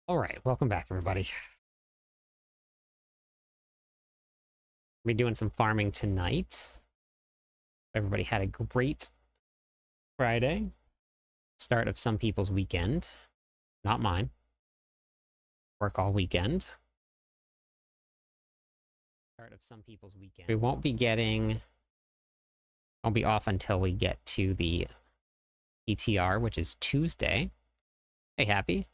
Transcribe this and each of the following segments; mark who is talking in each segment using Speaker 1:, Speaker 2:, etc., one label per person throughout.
Speaker 1: All right, welcome back, everybody. We're doing some farming tonight. Everybody had a great Friday. Start of some people's weekend. Not mine. Work all weekend. Start of some people's weekend. We won't be getting... I'll be off until we get to the ETR, which is Tuesday. Hey, Happy.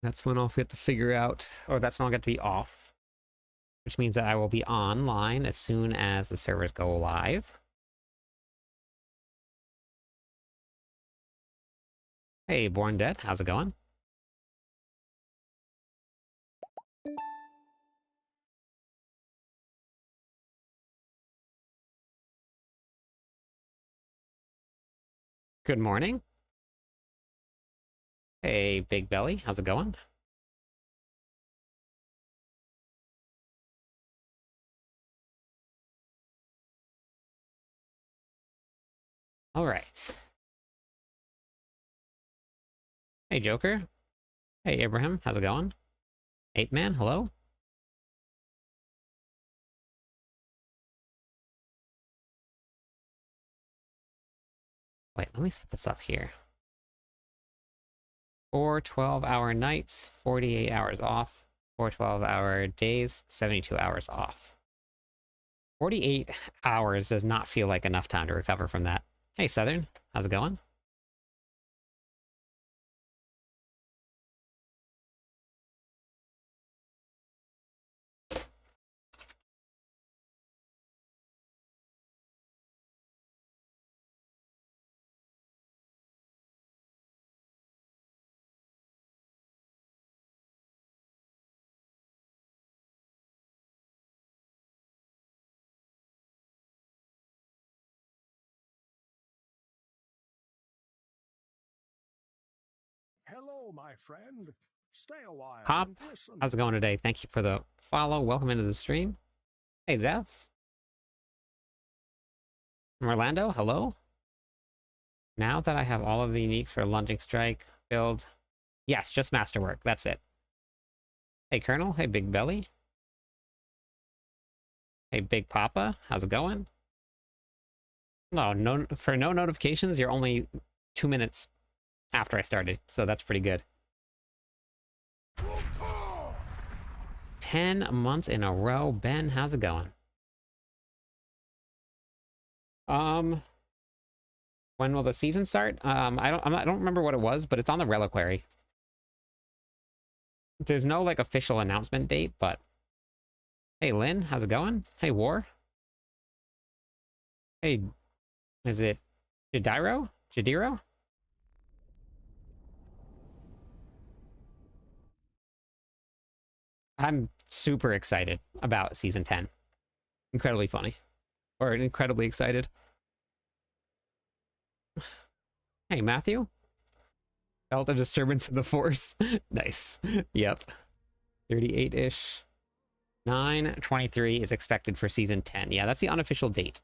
Speaker 1: That's when I'll get to figure out... Or that's when I'll get to be off. Which means that I will be online as soon as the servers go live. Hey, Born Dead, how's it going? Good morning. Hey, Big Belly, how's it going? All right. Hey, Joker. Hey, Abraham, how's it going? Ape Man, hello? Wait, let me set this up here. 4 12-hour nights, 48 hours off. 4 12-hour days, 72 hours off. 48 hours does not feel like enough time to recover from that. Hey, Southern, how's it going?
Speaker 2: Hello, my friend. Stay a while
Speaker 1: Hop,
Speaker 2: and listen.
Speaker 1: how's it going today? Thank you for the follow. Welcome into the stream. Hey, Zev. Orlando, hello? Now that I have all of the uniques for Lunging Strike build, yes, just Masterwork, that's it. Hey, Colonel. Hey, Big Belly. Hey, Big Papa. How's it going? No, for no notifications, you're only 2 minutes after I started, so that's pretty good. 10 months in a row. Ben, how's it going? When will the season start? I don't remember what it was, but it's on the Reliquary. There's no like official announcement date, but hey, Lynn, how's it going? Hey, War. Hey, is it Jadiro? Jadiro? I'm super excited about season 10. Incredibly funny. Or incredibly excited. Hey, Matthew. Felt a disturbance in the force. Nice. Yep. 38-ish. 9/23 is expected for season 10. Yeah, that's the unofficial date.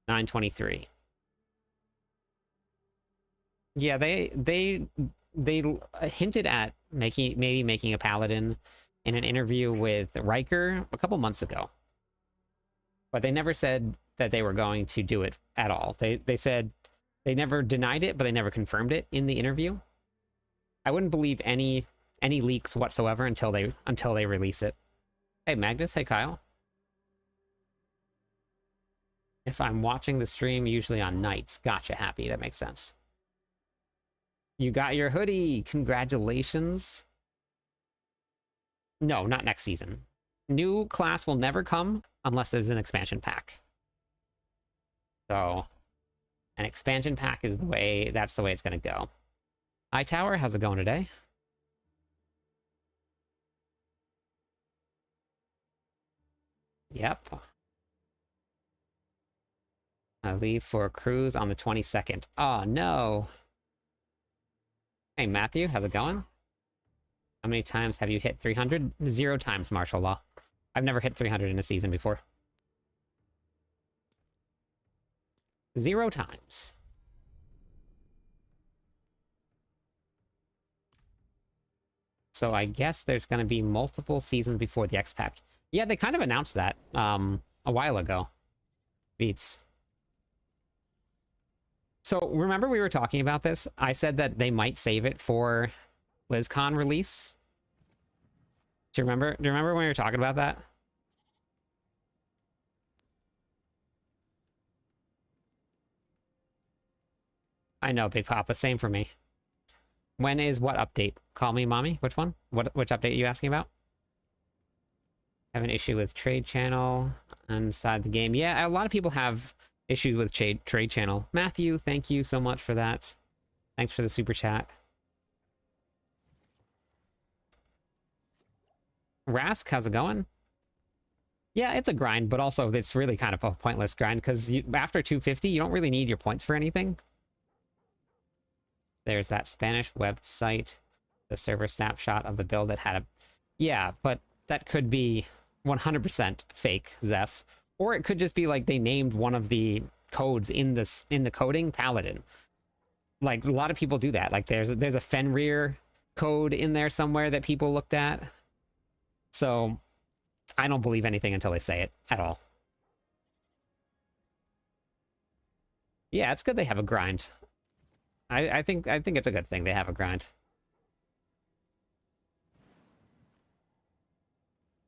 Speaker 1: 9/23. Yeah, they hinted at maybe making a paladin in an interview with Riker a couple months ago. But they never said that they were going to do it at all. They said they never denied it, but they never confirmed it in the interview. I wouldn't believe any leaks whatsoever until they release it. Hey Magnus, hey Kyle. If I'm watching the stream, usually on nights. Gotcha, Happy. That makes sense. You got your hoodie. Congratulations. No, not next season. New class will never come unless there's an expansion pack. So, an expansion pack is that's the way it's going to go. Hi, Tower. How's it going today? Yep. I leave for a cruise on the 22nd. Oh, no. Hey, Matthew. How's it going? How many times have you hit 300? 0 times, martial law. I've never hit 300 in a season before. 0 times. So I guess there's going to be multiple seasons before the X-Pack. Yeah, they kind of announced that a while ago. Beats. So remember we were talking about this? I said that they might save it for BlizzCon release. Do you remember? Do you remember when we were talking about that? I know, Big Papa. Same for me. When is what update? Call me mommy. Which one? Which update are you asking about? Have an issue with trade channel inside the game. Yeah, a lot of people have issues with trade channel. Matthew, thank you so much for that. Thanks for the super chat. Rask, how's it going? Yeah, it's a grind, but also it's really kind of a pointless grind because after 250, you don't really need your points for anything. There's that Spanish website, the server snapshot of the build that had a... Yeah, but that could be 100% fake, Zeph. Or it could just be like they named one of the codes in the coding Paladin. Like, a lot of people do that. Like, there's a Fenrir code in there somewhere that people looked at. So, I don't believe anything until they say it at all. Yeah, it's good they have a grind. I think it's a good thing they have a grind.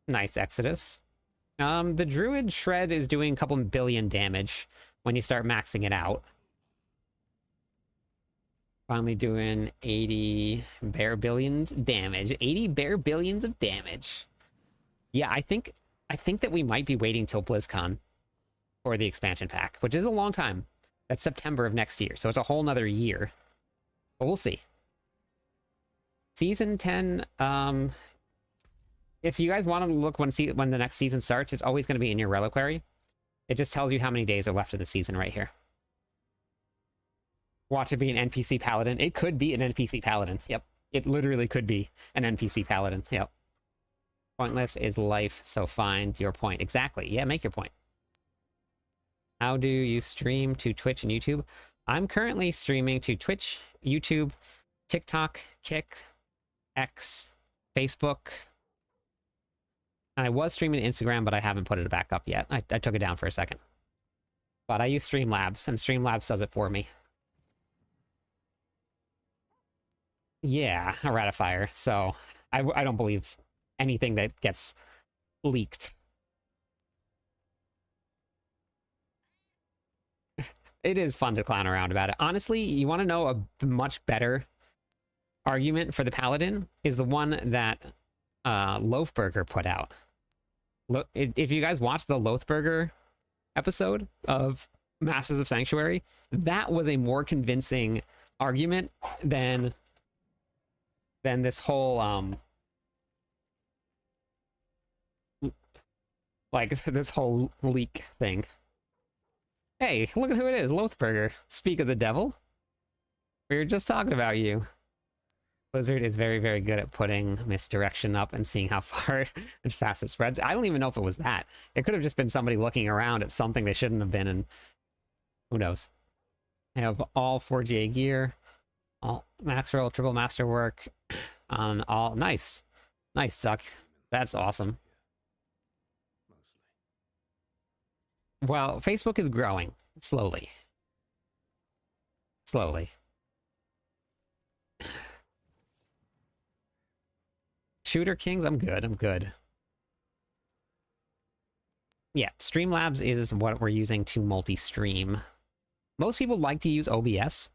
Speaker 1: Nice, Exodus. The Druid Shred is doing a couple billion damage when you start maxing it out. Finally doing 80 bare billions damage. 80 bare billions of damage. Yeah, I think that we might be waiting till BlizzCon for the expansion pack, which is a long time. That's September of next year, so it's a whole nother year. But we'll see. Season 10, if you guys want to look when the next season starts, it's always going to be in your reliquary. It just tells you how many days are left of the season right here. Watch it be an NPC Paladin. It could be an NPC Paladin. Yep. It literally could be an NPC Paladin. Yep. Pointless is life, so find your point. Exactly. Yeah, make your point. How do you stream to Twitch and YouTube? I'm currently streaming to Twitch, YouTube, TikTok, Kick, X, Facebook. And I was streaming to Instagram, but I haven't put it back up yet. I took it down for a second. But I use Streamlabs, and Streamlabs does it for me. Yeah, a ratifier. So I don't believe anything that gets leaked. It is fun to clown around about it. Honestly, you want to know a much better argument for the Paladin is the one that Loafburger put out. Look, if you guys watched the Loafburger episode of Masters of Sanctuary, that was a more convincing argument than this whole like this whole leak thing. Hey, look at who it is, Loathburger. Speak of the devil. We were just talking about you. Blizzard is very, very good at putting misdirection up and seeing how far and fast it spreads. I don't even know if it was that. It could have just been somebody looking around at something they shouldn't have been, and who knows. I have all 4GA gear, all max roll, triple masterwork on all. Nice. Nice, Duck. That's awesome. Well, Facebook is growing slowly. Slowly. Shooter Kings, I'm good. I'm good. Yeah, Streamlabs is what we're using to multi-stream. Most people like to use OBS,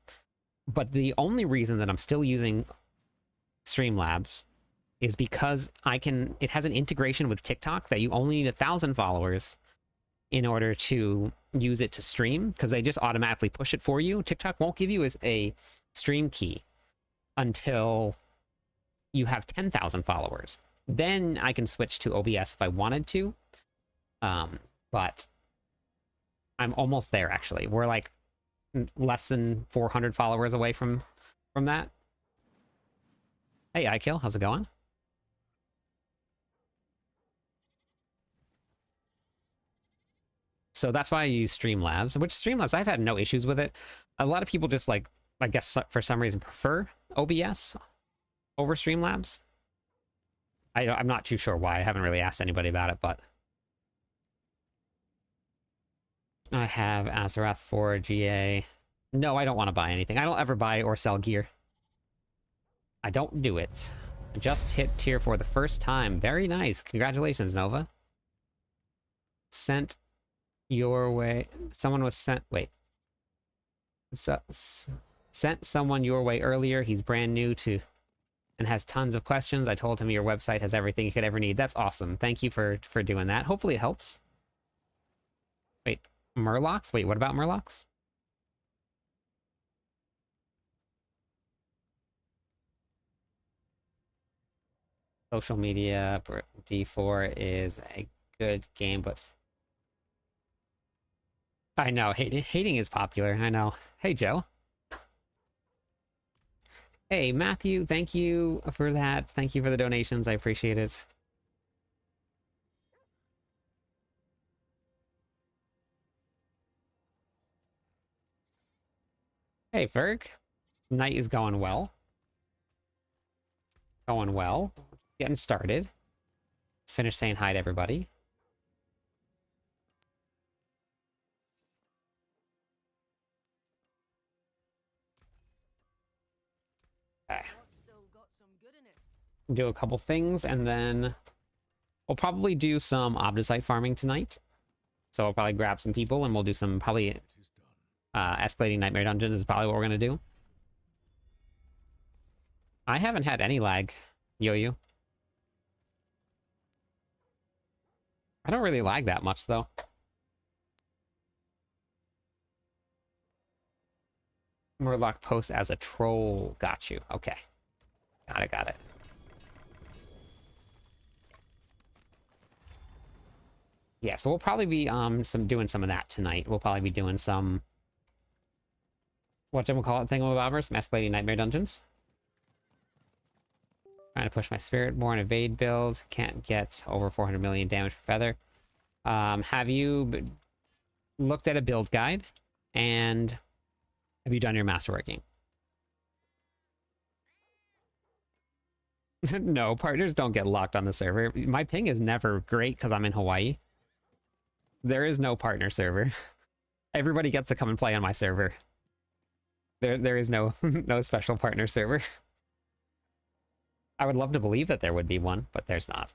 Speaker 1: but the only reason that I'm still using Streamlabs is because it has an integration with TikTok that you only need 1,000 followers in order to use it to stream, because they just automatically push it for you. TikTok won't give you a stream key until you have 10,000 followers. Then I can switch to OBS if I wanted to. But I'm almost there, actually. We're like less than 400 followers away from that. Hey, iKill, how's it going? So that's why I use Streamlabs, which Streamlabs, I've had no issues with it. A lot of people just, like, I guess for some reason prefer OBS over Streamlabs. I'm not too sure why. I haven't really asked anybody about it, but I have Azeroth 4 GA. No, I don't want to buy anything. I don't ever buy or sell gear. I don't do it. I just hit tier 4 the first time. Very nice. Congratulations, Nova. Sent your way. Someone was sent. Wait. Sent someone your way earlier. He's brand new to and has tons of questions. I told him your website has everything you could ever need. That's awesome. Thank you for doing that. Hopefully it helps. Wait, Murlocs? Wait, what about Murlocs? Social media, D4 is a good game, but I know, hating is popular, I know. Hey, Joe. Hey, Matthew, thank you for that. Thank you for the donations, I appreciate it. Hey, Ferg. Night is going well. Going well. Getting started. Let's finish saying hi to everybody. Okay. Do a couple things, and then we'll probably do some Obdicite farming tonight. So I'll probably grab some people, and we'll do some probably escalating Nightmare Dungeons is probably what we're going to do. I haven't had any lag, Yo-Yo. I don't really lag that much, though. Murloc posts as a troll. Got you. Okay. Got it. Yeah, so we'll probably be doing some of that tonight. We'll probably be doing some whatchamacallit thingamabobbers, some escalating Nightmare Dungeons. Trying to push my Spiritborn evade build. Can't get over 400 million damage per feather. Have you looked at a build guide? And have you done your masterworking? No, partners don't get locked on the server. My ping is never great because I'm in Hawaii. There is no partner server. Everybody gets to come and play on my server. There is no no special partner server. I would love to believe that there would be one, but there's not.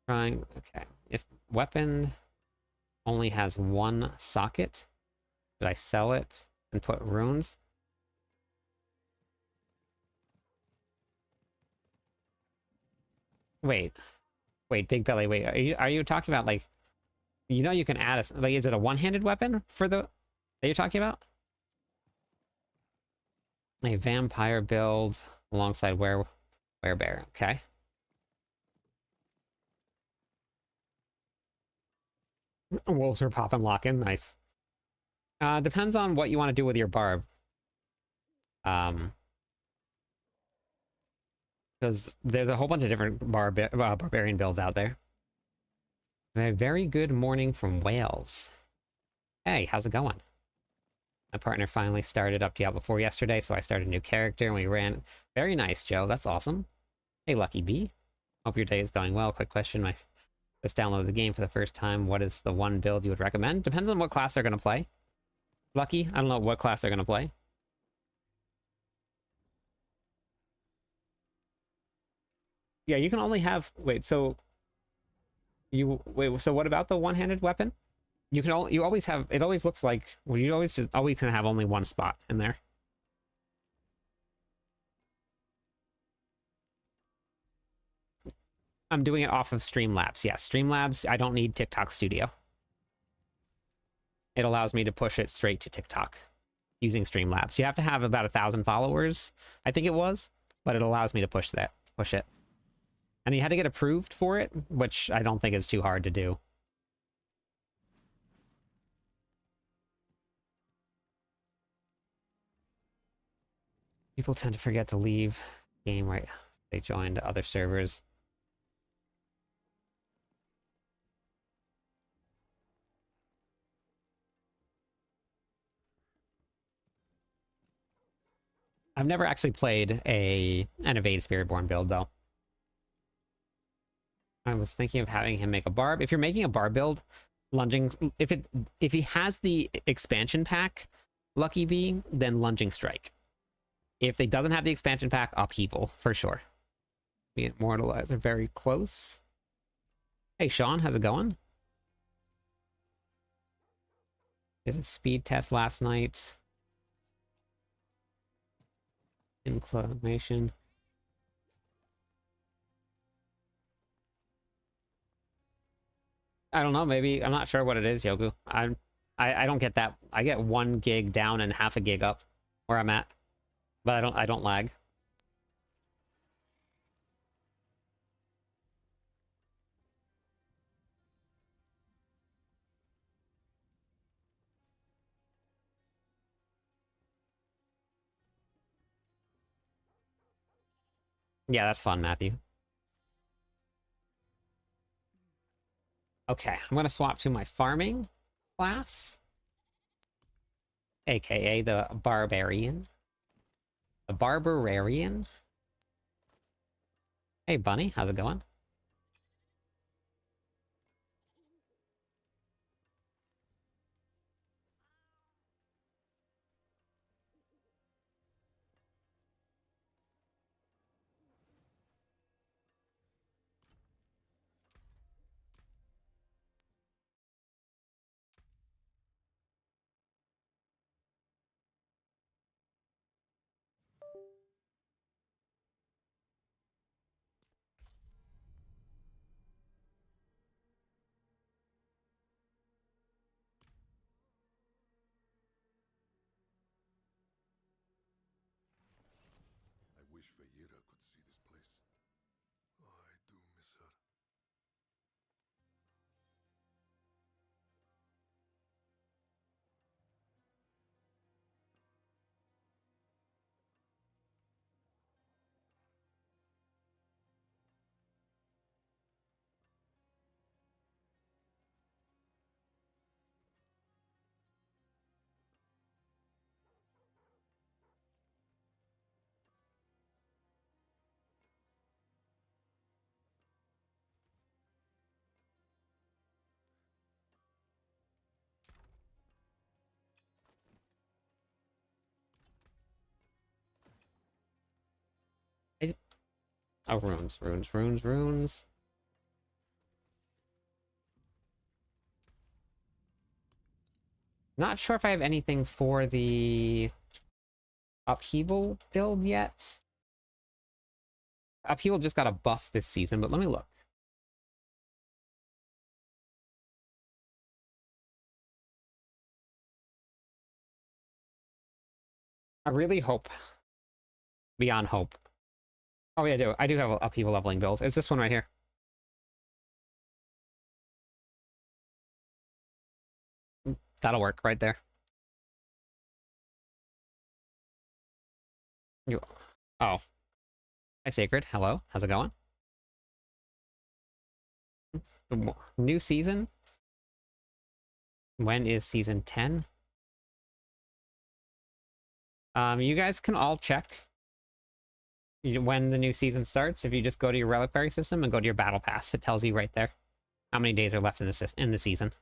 Speaker 1: Trying, okay. If weapon only has one socket, did I sell it and put runes? Wait, Big Belly, wait, are you talking about, like, you know you can add a, like, is it a one-handed weapon for the, that you're talking about? A vampire build alongside werebear, okay. Wolves are popping locking, nice. Depends on what you want to do with your barb. Because there's a whole bunch of different barbarian builds out there. A very good morning from Wales. Hey, how's it going? My partner finally started up Diablo 4 yesterday, so I started a new character and we ran. Very nice, Joe. That's awesome. Hey, Lucky B. Hope your day is going well. Quick question. I just downloaded the game for the first time. What is the one build you would recommend? Depends on what class they're going to play. Lucky, I don't know what class they're going to play. Yeah, you can only have... Wait, so... so what about the one-handed weapon? You always have, it always looks like, well, you always can have only one spot in there. I'm doing it off of Streamlabs. Yes, Streamlabs, I don't need TikTok Studio. It allows me to push it straight to TikTok using Streamlabs. You have to have about 1,000 followers, I think it was, but it allows me to push it. And you had to get approved for it, which I don't think is too hard to do. People tend to forget to leave the game right. They joined other servers. I've never actually played an Evade Spiritborn build, though. I was thinking of having him make a barb. If you're making a barb build, lunging, if he has the expansion pack, Lucky Bee, then lunging strike. If they doesn't have the expansion pack, upheaval for sure. The Immortalize are very close. Hey Sean, how's it going? Did a speed test last night. Inclination. I don't know, maybe I'm not sure what it is, Yogu. I don't get that. I get 1 gig down and half a gig up where I'm at. But I don't lag. Yeah, that's fun, Matthew. Okay, I'm gonna swap to my farming class, aka the barbarian. The barbarian. Hey Bunny, how's it going?
Speaker 3: I wish Vieira could see this place. Oh, I do miss her.
Speaker 1: Oh, runes. Not sure if I have anything for the upheaval build yet. Upheaval just got a buff this season, but let me look. I really hope. Beyond hope. Oh yeah, I do have an upheaval leveling build. It's this one right here. That'll work right there. You. Oh. Hi, Sacred. Hello. How's it going? New season? When is season 10? You guys can all check when the new season starts. If you just go to your reliquary system and go to your battle pass, it tells you right there how many days are left in the season.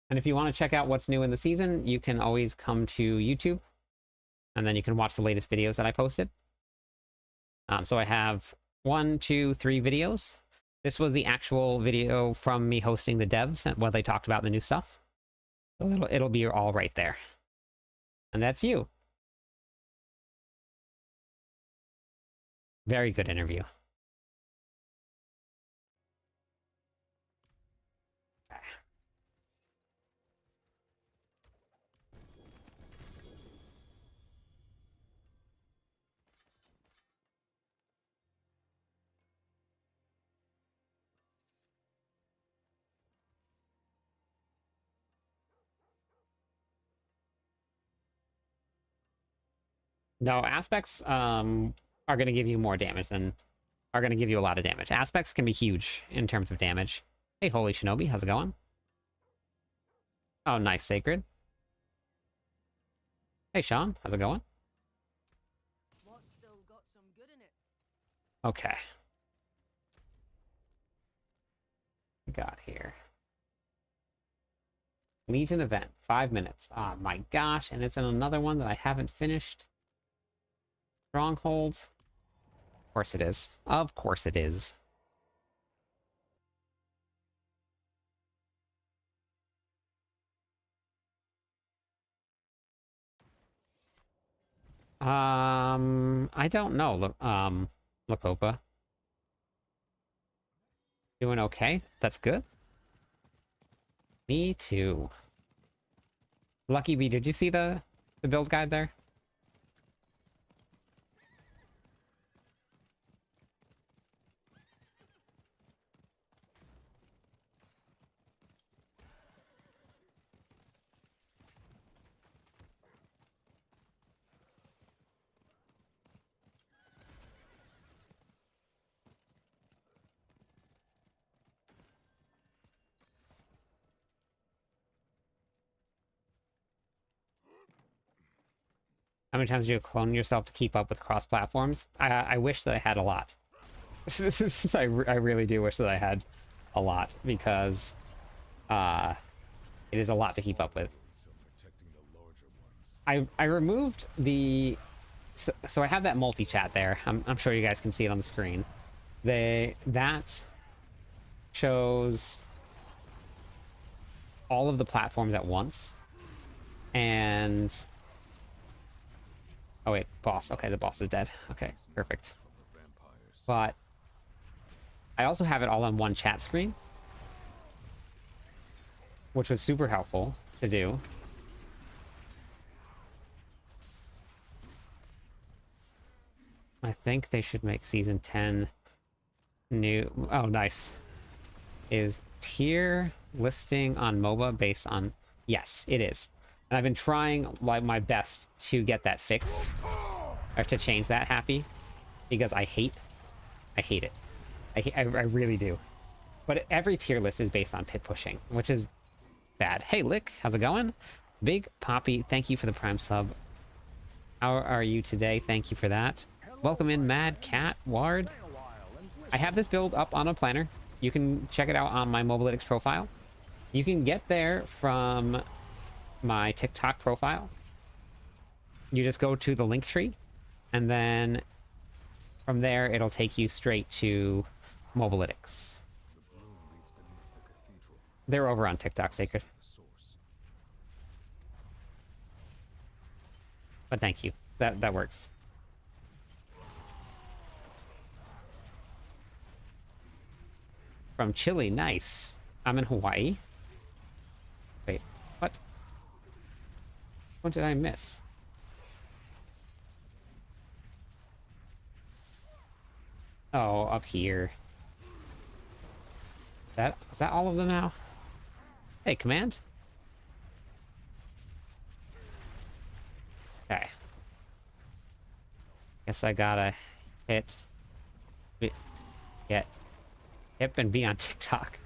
Speaker 1: And if you want to check out what's new in the season, you can always come to YouTube, and then you can watch the latest videos that I posted. So I have 1, 2, 3 videos. This was the actual video from me hosting the devs and what they talked about the new stuff. So it'll be all right there. And that's you. Very good interview. No, aspects are going to give you more damage than are going to give you a lot of damage. Aspects can be huge in terms of damage. Hey, Holy Shinobi, how's it going? Oh, nice, Sacred. Hey, Sean. How's it going?
Speaker 4: What's still got some good in it?
Speaker 1: Okay. We got here. Legion event. 5 minutes. Oh my gosh. And it's in another one that I haven't finished. Stronghold. Of course it is. Of course it is. I don't know. Lacopa. Doing okay. That's good. Me too. Lucky Bee, did you see the build guide there? How many times do you clone yourself to keep up with cross platforms? I wish that I had a lot. I really do wish that I had a lot, because it is a lot to keep up with. I removed the so I have that multi-chat there. I'm sure you guys can see it on the screen. That shows all of the platforms at once. And oh wait, boss. Okay, the boss is dead. Okay, perfect. But I also have it all on one chat screen, which was super helpful to do. I think they should make season 10 new. Oh, nice. Is tier listing on MOBA based on... Yes, it is. And I've been trying like my best to get that fixed, or to change that, Happy, because I hate it. I really do. But every tier list is based on pit pushing, which is bad. Hey, Lick, how's it going? Big Poppy, thank you for the Prime sub. How are you today? Thank you for that. Welcome in, Mad Cat Ward. I have this build up on a planner. You can check it out on my Mobalytics profile. You can get there from my TikTok profile. You just go to the link tree, and then from there it'll take you straight to Mobalytics. They're over on TikTok, Sacred. But thank you. That works. From Chile, nice. I'm in Hawaii. Wait, what? What did I miss? Oh, up here. Is that all of them now? Hey, command. Okay. Guess I gotta get hip and be on TikTok.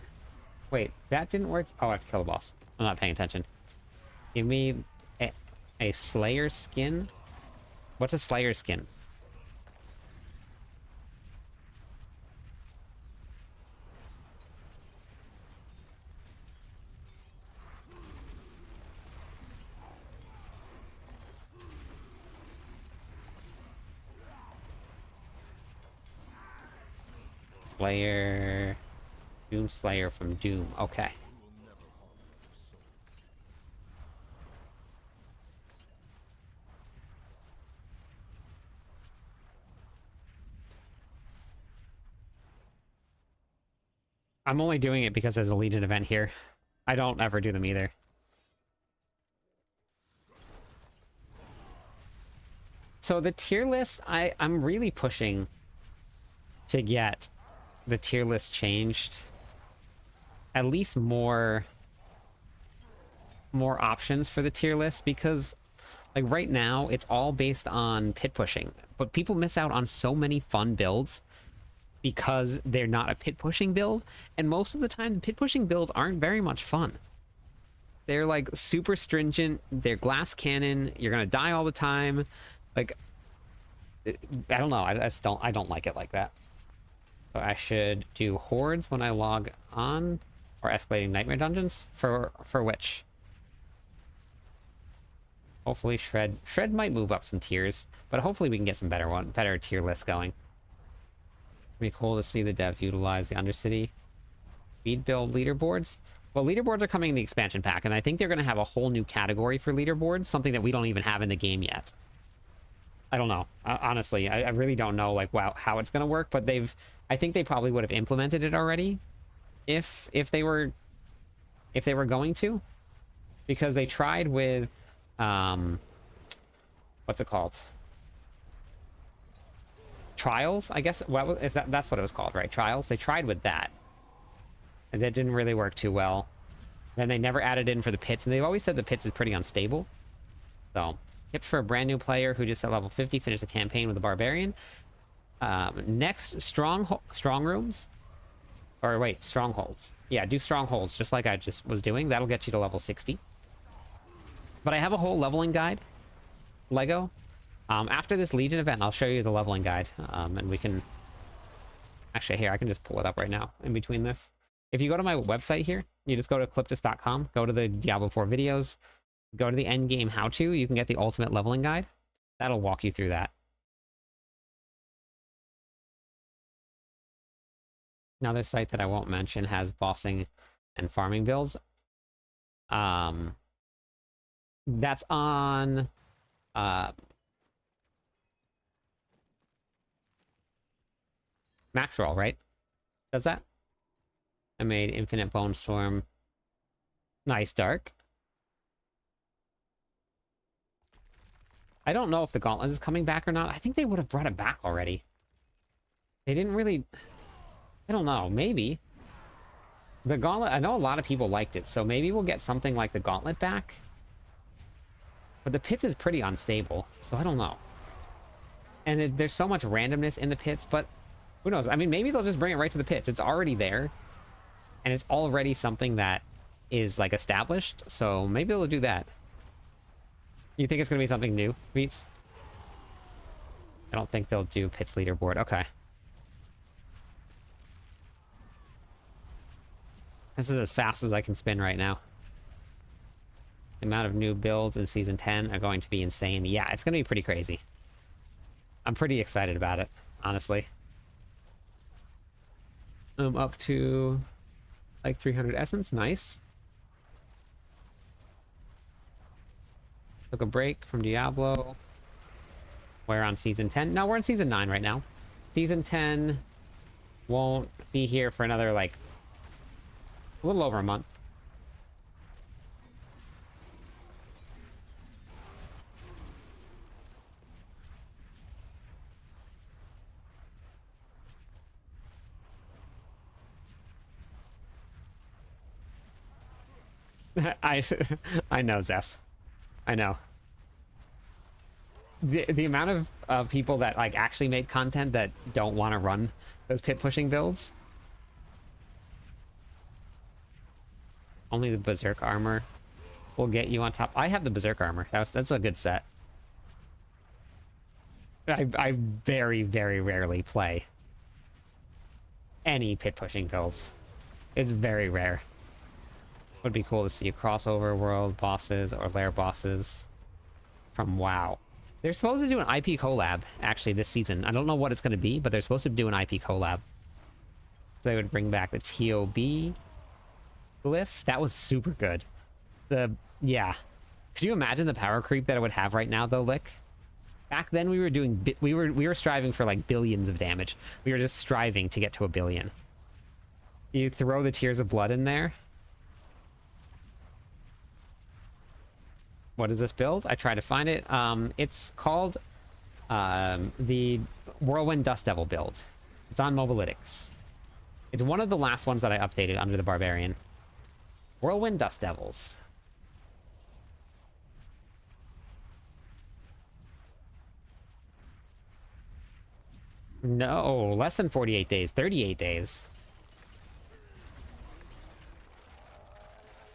Speaker 1: Wait, that didn't work? Oh, I have to kill the boss. I'm not paying attention. Give me a Slayer skin? What's a Slayer skin? Slayer... Doom Slayer from Doom. Okay. I'm only doing it because there's a Legion event here. I don't ever do them either. So the tier list, I'm really pushing to get the tier list changed. At least more options for the tier list, because like right now it's all based on pit pushing, but people miss out on so many fun builds because they're not a pit pushing build, and most of the time the pit pushing builds aren't very much fun. They're like super stringent. They're glass cannon. You're gonna die all the time. Like, I don't know. I just don't. I don't like it like that. So I should do hordes when I log on, or escalating nightmare dungeons for which. Hopefully Shred might move up some tiers, but hopefully we can get some better tier lists going. It'd be cool to see the devs utilize the Undercity speed build leaderboards. Well, leaderboards are coming in the expansion pack, and I think they're going to have a whole new category for leaderboards, something that we don't even have in the game yet. I don't know. Honestly, I really don't know like wow how it's going to work, but I think they probably would have implemented it already if they were going to, because they tried with what's it called? Trials, I guess. Well, if that's what it was called, right? Trials. They tried with that, and that didn't really work too well. Then they never added in for the pits, and they've always said the pits is pretty unstable. So, tips for a brand new player who just at level 50 finished a campaign with a barbarian. Next, strong rooms. Or wait, strongholds. Yeah, do strongholds, just like I just was doing. That'll get you to level 60. But I have a whole leveling guide, Lego. After this Legion event, I'll show you the leveling guide, and we can... Actually, here, I can just pull it up right now in between this. If you go to my website here, you just go to cliptus.com, go to the Diablo 4 videos, go to the endgame how-to, you can get the ultimate leveling guide. That'll walk you through that. Another site that I won't mention has bossing and farming builds. That's on Maxroll, right? Does that? I made Infinite Bone Storm. Nice, Dark. I don't know if the Gauntlet is coming back or not. I think they would have brought it back already. They didn't really... I don't know. Maybe. The Gauntlet... I know a lot of people liked it, so maybe we'll get something like the Gauntlet back. But the pits is pretty unstable, so I don't know. And there's so much randomness in the pits, but who knows? I mean, maybe they'll just bring it right to the pits. It's already there, and it's already something that is, like, established, so maybe they'll do that. You think it's going to be something new, Beats? I don't think they'll do pits leaderboard. Okay. This is as fast as I can spin right now. The amount of new builds in Season 10 are going to be insane. Yeah, it's going to be pretty crazy. I'm pretty excited about it, honestly. I'm up to, like, 300 essence. Nice. Took a break from Diablo. We're on Season 10. No, we're on Season 9 right now. Season 10 won't be here for another, like, a little over a month. I know, Zeph. I know. The amount of people that like actually make content that don't want to run those pit pushing builds. Only the Berserk armor will get you on top. I have the Berserk armor. That's a good set. I very, very rarely play any pit pushing builds. It's very rare. Would be cool to see crossover world bosses or lair bosses from WoW. They're supposed to do an IP collab, actually, this season. I don't know what it's going to be, but they're supposed to do an IP collab. So they would bring back the TOB glyph. That was super good. Yeah. Could you imagine the power creep that it would have right now, though, Lick? Back then, we were doing... we were striving for, like, billions of damage. We were just striving to get to 1 billion. You throw the Tears of Blood in there... What is this build? I tried to find it. It's called the Whirlwind Dust Devil build. It's on Mobalytics. It's one of the last ones that I updated under the Barbarian. Whirlwind Dust Devils. No, less than 48 days. 38 days.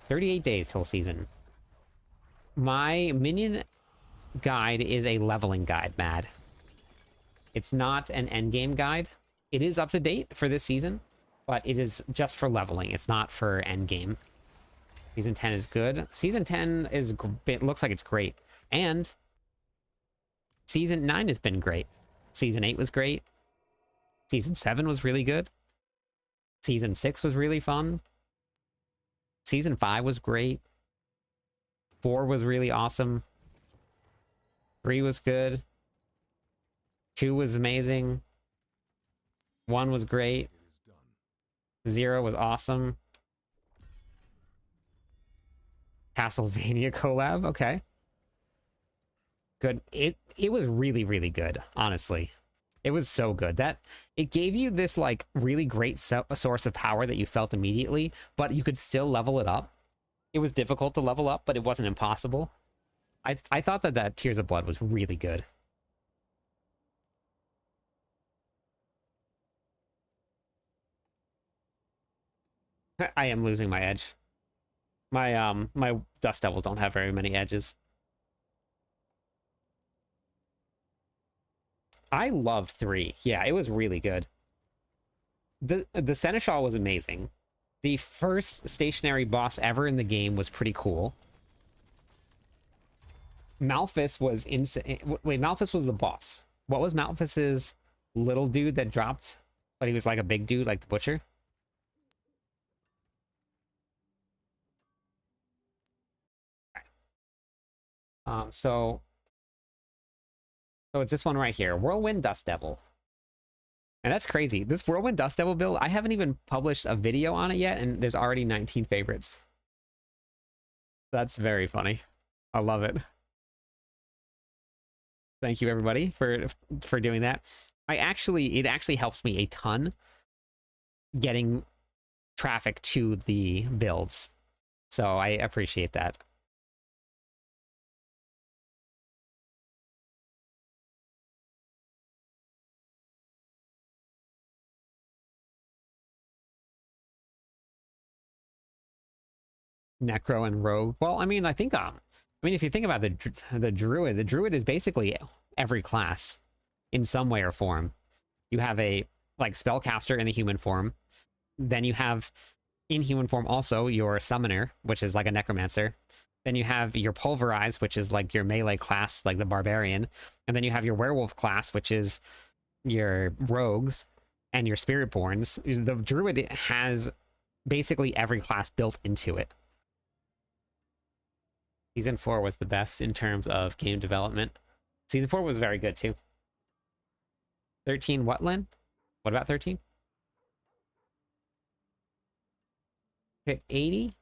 Speaker 1: 38 days till season. My minion guide is a leveling guide, Mad. It's not an endgame guide. It is up to date for this season, but it is just for leveling. It's not for endgame. Season 10 is good. Season 10 is it looks like it's great. And season 9 has been great. Season 8 was great. Season 7 was really good. Season 6 was really fun. Season 5 was great. 4 was really awesome. 3 was good. 2 was amazing. 1 was great.
Speaker 3: It is done.
Speaker 1: 0 was awesome. Castlevania collab, okay. Good. It was really, really good, honestly. It was so good that it gave you this like really great source of power that you felt immediately, but you could still level it up. It was difficult to level up, but it wasn't impossible. I thought that Tears of Blood was really good. I am losing my edge. My Dust Devils don't have very many edges. I love 3. Yeah, it was really good. The Seneschal was amazing. The first stationary boss ever in the game was pretty cool. Malphus was insane. Wait, Malphus was the boss. What was Malphus's little dude that dropped, but he was like a big dude, like the Butcher? So it's this one right here, Whirlwind Dust Devil. And that's crazy. This Whirlwind Dust Devil build, I haven't even published a video on it yet, and there's already 19 favorites. That's very funny. I love it. Thank you everybody for doing that. It actually helps me a ton getting traffic to the builds. So I appreciate that. Necro and Rogue. Well, I mean, I mean, if you think about the Druid is basically every class in some way or form. You have a like spellcaster in the human form. Then you have in human form also your summoner, which is like a necromancer. Then you have your pulverize, which is like your melee class, like the barbarian. And then you have your werewolf class, which is your rogues and your spiritborns. The druid has basically every class built into it. Season 4 was the best in terms of game development. Season 4 was very good too. 13 what, Len? What about 13? Pit 80?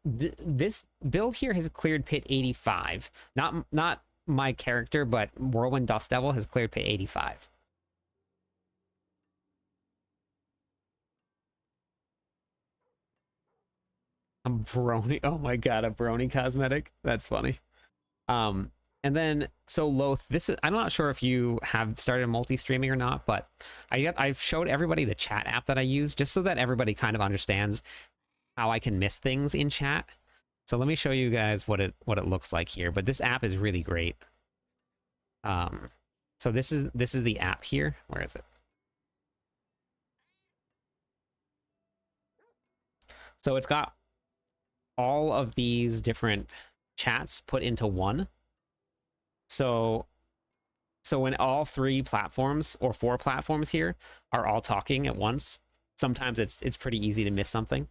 Speaker 1: This build here has cleared pit 85. Not my character, but Whirlwind Dust Devil has cleared pit 85. A brony. Oh my god, a brony cosmetic. That's funny. And then so Loth, this is I'm not sure if you have started multi-streaming or not, but I've showed everybody the chat app that I use just so that everybody kind of understands how I can miss things in chat. So let me show you guys what it looks like here. But this app is really great. So this is the app here. Where is it? So it's got all of these different chats put into one. So when all 3 platforms or 4 platforms here are all talking at once, sometimes it's pretty easy to miss something.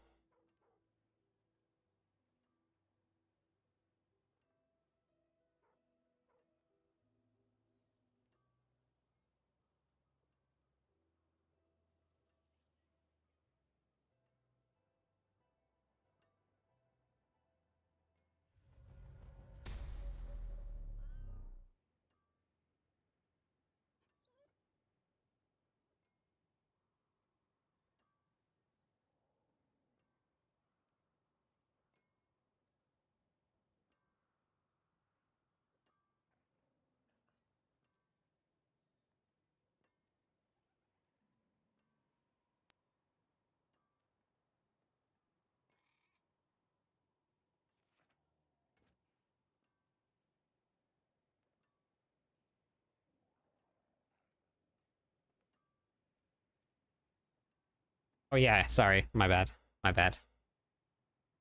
Speaker 1: Oh yeah, sorry, my bad, my bad.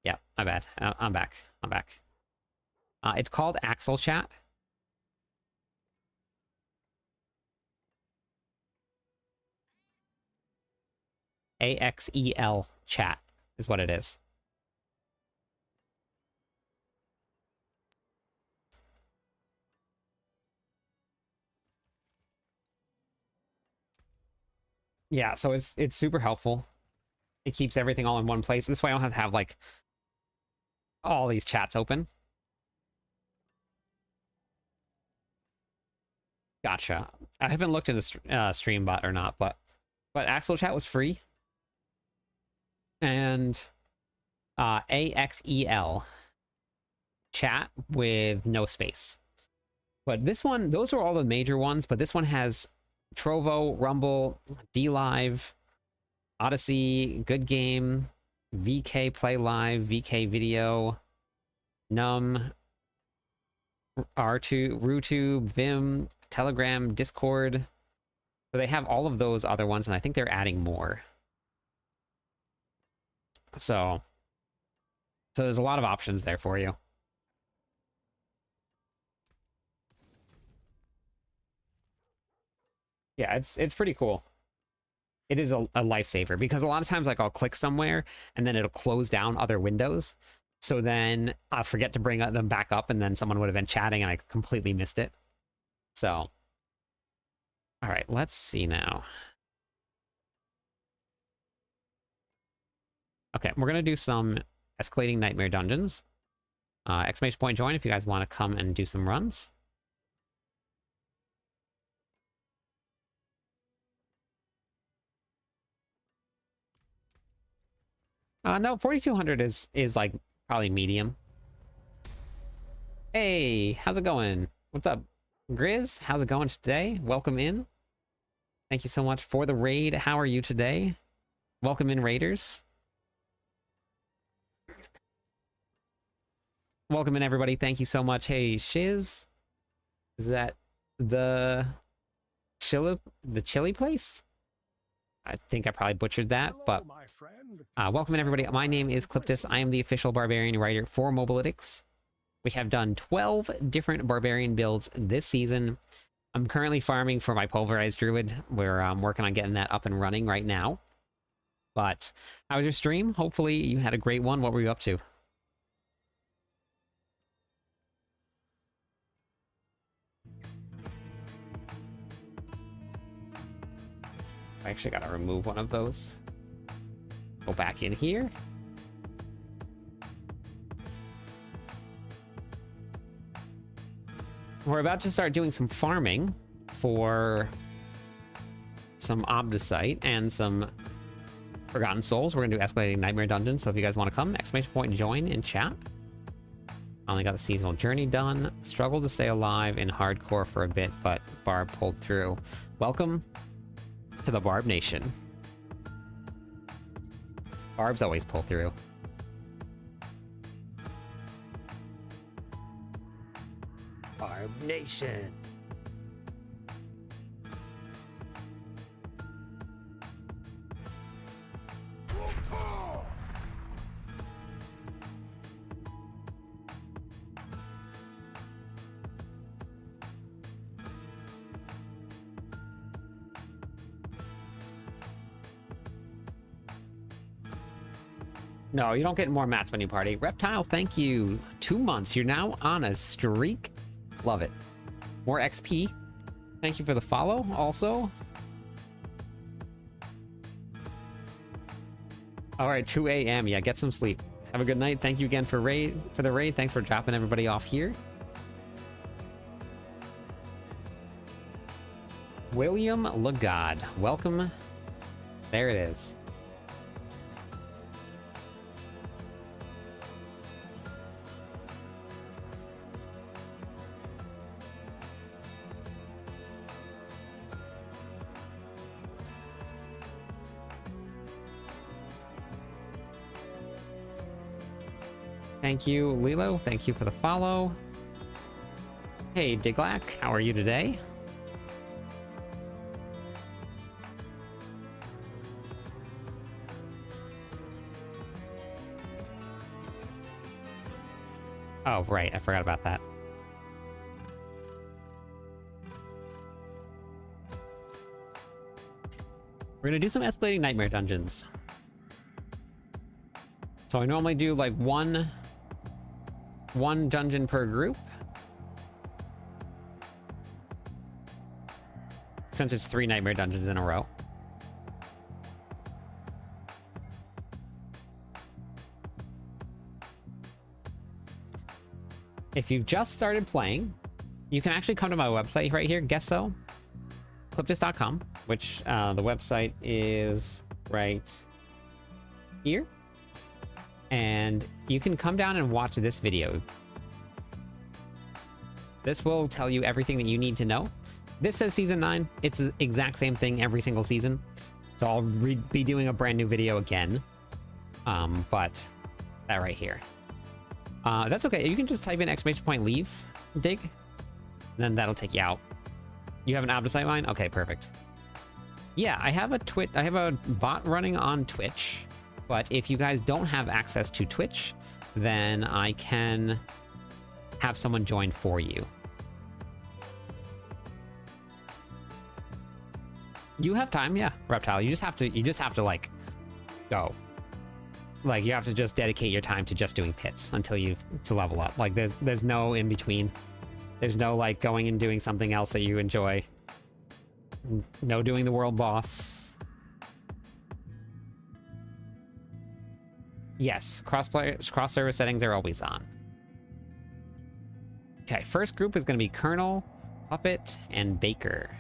Speaker 1: Yeah, my bad. I'm back. I'm back. It's called Axel Chat. AXEL Chat is what it is. Yeah, so it's super helpful. It keeps everything all in one place. This way I don't have to have like all these chats open. Gotcha. I haven't looked into Streambot or not, but Axel Chat was free. And AXEL Chat with no space. But this one, those are all the major ones, but this one has Trovo, Rumble, DLive, Odyssey, Good Game, VK Play Live, VK Video, Num, R2, RuTube, Vim, Telegram, Discord. So they have all of those other ones, and I think they're adding more. So there's a lot of options there for you. Yeah, it's pretty cool. It is a lifesaver because a lot of times like I'll click somewhere and then it'll close down other windows. So then I'll forget to bring them back up and then someone would have been chatting and I completely missed it. So, all right, let's see now. Okay, we're going to do some escalating nightmare dungeons. Exclamation point join if you guys want to come and do some runs. No, 4200 is like probably medium. Hey, how's it going? What's up? Grizz, how's it going today? Welcome in. Thank you so much for the raid. How are you today? Welcome in, raiders. Welcome in, everybody. Thank you so much. Hey, Shiz. Is that the chili place? I think I probably butchered that, but welcome in, everybody. My name is Cliptus. I am the official barbarian writer for Mobalytics. We have done 12 different barbarian builds this season. I'm currently farming for my pulverized druid. We're working on getting that up and running right now. But how was your stream? Hopefully you had a great one. What were you up to? I actually gotta remove one of those. Go back in here. We're about to start doing some farming for some Obdicite and some Forgotten Souls. We're gonna do Escalating Nightmare Dungeon, so if you guys want to come, exclamation point join in chat. I only got the seasonal journey done. Struggled to stay alive in hardcore for a bit, but Barb pulled through. Welcome to the Barb Nation. Barbs always pull through. Barb Nation. No, you don't get more mats when you party. Reptile, thank you. 2 months. You're now on a streak. Love it. More XP. Thank you for the follow also. All right, 2 a.m. Yeah, get some sleep. Have a good night. Thank you again for the raid. Thanks for dropping everybody off here. William Legod. Welcome. There it is. Thank you, Lilo. Thank you for the follow. Hey, Diglac, how are you today? Oh, right. I forgot about that. We're gonna do some escalating nightmare dungeons. So I normally do like one dungeon per group. Since it's 3 nightmare dungeons in a row. If you've just started playing, you can actually come to my website right here, guess so, clipdisc.com, which the website is right here. And you can come down and watch this video. This will tell you everything that you need to know. This says season 9. It's the exact same thing every single season. So I'll be doing a brand new video again. But that right here. That's okay. You can just type in !leave dig. And then that'll take you out. You have an Abda sightline? Okay, perfect. Yeah, I have a bot running on Twitch. But if you guys don't have access to Twitch, then I can have someone join for you. You have time, yeah, Reptile. You just have to like go. Like you have to just dedicate your time to just doing pits until you to level up. Like there's no in between. There's no like going and doing something else that you enjoy. No doing the world boss. Yes, cross-server settings are always on. Okay, first group is going to be Colonel, Puppet, and Baker.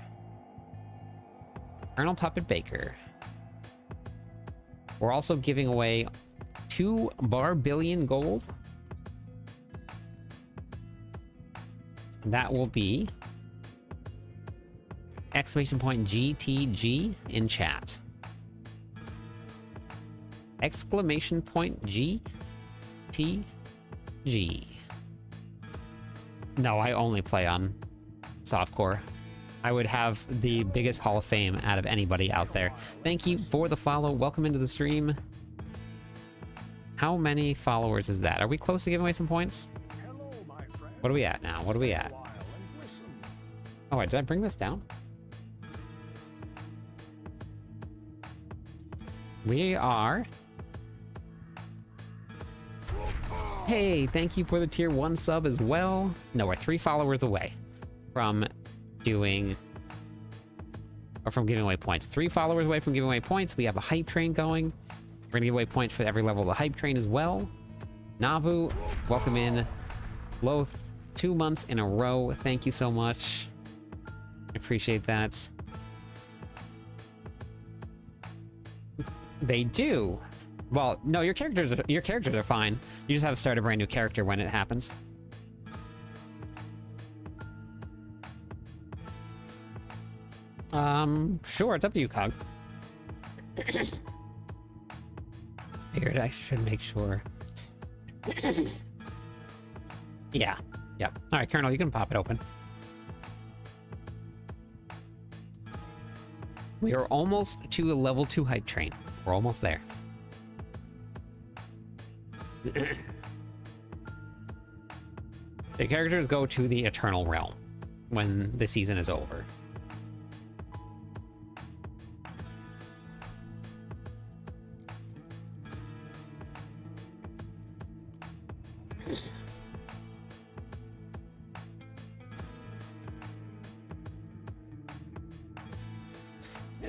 Speaker 1: Colonel, Puppet, Baker. We're also giving away 2 billion gold. That will be !GTG in chat. !GTG. No, I only play on softcore. I would have the biggest Hall of Fame out of anybody out there. Thank you for the follow. Welcome into the stream. How many followers is that? Are we close to giving away some points?
Speaker 2: Hello, my friend.
Speaker 1: What are we at now? What are we
Speaker 2: Stay a
Speaker 1: at?
Speaker 2: while and listen.
Speaker 1: Oh, wait, did I bring this down? We are... Hey, thank you for the tier 1 sub as well. No, we're 3 followers away from doing... or from giving away points. 3 followers away from giving away points. We have a hype train going. We're gonna give away points for every level of the hype train as well. Navu, welcome in. Loth, 2 months in a row. Thank you so much. I appreciate that. They do. Well, no, your characters are fine. You just have to start a brand new character when it happens. Sure, it's up to you, Cog. Figured I should make sure. Yeah. Yep. All right, Colonel, you can pop it open. We are almost to a level 2 hype train. We're almost there. The characters go to the Eternal Realm when the season is over.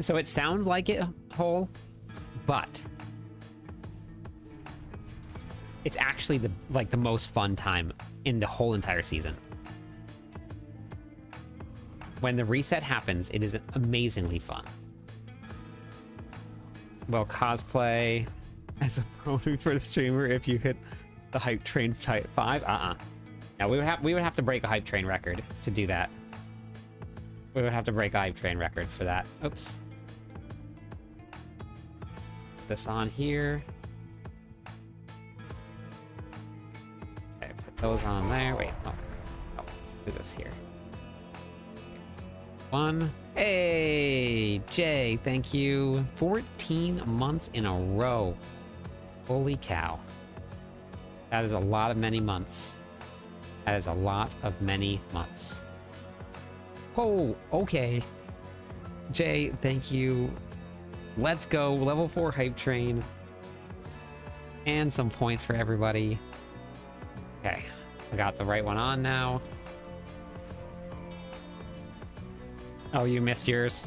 Speaker 1: So it sounds like it whole, but it's actually the most fun time in the whole entire season. When the reset happens, it is amazingly fun. Well, cosplay as a pro for the streamer if you hit the hype train type 5. Now we would have to break a hype train record to do that. We would have to break a hype train record for that. Oops. This on here. Okay, put those on there. Wait, oh, let's do this here. 1. Hey, Jay, thank you. 14 months in a row. Holy cow. That is a lot of many months. That is a lot of many months. Oh, okay. Jay, thank you. Let's go. Level 4 hype train. And some points for everybody. Okay. I got the right one on now. Oh, you missed yours.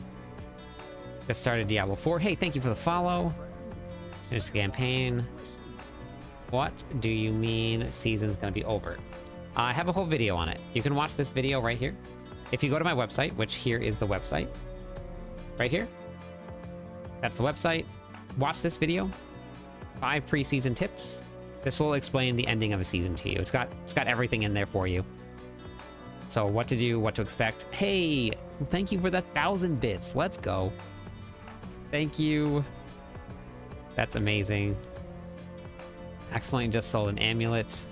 Speaker 1: Just started Diablo 4. Hey, thank you for the follow. Finish the campaign. What do you mean season's gonna be over? I have a whole video on it. You can watch this video right here. If you go to my website, which here is the website. Right here. That's the website. Watch this video. 5 preseason tips. This will explain the ending of a season to you. It's got everything in there for you. So what to do, what to expect. Hey, thank you for the 1,000 bits. Let's go. Thank you. That's amazing. Accidentally just sold an amulet.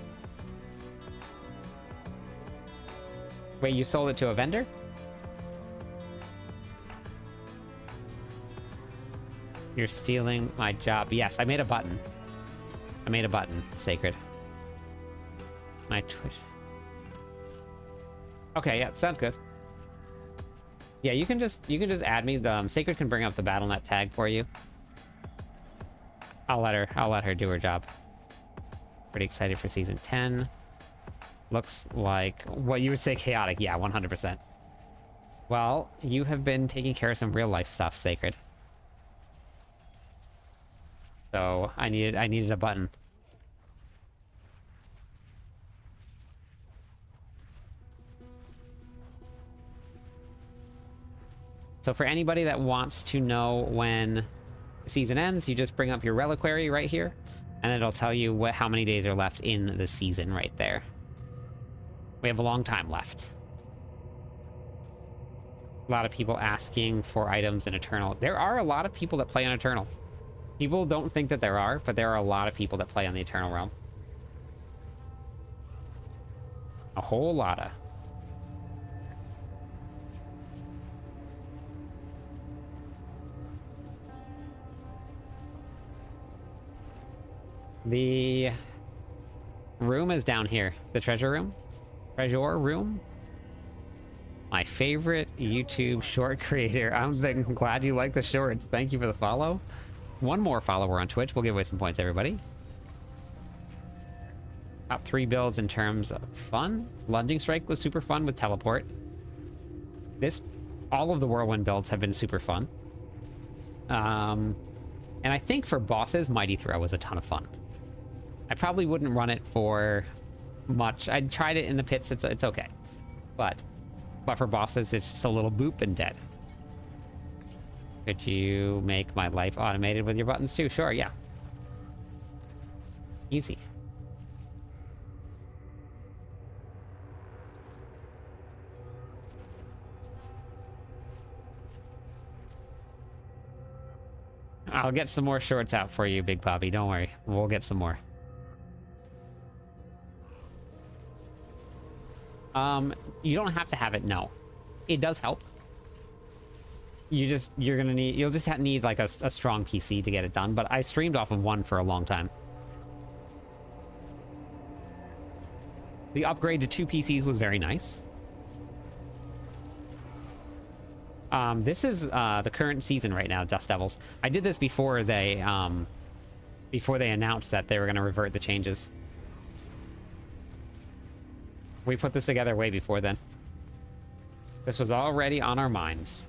Speaker 1: Wait, you sold it to a vendor? You're stealing my job. Yes, I made a button. I made a button, Sacred. My Twitch. Okay, yeah, sounds good. Yeah, you can just add me. The Sacred can bring up the BattleNet tag for you. I'll let her do her job. Pretty excited for season 10. Looks like what you would say chaotic. Yeah, 100%. Well, you have been taking care of some real life stuff, Sacred. So I needed a button. So for anybody that wants to know when the season ends, you just bring up your reliquary right here, and it'll tell you how many days are left in the season right there. We have a long time left. A lot of people asking for items in Eternal. There are a lot of people that play on Eternal. People don't think that there are, but there are a lot of people that play on the Eternal Realm. A whole lotta. The room is down here. The treasure room. Treasure room. My favorite YouTube short creator. I'm glad you like the shorts. Thank you for the follow. One more follower on Twitch. We'll give away some points, everybody. Top 3 builds in terms of fun. Lunging Strike was super fun with Teleport. All of the Whirlwind builds have been super fun. And I think for bosses, Mighty Throw was a ton of fun. I probably wouldn't run it for much. I tried it in the pits. It's okay. But for bosses, it's just a little boop and dead. Could you make my life automated with your buttons too? Sure, yeah. Easy. I'll get some more shorts out for you, Big Poppy. Don't worry. We'll get some more. You don't have to have it, no. It does help. You'll just need like a strong PC to get it done, but I streamed off of one for a long time. The upgrade to 2 PCs was very nice. This is the current season right now, Dust Devils. I did this before they announced that they were going to revert the changes. We put this together way before then. This was already on our minds.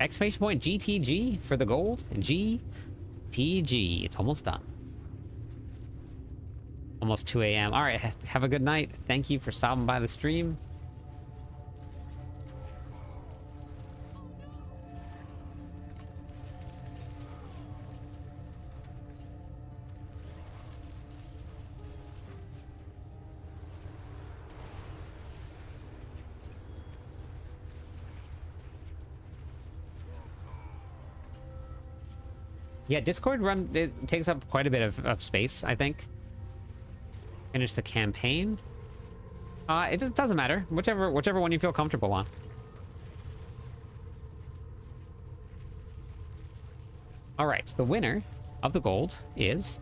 Speaker 1: Exclamation point GTG for the gold. GTG. It's almost done. Almost 2 a.m. All right. Have a good night. Thank you for stopping by the stream. Yeah, Discord it takes up quite a bit of space, I think. Finish the campaign. It doesn't matter. Whichever one you feel comfortable on. All right, so the winner of the gold is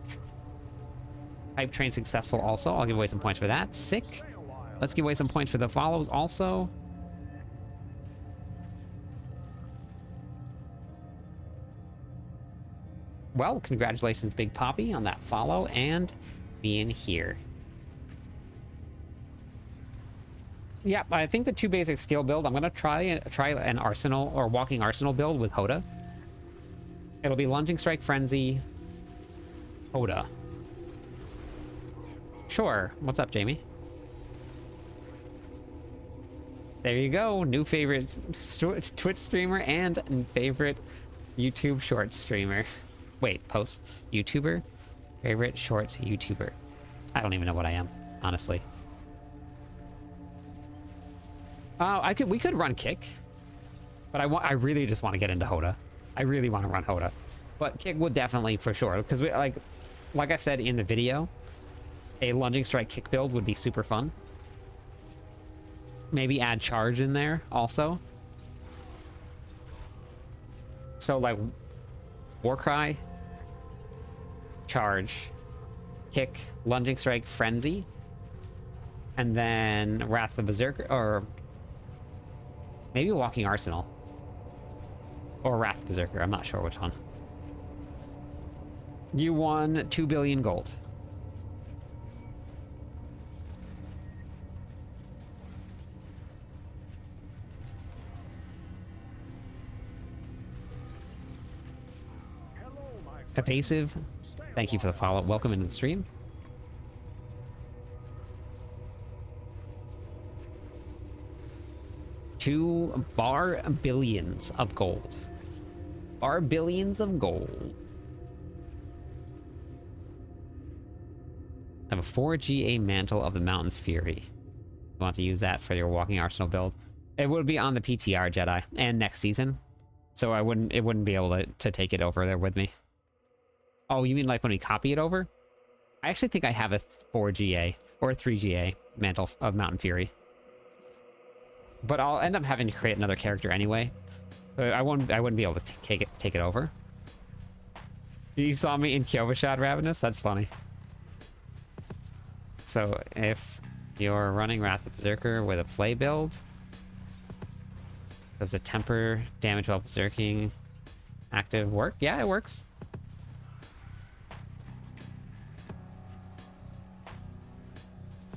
Speaker 1: Hype Train successful also. I'll give away some points for that. Sick.
Speaker 2: Stay a while.
Speaker 1: Let's give away some points for the follows also. Well, congratulations, Big Poppy, on that follow and being here. Yep, I think the 2 basic skill build, I'm going to try an Arsenal or Walking Arsenal build with Hoda. It'll be Lunging Strike, Frenzy, Hoda. Sure. What's up, Jamie? There you go. New favorite Twitch streamer and favorite YouTube short streamer. Wait, post YouTuber? Favorite shorts YouTuber. I don't even know what I am, honestly. We could run Kick, but I really just want to get into Hoda. I really want to run Hoda, but Kick would definitely for sure, because we like I said in the video, a Lunging Strike Kick build would be super fun. Maybe add Charge in there also. So like Warcry, Charge, Kick, Lunging Strike, Frenzy, and then Wrath of Berserker, or maybe Walking Arsenal. Or Wrath Berserker, I'm not sure which one. You won 2 billion gold.
Speaker 2: Hello, my friend.
Speaker 1: Evasive,
Speaker 2: Stay a
Speaker 1: thank you for the
Speaker 2: while.
Speaker 1: follow. Welcome into the stream. Two bar billions of gold. Bar billions of gold. I have a 4 GA Mantle of the Mountain's Fury. You want to use that for your Walking Arsenal build? It would be on the PTR Jedi and next season. So it wouldn't be able to take it over there with me. Oh, you mean like when we copy it over? I actually think I have a 4 GA or a 3 GA Mantle of Mountain Fury. But I'll end up having to create another character anyway. I wouldn't be able to take it over. You saw me in Kyovashad Ravenous? That's funny. So if you're running Wrath of Berserker with a Flay build, does the temper damage while berserking active work? Yeah, it works.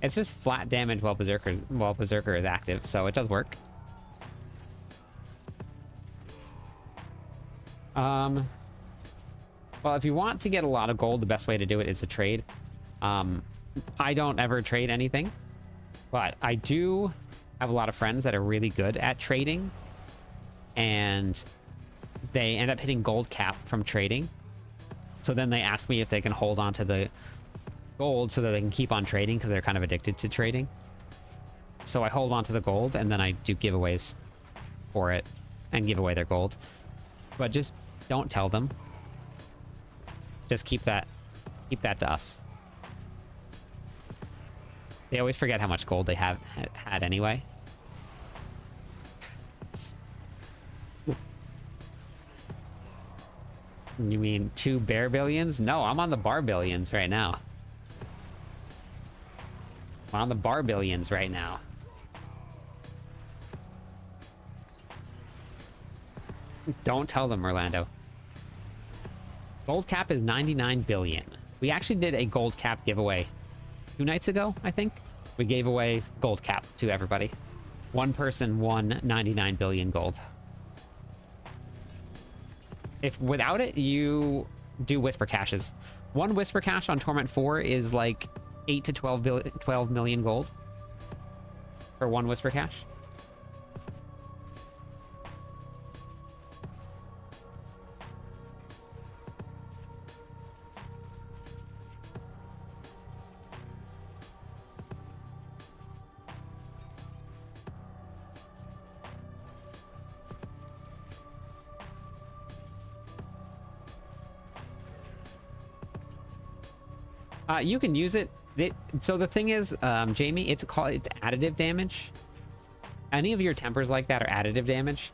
Speaker 1: It's just flat damage while Berserker is active, so it does work. Well, if you want to get a lot of gold, the best way to do it is to trade. I don't ever trade anything, but I do have a lot of friends that are really good at trading, and they end up hitting gold cap from trading. So then they ask me if they can hold on to the gold so that they can keep on trading, because they're kind of addicted to trading. So I hold on to the gold, and then I do giveaways for it and give away their gold. But just don't tell them. Just keep that to us. They always forget how much gold they had anyway. You mean 2 bear billions? No, I'm on the bar billions right now. I'm on the bar billions right now. Don't tell them, Orlando. Gold cap is 99 billion. We actually did a gold cap giveaway 2 nights ago, I think. We gave away gold cap to everybody. One person won 99 billion gold. If without it, you do whisper caches. One whisper cache on Torment 4 is like 8 to 12 million gold for one whisper cache. You can use it. So the thing is, Jamie, it's additive damage. Any of your tempers like that are additive damage.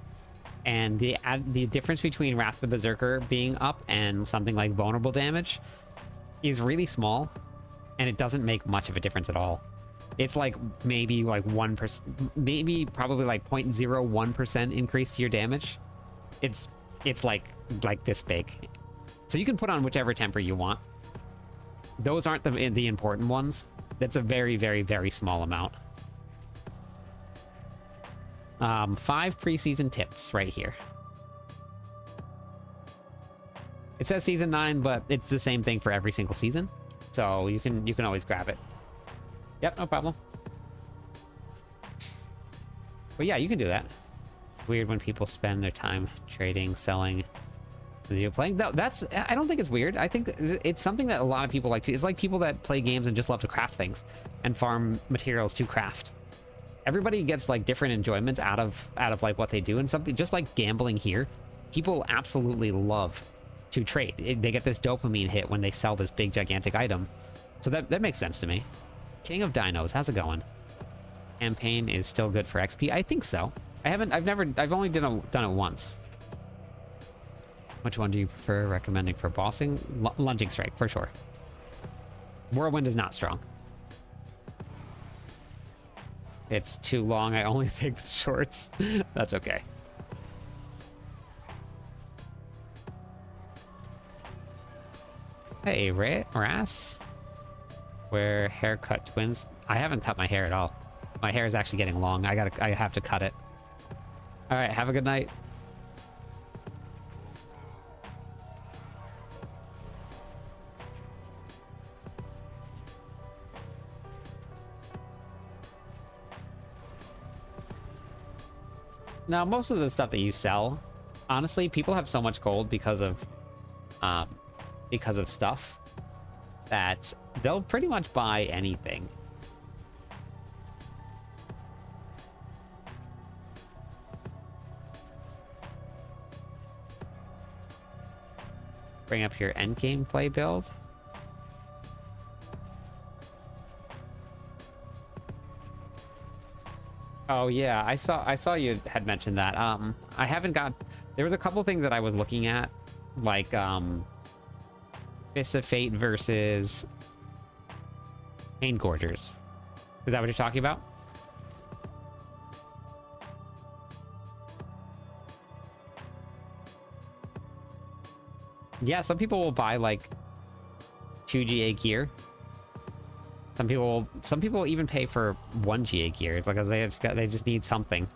Speaker 1: And the difference between Wrath of the Berserker being up and something like vulnerable damage is really small, and it doesn't make much of a difference at all. It's like maybe like 1%, maybe probably like 0.01% increase to your damage. It's like this big. So you can put on whichever temper you want. Those aren't the important ones. That's a very, very, very small amount. 5 preseason tips right here. It says season 9, but it's the same thing for every single season. So you can always grab it. Yep, no problem. But yeah, you can do that. Weird when people spend their time trading, selling, video playing. No, I don't think it's weird. I think it's something that a lot of people like to. It's like people that play games and just love to craft things and farm materials to craft. Everybody gets like different enjoyments out of like what they do, and something just like gambling here. People absolutely love to trade. They get this dopamine hit when they sell this big gigantic item. So that makes sense to me. King of Dinos, how's it going? Campaign is still good for XP. I think so. I've only done it once. Which one do you prefer recommending for bossing? Lunging Strike, for sure. Whirlwind is not strong. It's too long. I only take the shorts. That's okay. Hey, Ras. We're haircut twins. I haven't cut my hair at all. My hair is actually getting long. I have to cut it. All right, have a good night. Now, most of the stuff that you sell, honestly, people have so much gold because of stuff that they'll pretty much buy anything. Bring up your endgame play build. Oh yeah, I saw you had mentioned that. I haven't got. There was a couple things that I was looking at, like Fists of Fate versus Pain Gorgers. Is that what you're talking about? Yeah, some people will buy like 2 GA gear. Some people will even pay for 1 GA gear. It's like they just need something.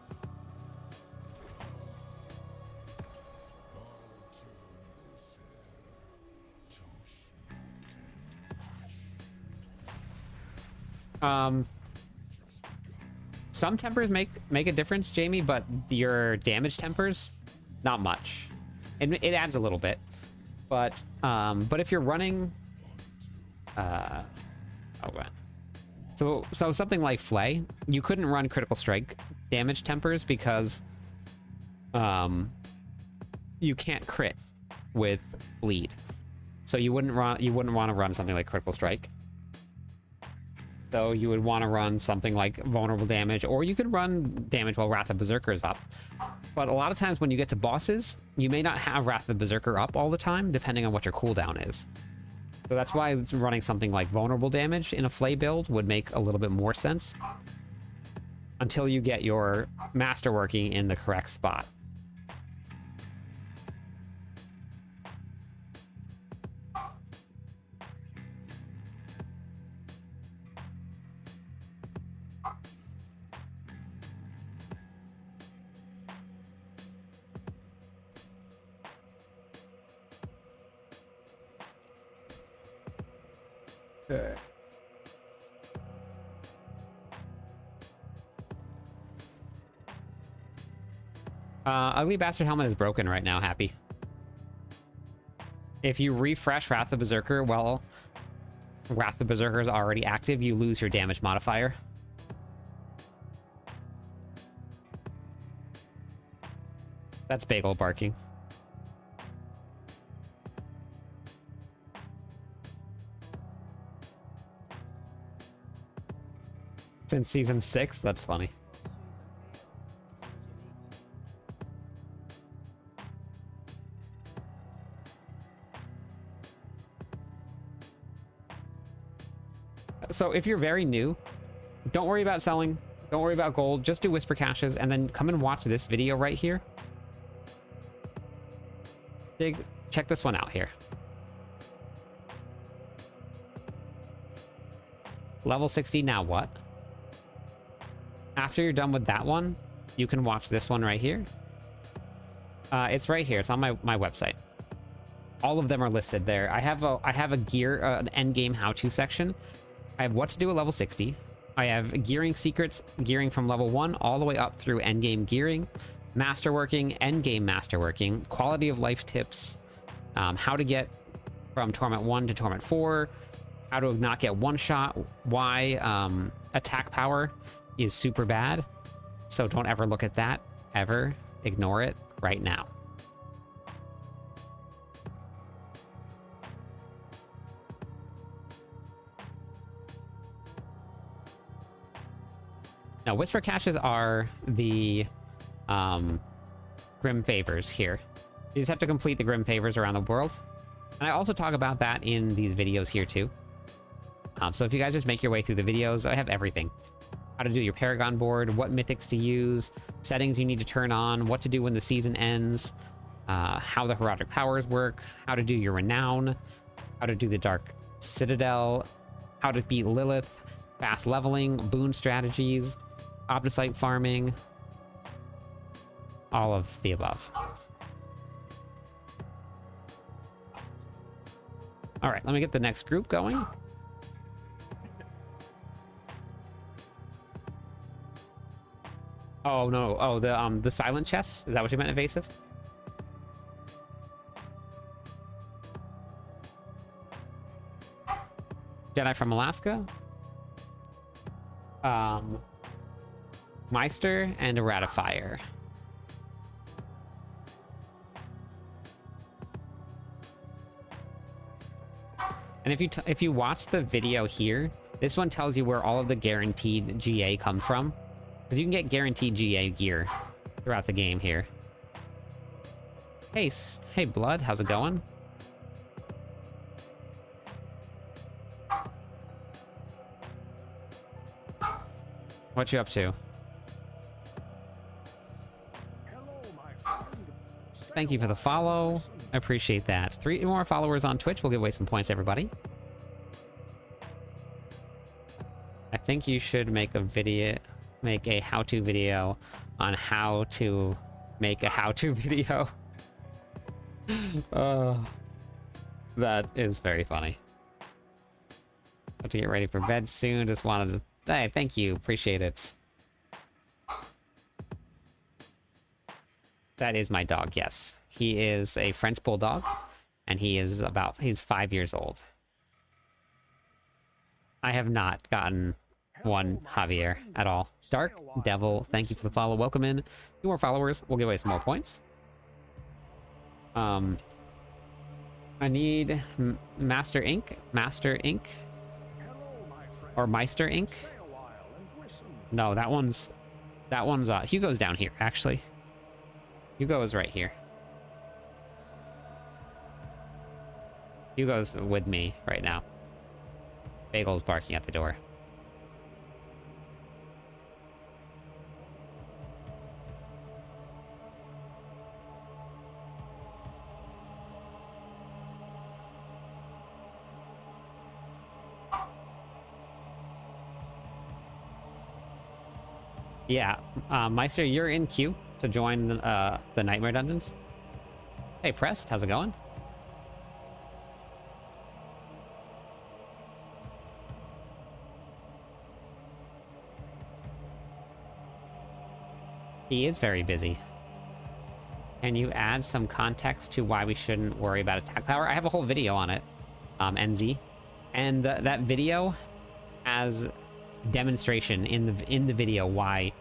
Speaker 1: Some tempers make a difference, Jamie, but your damage tempers, not much. It adds a little bit, but if you're running, so something like Flay, you couldn't run critical strike damage tempers because you can't crit with bleed. So you wouldn't want to run something like critical strike. So you would want to run something like vulnerable damage, or you could run damage while Wrath of Berserker is up. But a lot of times when you get to bosses, you may not have Wrath of Berserker up all the time, depending on what your cooldown is. So that's why running something like vulnerable damage in a Flay build would make a little bit more sense until you get your master working in the correct spot. Okay. Ugly Bastard Helmet is broken right now, Happy. If you refresh Wrath of Berserker while Wrath of Berserker is already active, you lose your damage modifier. That's Bagel barking. Since season 6? That's funny. So if you're very new, don't worry about selling. Don't worry about gold. Just do whisper caches and then come and watch this video right here. Check this one out here. Level 60, now what? After you're done with that one, you can watch this one right here. It's right here. It's on my website. All of them are listed there. I have a gear, an endgame how-to section. I have what to do at level 60. I have gearing secrets, gearing from level 1 all the way up through endgame gearing, masterworking, endgame masterworking, quality of life tips, how to get from Torment 1 to Torment 4, how to not get one shot, why attack power is super bad. So don't ever look at that, ever. Ignore it right now. Now, Whisper Caches are the Grim Favors here. You just have to complete the Grim Favors around the world. And I also talk about that in these videos here too. So if you guys just make your way through the videos, I have everything. How to do your Paragon board, what mythics to use, settings you need to turn on, what to do when the season ends, how the Herodic powers work, how to do your Renown, how to do the Dark Citadel, how to beat Lilith, fast leveling, boon strategies, Opticite farming, all of the above. All right, let me get the next group going. Oh no! Oh, the silent chess. Is that what you meant, evasive? Jedi from Alaska. Meister and a Ratifier. And if you watch the video here, this one tells you where all of the guaranteed GA come from. Because you can get guaranteed GA gear throughout the game here. Hey, hey, Blood, how's it going? What you up to?
Speaker 2: Hello, my friend.
Speaker 1: Thank you for the follow. I appreciate that. 3 more followers on Twitch. We'll give away some points, everybody. I think you should make a how-to video on how to make a how-to video. That is very funny. Have to get ready for bed soon. Just wanted to... Hey, thank you. Appreciate it. That is my dog, yes. He is a French bulldog, and he's 5 years old. I have not gotten one Javier at all. Dark Devil, thank you for the follow. Welcome in. 2 more followers. We'll give away some more points. I need Master Ink. Or Meister Ink. No, that one's Hugo's down here, actually. Hugo is right here. Hugo's with me right now. Bagel's barking at the door. Yeah, Meister, you're in queue to join the Nightmare Dungeons. Hey, Prest, how's it going? He is very busy. Can you add some context to why we shouldn't worry about attack power? I have a whole video on it, NZ, and that video has demonstration in the video why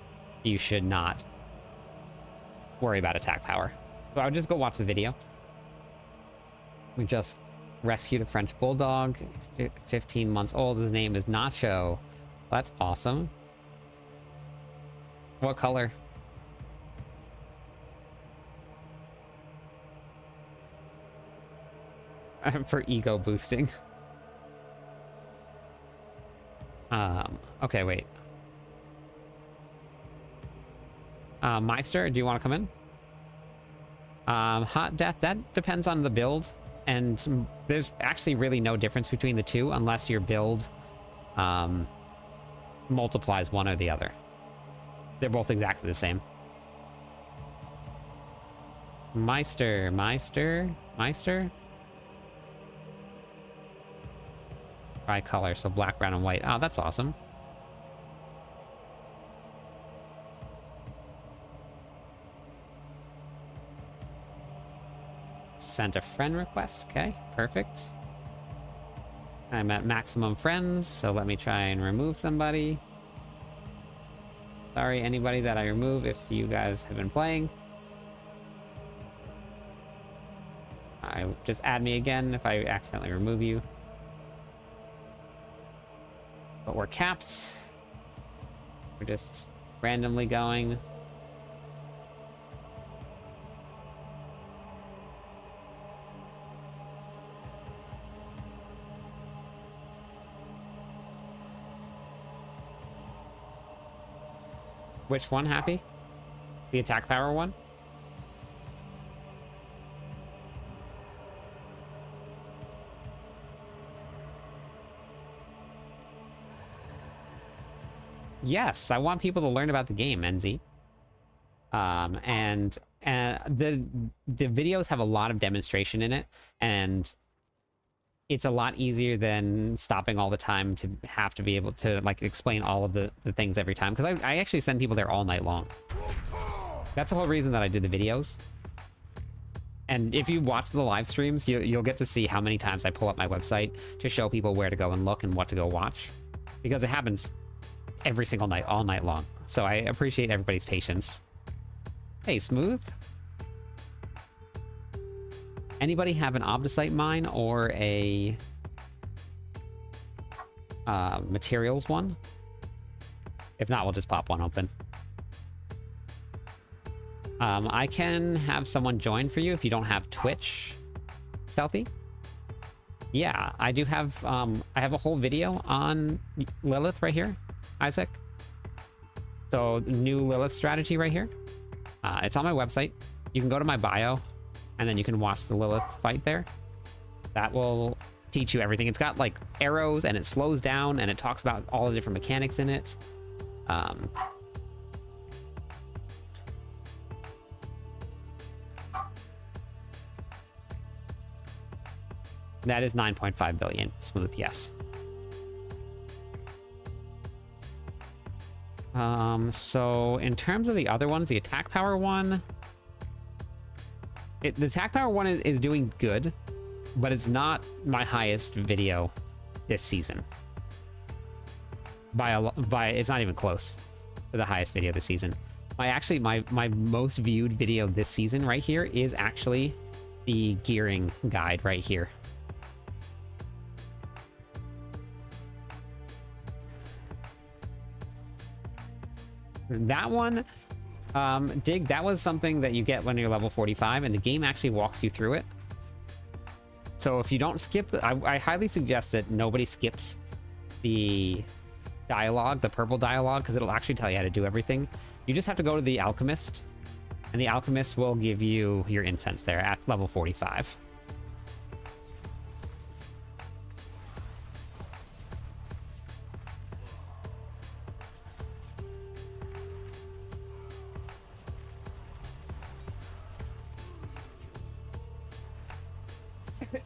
Speaker 1: you should not worry about attack power. So I would just go watch the video. We just rescued a French bulldog, 15 months old. His name is Nacho. That's awesome. What color? For ego boosting. Okay, wait. Meister, do you want to come in? Hot Death, that depends on the build. And there's actually really no difference between the two unless your build multiplies one or the other. They're both exactly the same. Meister. Tri-color, so black, brown, and white. Oh, that's awesome. Sent a friend request. Okay, perfect. I'm at maximum friends, so let me try and remove somebody. Sorry, anybody that I remove if you guys have been playing. Just add me again if I accidentally remove you. But we're capped. We're just randomly going. Which one, Happy? The attack power one? Yes, I want people to learn about the game, Enzi. And the videos have a lot of demonstration in it, and it's a lot easier than stopping all the time to have to be able to like explain all of the things every time, because I actually send people there all night long. That's the whole reason that I did the videos. And if you watch the live streams, you'll get to see how many times I pull up my website to show people where to go and look and what to go watch, because it happens every single night, all night long. So I appreciate everybody's patience. Hey, Smooth. Anybody have an Obdicite mine or a materials one? If not, we'll just pop one open. I can have someone join for you if you don't have Twitch, Stealthy. Yeah, I do have, I have a whole video on Lilith right here, Isaac. So, new Lilith strategy right here. It's on my website. You can go to my bio, and then you can watch the Lilith fight there. That will teach you everything. It's got, like, arrows, and it slows down, and it talks about all the different mechanics in it. That is 9.5 billion. Smooth, yes. So in terms of the other ones, the attack power one, the attack power one is doing good, but it's not my highest video this season. It's not even close to the highest video this season. My most viewed video this season right here is actually the gearing guide right here. That one, Dig, that was something that you get when you're level 45, and the game actually walks you through it. So if you don't skip, I highly suggest that nobody skips the dialogue, the purple dialogue, because it'll actually tell you how to do everything. You just have to go to the Alchemist, and the Alchemist will give you your incense there at level 45.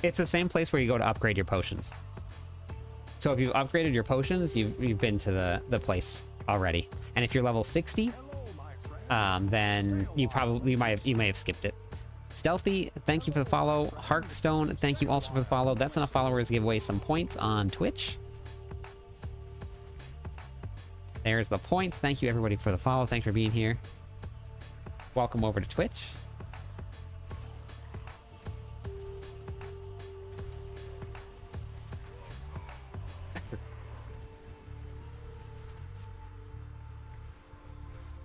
Speaker 1: It's the same place where you go to upgrade your potions. So if you've upgraded your potions, you've been to the place already. And if you're level 60, then you may have skipped it. Stealthy, thank you for the follow. Hearthstone, thank you also for the follow. That's enough followers to give away some points on Twitch. There's the points. Thank you everybody for the follow. Thanks for being here. Welcome over to Twitch.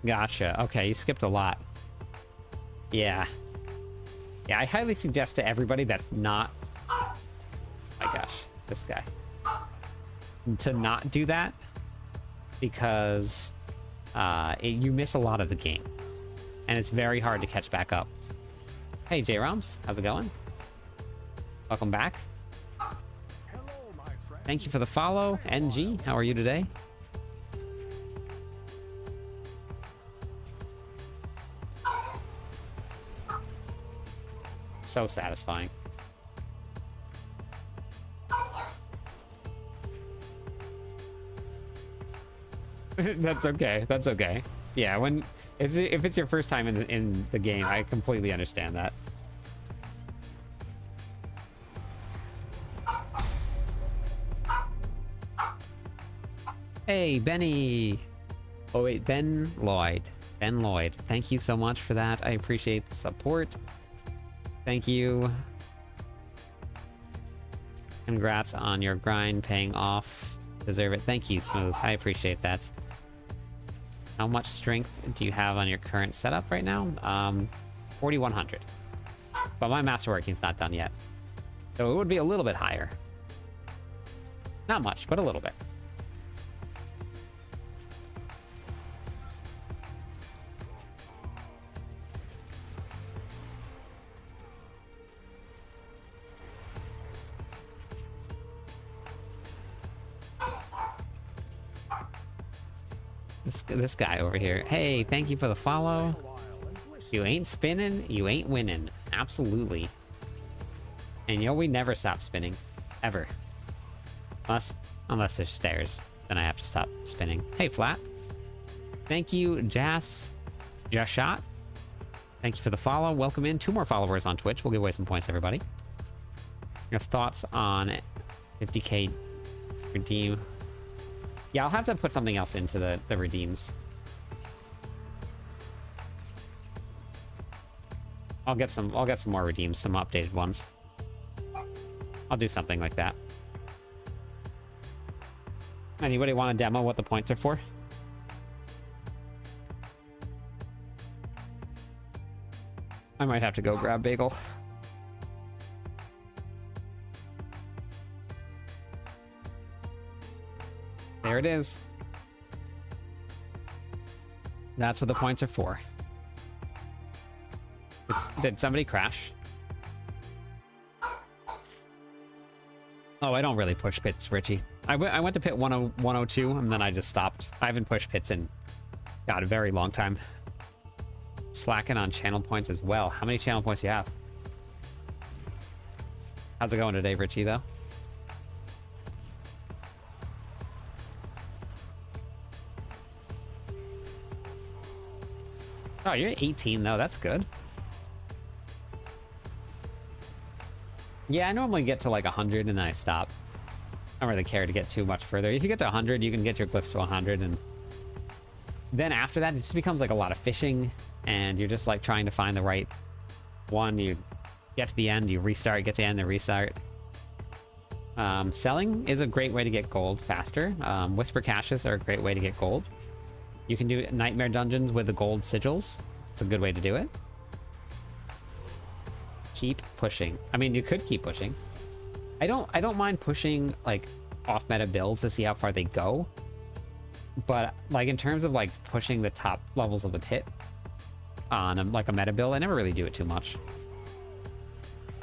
Speaker 1: Gotcha. Okay, you skipped a lot. Yeah. Yeah, I highly suggest to everybody that's not... Oh my gosh, this guy. To not do that, because you miss a lot of the game, and it's very hard to catch back up. Hey, J-Roms, how's it going? Welcome back.
Speaker 2: Hello, my friend.
Speaker 1: Thank you for the follow. NG, how are you today? So satisfying. That's okay. That's okay. Yeah, if it's your first time in the game, I completely understand that. Hey, Benny. Oh wait, Ben Lloyd. Ben Lloyd. Thank you so much for that. I appreciate the support. Thank you. Congrats on your grind paying off. Deserve it. Thank you, Smooth. I appreciate that. How much strength do you have on your current setup right now? 4,100. But my masterworking's not done yet. So it would be a little bit higher. Not much, but a little bit. This guy over here. Hey, thank you for the follow. You ain't spinning, you ain't winning. Absolutely. And you know, we never stop spinning. Ever. Unless there's stairs. Then I have to stop spinning. Hey, Flat. Thank you, Jashat. Thank you for the follow. Welcome in. 2 more followers on Twitch. We'll give away some points, everybody. Your thoughts on 50k redeem? Yeah, I'll have to put something else into the redeems. I'll get some more redeems, some updated ones. I'll do something like that. Anybody want a demo what the points are for? I might have to go grab Bagel. There it is. That's what the points are for. Did somebody crash? Oh, I don't really push pits, Richie. I went to pit 102 and then I just stopped. I haven't pushed pits in, God, a very long time. Slacking on channel points as well. How many channel points do you have? How's it going today, Richie, though? Oh, you're at 18, though. That's good. Yeah, I normally get to like 100 and then I stop. I don't really care to get too much further. If you get to 100, you can get your glyphs to 100, and then after that, it just becomes like a lot of fishing, and you're just like trying to find the right one. You get to the end, you restart, get to the end, then restart. Selling is a great way to get gold faster. Whisper caches are a great way to get gold. You can do nightmare dungeons with the gold sigils. It's a good way to do it. Keep pushing. I mean, you could keep pushing. I don't mind pushing like off meta builds to see how far they go. But like in terms of like pushing the top levels of the pit on like a meta build, I never really do it too much.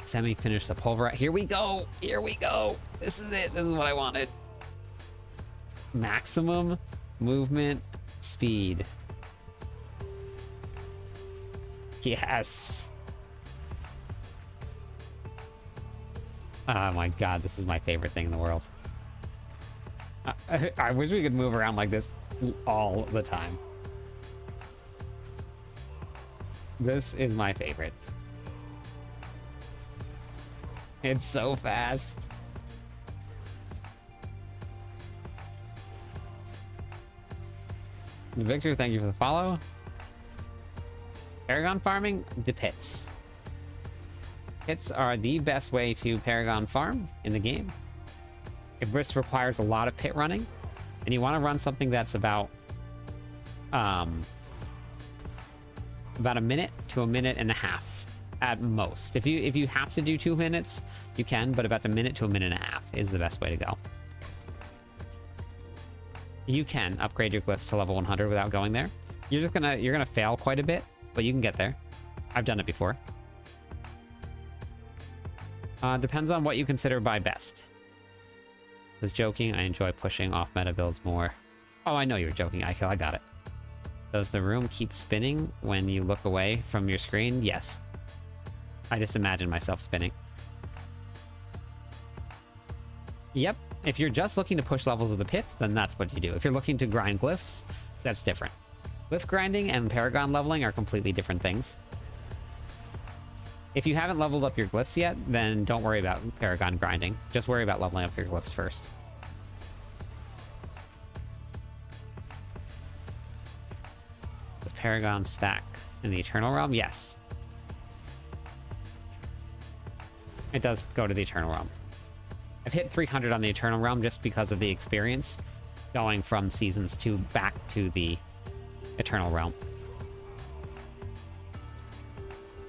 Speaker 1: Semi-finish the pulverize. Here we go. Here we go. This is it. This is what I wanted. Maximum movement speed. Yes. Oh my god, this is my favorite thing in the world. I wish we could move around like this all the time. This is my favorite. It's so fast. Victor, thank you for the follow. Paragon farming, the pits. Pits are the best way to Paragon farm in the game. This requires a lot of pit running, and you want to run something that's about a minute to a minute and a half at most. If you have to do 2 minutes, you can, but about a minute to a minute and a half is the best way to go. You can upgrade your glyphs to level 100 without going there. You're gonna fail quite a bit, but you can get there. I've done it before. Depends on what you consider by best. Was joking. I enjoy pushing off meta builds more. Oh, I know you were joking, Ikill. I got it. Does the room keep spinning when you look away from your screen? Yes. I just imagine myself spinning. Yep. If you're just looking to push levels of the pits, then that's what you do. If you're looking to grind glyphs, that's different. Glyph grinding and Paragon leveling are completely different things. If you haven't leveled up your glyphs yet, then don't worry about Paragon grinding. Just worry about leveling up your glyphs first. Does Paragon stack in the Eternal Realm? Yes. It does go to the Eternal Realm. I've hit 300 on the Eternal Realm just because of the experience going from Seasons 2 back to the Eternal Realm.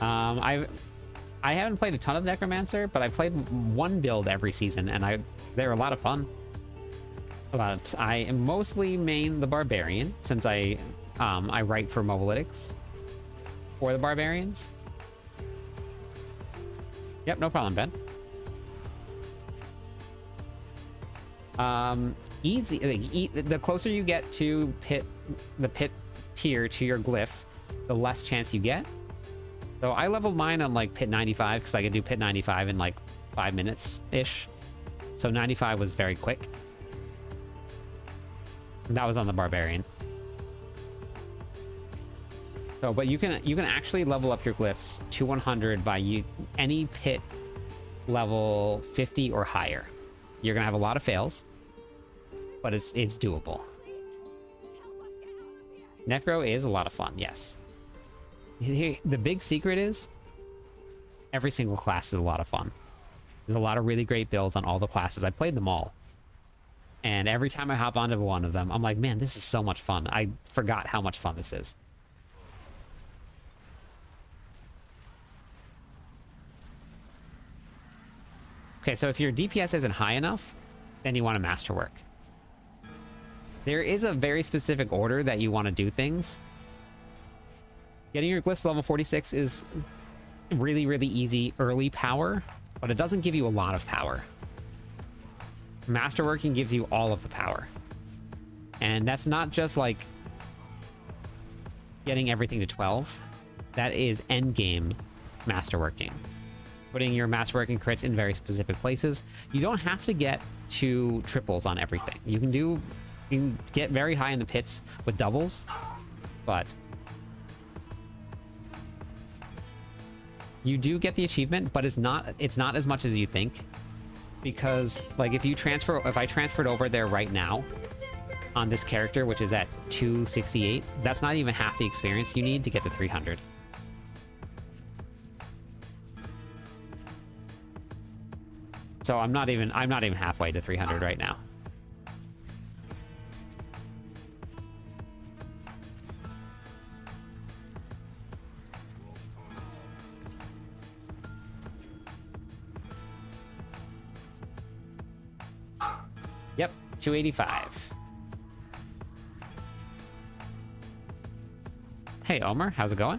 Speaker 1: I haven't played a ton of Necromancer, but I played one build every season, and they're a lot of fun. But I mostly main the Barbarian, since I write for Mobalytics for the Barbarians. Yep, no problem, Ben. Easy. The closer you get to the pit tier to your glyph, the less chance you get. So I leveled mine on like pit 95 because I could do pit 95 in like 5 minutes ish. So 95 was very quick. And that was on the Barbarian. So, but you can actually level up your glyphs to 100 by any pit level 50 or higher. You're gonna have a lot of fails, but it's doable. Necro is a lot of fun, yes. The big secret is every single class is a lot of fun. There's a lot of really great builds on all the classes. I played them all. And every time I hop onto one of them, I'm like, man, this is so much fun. I forgot how much fun this is. Okay, so if your DPS isn't high enough, then you want to masterwork. There is a very specific order that you want to do things. Getting your glyphs level 46 is really, really easy early power, but it doesn't give you a lot of power. Masterworking gives you all of the power. And that's not just like getting everything to 12. That is endgame masterworking. Putting your masterworking crits in very specific places. You don't have to get to triples on everything. You can get very high in the pits with doubles, but you do get the achievement, but it's not as much as you think. Because like if I transferred over there right now on this character, which is at 268, that's not even half the experience you need to get to 300. So I'm not even halfway to 300 right now. Yep, 285. Hey, Omer, how's it going?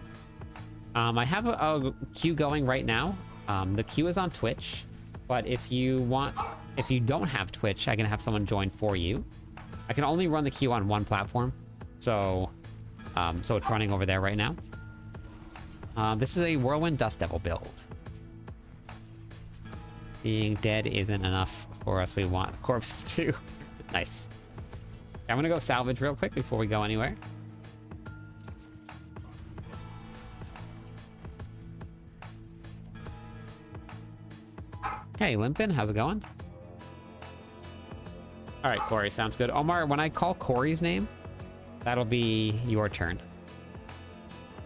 Speaker 1: I have a queue going right now. The queue is on Twitch, but if you don't have Twitch, I can have someone join for you. I can only run the queue on one platform, so it's running over there right now. This is a Whirlwind Dust Devil build. Being dead isn't enough for us. We want corpses too. Nice. I'm gonna go salvage real quick before we go anywhere. Hey, Limpin, how's it going? All right, Corey, sounds good. Omar, when I call Corey's name, that'll be your turn.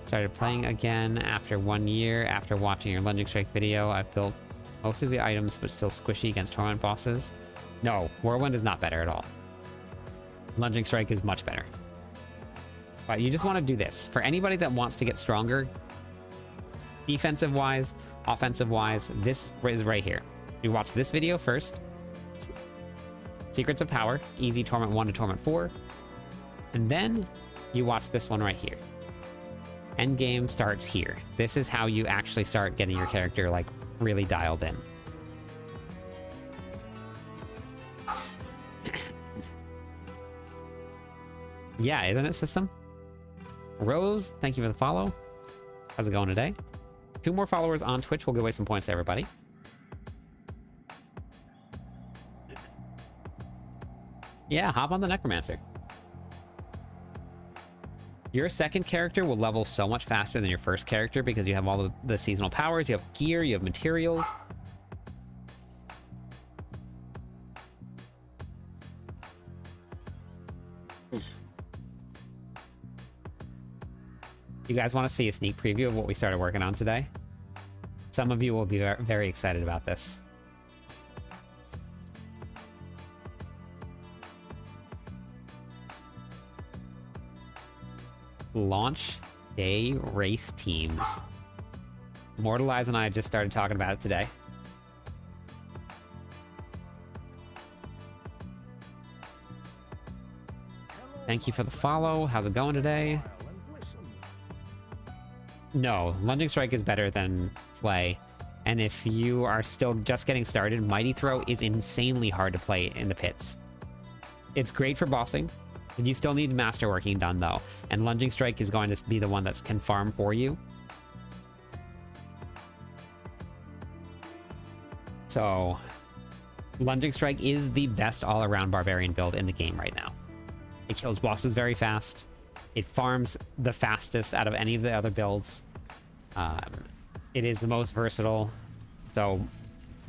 Speaker 1: Started playing again after 1 year. After watching your Lunging Strike video, I've built most of the items, but still squishy against Torment bosses. No, Whirlwind is not better at all. Lunging Strike is much better. But you just want to do this. For anybody that wants to get stronger, defensive-wise, offensive-wise, this is right here. You watch this video first. Secrets of Power, easy Torment 1 to Torment 4. And then you watch this one right here. Endgame starts here. This is how you actually start getting your character, like, really dialed in. Yeah, isn't it, system? Rose, thank you for the follow. How's it going today? 2 more followers on Twitch will give away some points to everybody. Yeah, hop on the Necromancer. Your second character will level so much faster than your first character because you have all the seasonal powers, you have gear, you have materials. You guys want to see a sneak preview of what we started working on today? Some of you will be very excited about this. Launch day race teams. Mortalize and I just started talking about it today. Thank you for the follow. How's it going today? No, Lunging Strike is better than Flay. And if you are still just getting started, Mighty Throw is insanely hard to play in the pits. It's great for bossing. You still need masterworking done, though. And Lunging Strike is going to be the one that can farm for you. So, Lunging Strike is the best all-around Barbarian build in the game right now. It kills bosses very fast. It farms the fastest out of any of the other builds. It is the most versatile. So,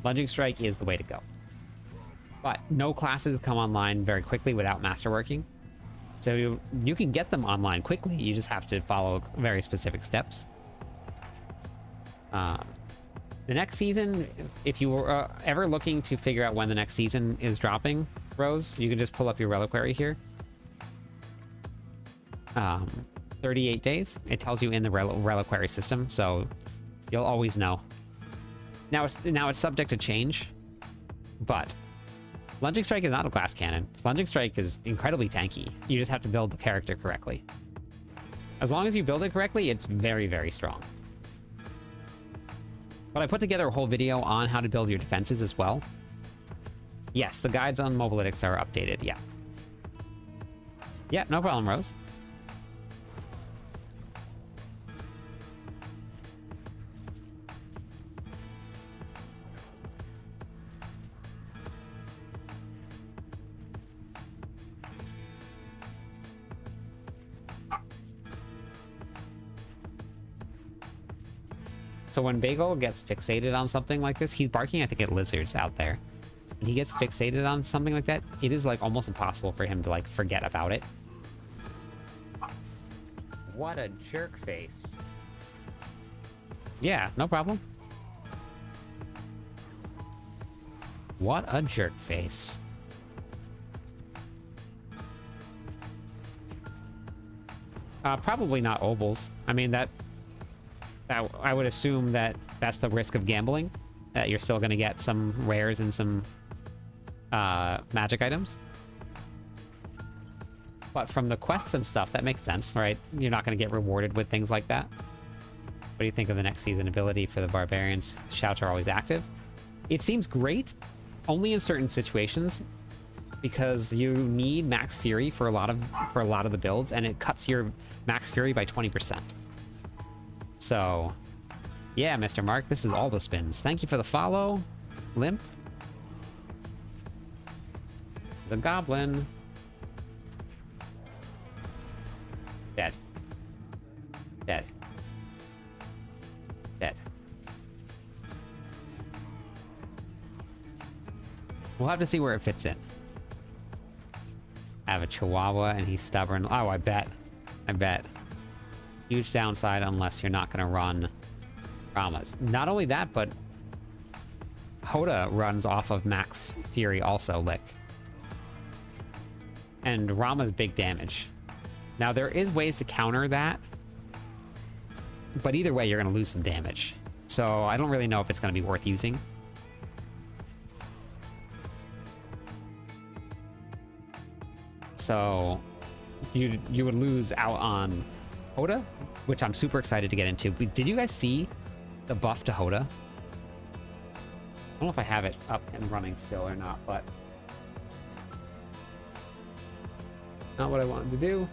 Speaker 1: Lunging Strike is the way to go. But no classes come online very quickly without masterworking. So you can get them online quickly. You just have to follow very specific steps. The next season, if you were ever looking to figure out when the next season is dropping, Rose, you can just pull up your reliquary here. 38 days. It tells you in the reliquary system, so you'll always know. Now it's subject to change, but Lunging Strike is not a glass cannon. Lunging Strike is incredibly tanky. You just have to build the character correctly. As long as you build it correctly, it's very, very strong. But I put together a whole video on how to build your defenses as well. Yes, the guides on Mobalytics are updated, yeah. Yeah, no problem, Rose. So when Bagel gets fixated on something like this, he's barking, I think, at lizards out there. When he gets fixated on something like that, it is like almost impossible for him to like forget about it. What a jerk face. Yeah, no problem. What a jerk face. Probably not Obels. I mean, that I would assume that that's the risk of gambling, that you're still going to get some rares and some magic items. But from the quests and stuff, that makes sense, right? You're not going to get rewarded with things like that. What do you think of the next season ability for the barbarians? Shouts are always active. It seems great, only in certain situations, because you need max fury for a lot of the builds, and it cuts your max fury by 20%. So, yeah, Mr. Mark, this is all the spins. Thank you for the follow, Limp. The goblin. Dead. Dead. Dead. We'll have to see where it fits in. I have a Chihuahua and he's stubborn. Oh, I bet. I bet. Huge downside unless you're not going to run Ramas. Not only that, but Hoda runs off of max fury also, Lick. And Rama's big damage. Now, there is ways to counter that, but either way, you're going to lose some damage. So I don't really know if it's going to be worth using. So you would lose out on Hoda, which I'm super excited to get into. But did you guys see the buff to Hoda? I don't know if I have it up and running still or not, but not what I wanted to do.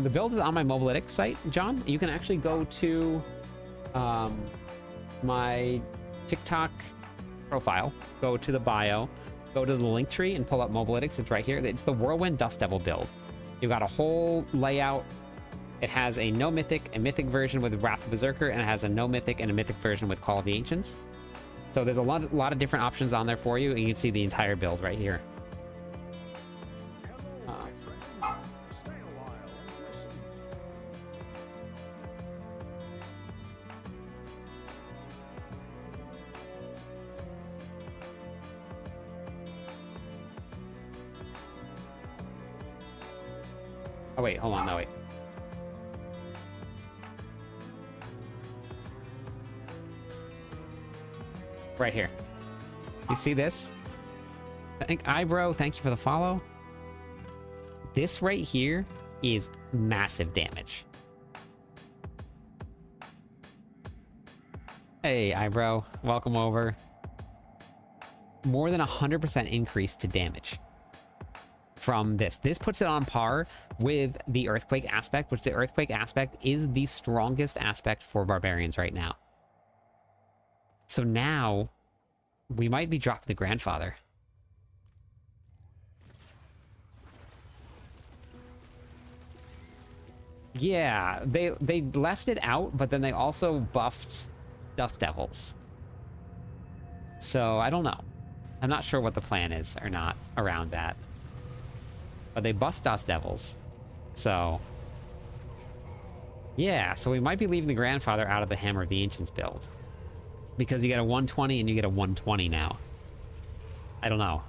Speaker 1: The build is on my Mobilytics site, John. You can actually go to my TikTok profile, go to the bio, go to the link tree and pull up Mobilytics. It's right here. It's the Whirlwind Dust Devil build. You've got a whole layout. It has a no mythic, a mythic version with Wrath of Berserker, and it has a no mythic and a mythic version with Call of the Ancients. So there's a lot of different options on there for you, and you can see the entire build right here.
Speaker 2: Hello, my friend. Stay a while and listen.
Speaker 1: Oh wait, hold on, no wait. Right here. You see this? Eyebrow, thank you for the follow. This right here is massive damage. Hey, Eyebrow, welcome over. More than 100% increase to damage from this. This puts it on par with the Earthquake aspect, which the Earthquake aspect is the strongest aspect for barbarians right now. So now we might be dropping the Grandfather. Yeah, they left it out, but then they also buffed Dust Devils. So I don't know. I'm not sure what the plan is or not around that. But they buffed Dust Devils. So yeah, so we might be leaving the Grandfather out of the Hammer of the Ancients build. Because you get a 120 and you get a 120 now. I don't know.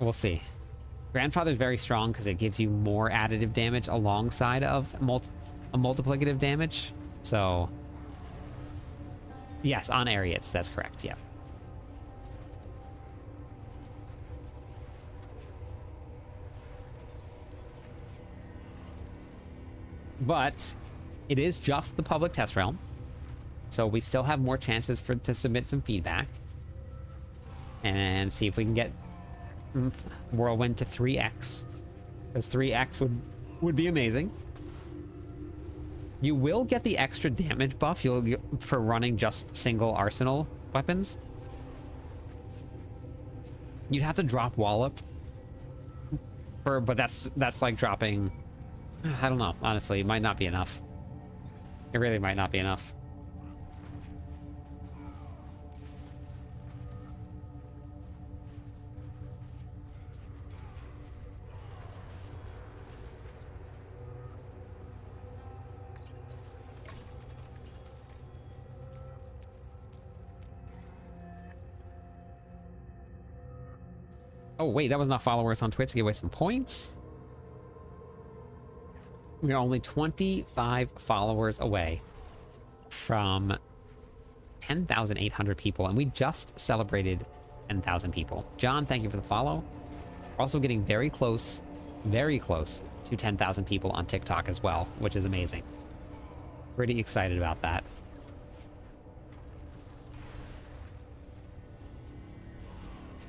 Speaker 1: We'll see. Grandfather's very strong because it gives you more additive damage alongside of a multiplicative damage. So yes, on Ariats, that's correct, yeah. But it is just the public test realm. So we still have more chances to submit some feedback. And see if we can get Whirlwind to 3x. Because 3x would be amazing. You will get the extra damage buff for running just single arsenal weapons. You'd have to drop Wallop. But that's like dropping... I don't know, honestly. It might not be enough. It really might not be enough. Oh, wait, that was not followers on Twitch to give away some points? We are only 25 followers away from 10,800 people, and we just celebrated 10,000 people. John, thank you for the follow. We're also getting very close to 10,000 people on TikTok as well, which is amazing. Pretty excited about that.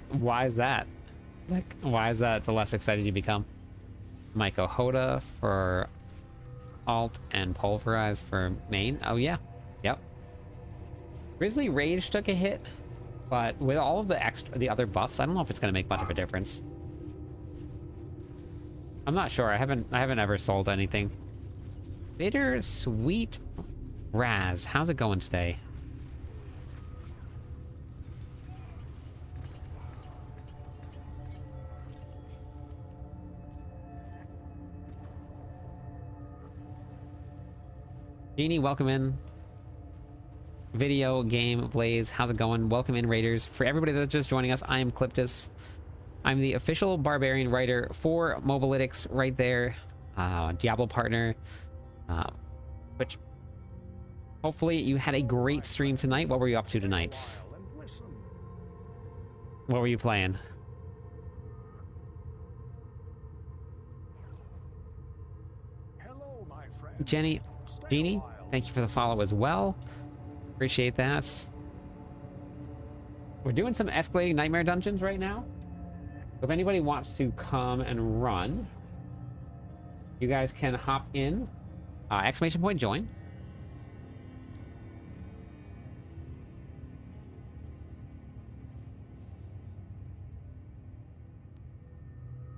Speaker 1: Why is that? Like, why is that the less excited you become? Myko Hoda for alt and Pulverize for main. Oh yeah, yep. Grizzly Rage took a hit, but with all of the other buffs, I don't know if it's gonna make much of a difference. I'm not sure. I haven't ever sold anything. Bitter Sweet Raz, how's it going today? Genie, welcome in. Video Game Blaze, how's it going? Welcome in, Raiders. For everybody that's just joining us, I am Cliptus. I'm the official barbarian writer for Mobalytics right there. Diablo partner. Which hopefully you had a great stream tonight. What were you up to tonight?
Speaker 2: And listen.
Speaker 1: What were you playing?
Speaker 2: Hello, my friend.
Speaker 1: Jenny,
Speaker 2: Stay a
Speaker 1: Jeannie,
Speaker 2: while.
Speaker 1: thank you for the follow as well. Appreciate that. We're doing some escalating nightmare dungeons right now. If anybody wants to come and run, you guys can hop in. Exclamation point join.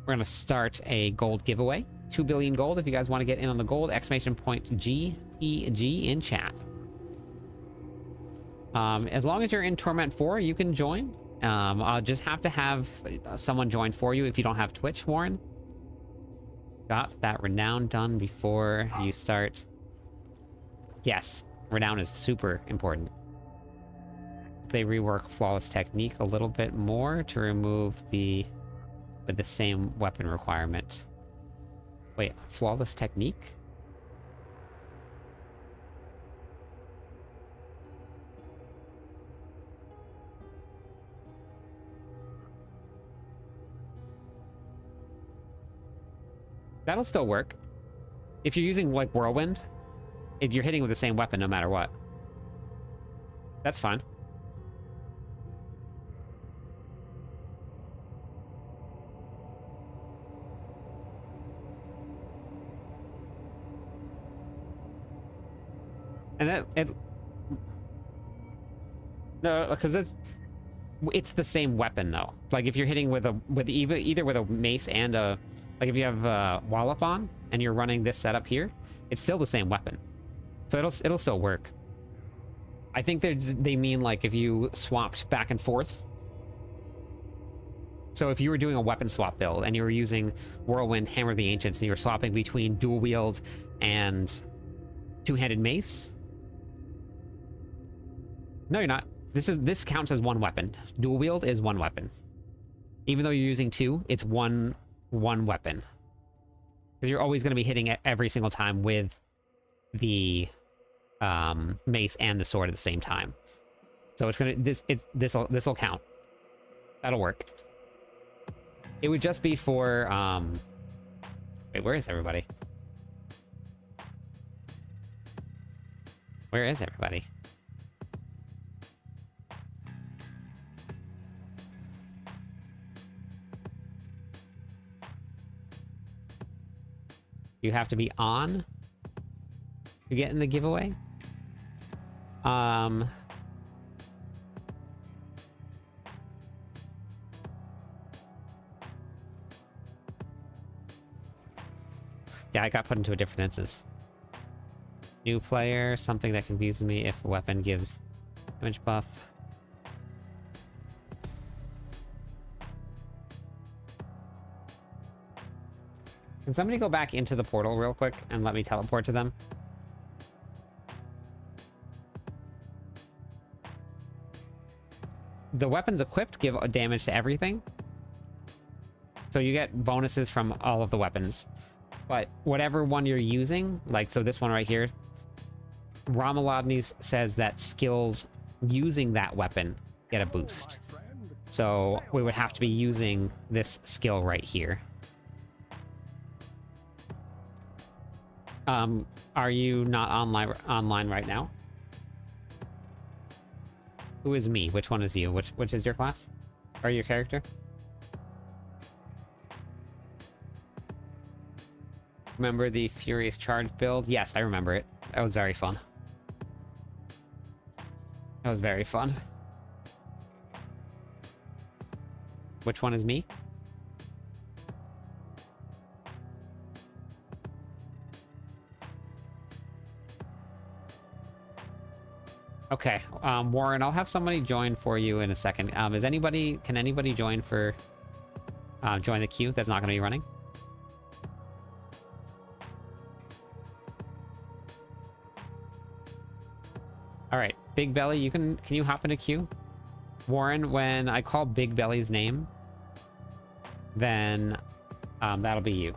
Speaker 1: We're going to start a gold giveaway. 2 billion gold. If you guys want to get in on the gold, exclamation point GEG in chat. As long as you're in Torment 4, you can join. I'll just have to have someone join for you if you don't have Twitch, Warren. Got that renown done before you start. Yes, renown is super important. They rework flawless technique a little bit more to remove the with the same weapon requirement. Wait, flawless technique? That'll still work. If you're using, like, Whirlwind, you're hitting with the same weapon no matter what. That's fine. And no, because it's the same weapon though. Like if you're hitting with either with a mace and a, like if you have wallop on and you're running this setup here, it's still the same weapon, so it'll still work. I think they mean like if you swapped back and forth. So if you were doing a weapon swap build and you were using Whirlwind, Hammer of the Ancients, and you were swapping between dual wield and two-handed mace. No, you're not. This counts as one weapon. Dual wield is one weapon. Even though you're using two, it's one weapon. Because you're always going to be hitting it every single time with the mace and the sword at the same time. So it's gonna this'll count. That'll work. It would just be for wait, where is everybody? Where is everybody? You have to be on to get in the giveaway. Yeah, I got put into a different instance. New player, something that confuses me if a weapon gives damage buff. Can somebody go back into the portal real quick and let me teleport to them? The weapons equipped give damage to everything. So you get bonuses from all of the weapons. But whatever one you're using, like, so this one right here, Ramalodnes says that skills using that weapon get a boost. So we would have to be using this skill right here. Are you not online right now? Who is me? Which one is you? Which is your class? Or your character? Remember the Furious Charge build? Yes, I remember it. That was very fun. That was very fun. Which one is me? Okay, Warren, I'll have somebody join for you in a second. Can anybody join for, join the queue that's not going to be running? All right, Big Belly, can you hop in a queue? Warren, when I call Big Belly's name, then that'll be you.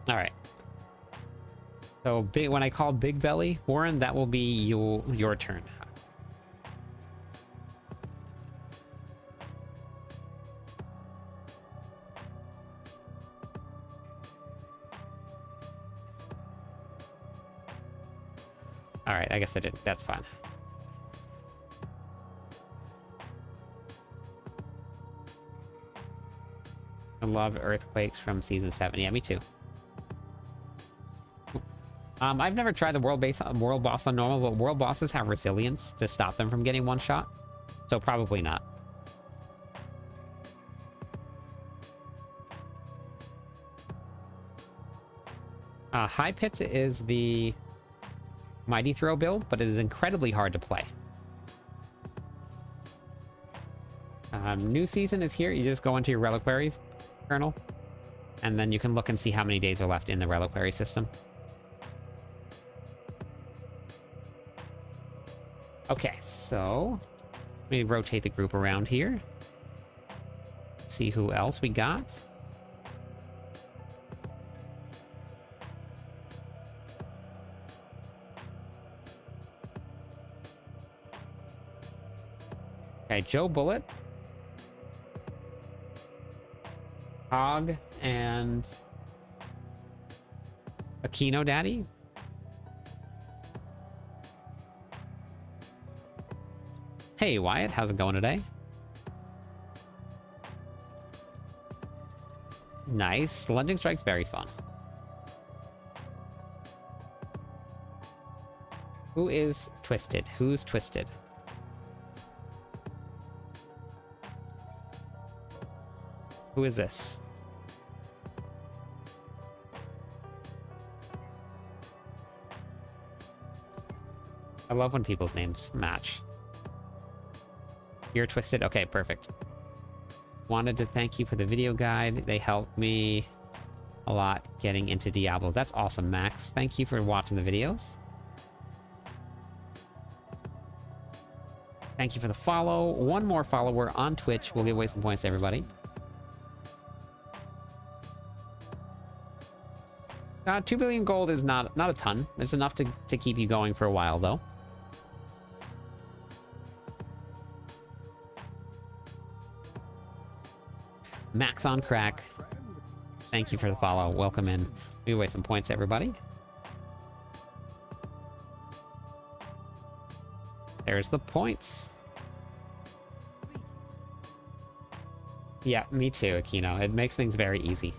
Speaker 1: All right. So big, when I call Big Belly, Warren, that will be your turn. All right, I guess I did. That's fine. I love earthquakes from season 7. Yeah, me too. I've never tried the world boss on normal, but world bosses have resilience to stop them from getting one shot. So probably not. High Pit is the Mighty Throw build, but it is incredibly hard to play. New season is here. You just go into your reliquaries kernel, and then you can look and see how many days are left in the reliquary system. Okay, so let me rotate the group around here. See who else we got. Okay, Joe Bullet, Hog, and Aquino Daddy. Hey Wyatt, how's it going today? Nice. Lunging Strike's very fun. Who is Twisted? Who's Twisted? Who is this? I love when people's names match. You're Twisted? Okay, perfect. Wanted to thank you for the video guide. They helped me a lot getting into Diablo. That's awesome, Max. Thank you for watching the videos. Thank you for the follow. One more follower on Twitch will give away some points to everybody. 2 billion gold is not a ton. It's enough to keep you going for a while, though. Max on crack. Thank you for the follow. Welcome in. Give away some points, everybody. There's the points. Yeah, me too, Aquino. It makes things very easy.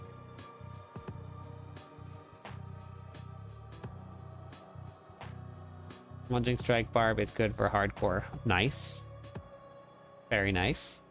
Speaker 1: Lunging Strike Barb is good for hardcore. Nice. Very nice.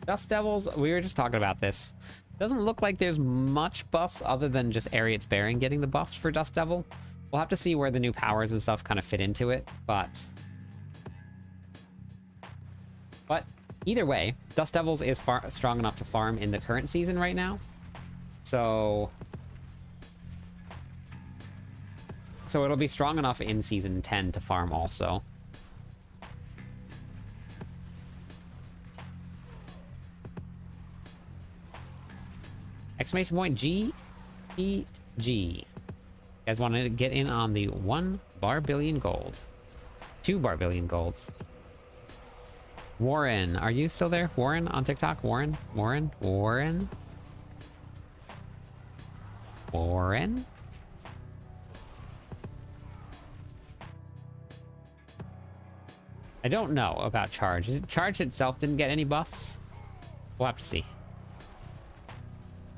Speaker 1: Dust Devils, we were just talking about this. Doesn't look like there's much buffs other than just Ariat's Bearing getting the buffs for Dust Devil. We'll have to see where the new powers and stuff kind of fit into it, but either way, Dust Devils is strong enough to farm in the current season right now. So it'll be strong enough in season 10 to farm also. Exclamation point G-E-G. You guys want to get in on the 1 billion gold. 2 billion golds. Warren, are you still there? Warren on TikTok? Warren? Warren? Warren? Warren? I don't know about Charge. Charge itself didn't get any buffs? We'll have to see.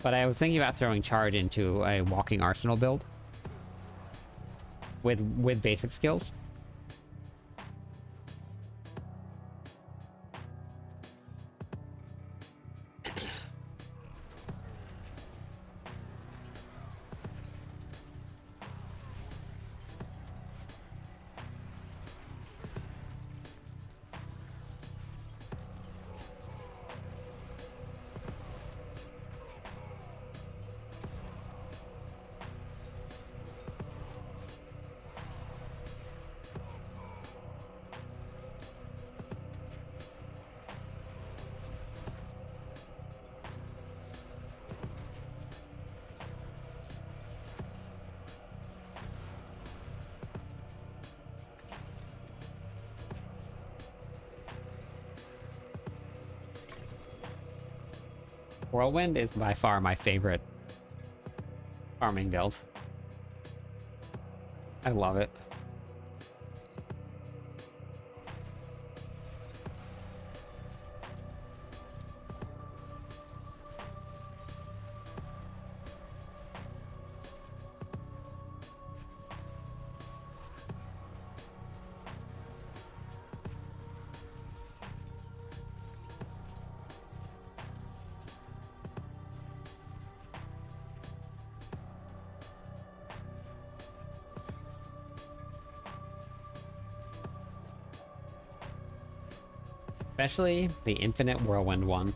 Speaker 1: But I was thinking about throwing charge into a walking arsenal build with basic skills. Whirlwind is by far my favorite farming build. I love it. Especially the infinite whirlwind one.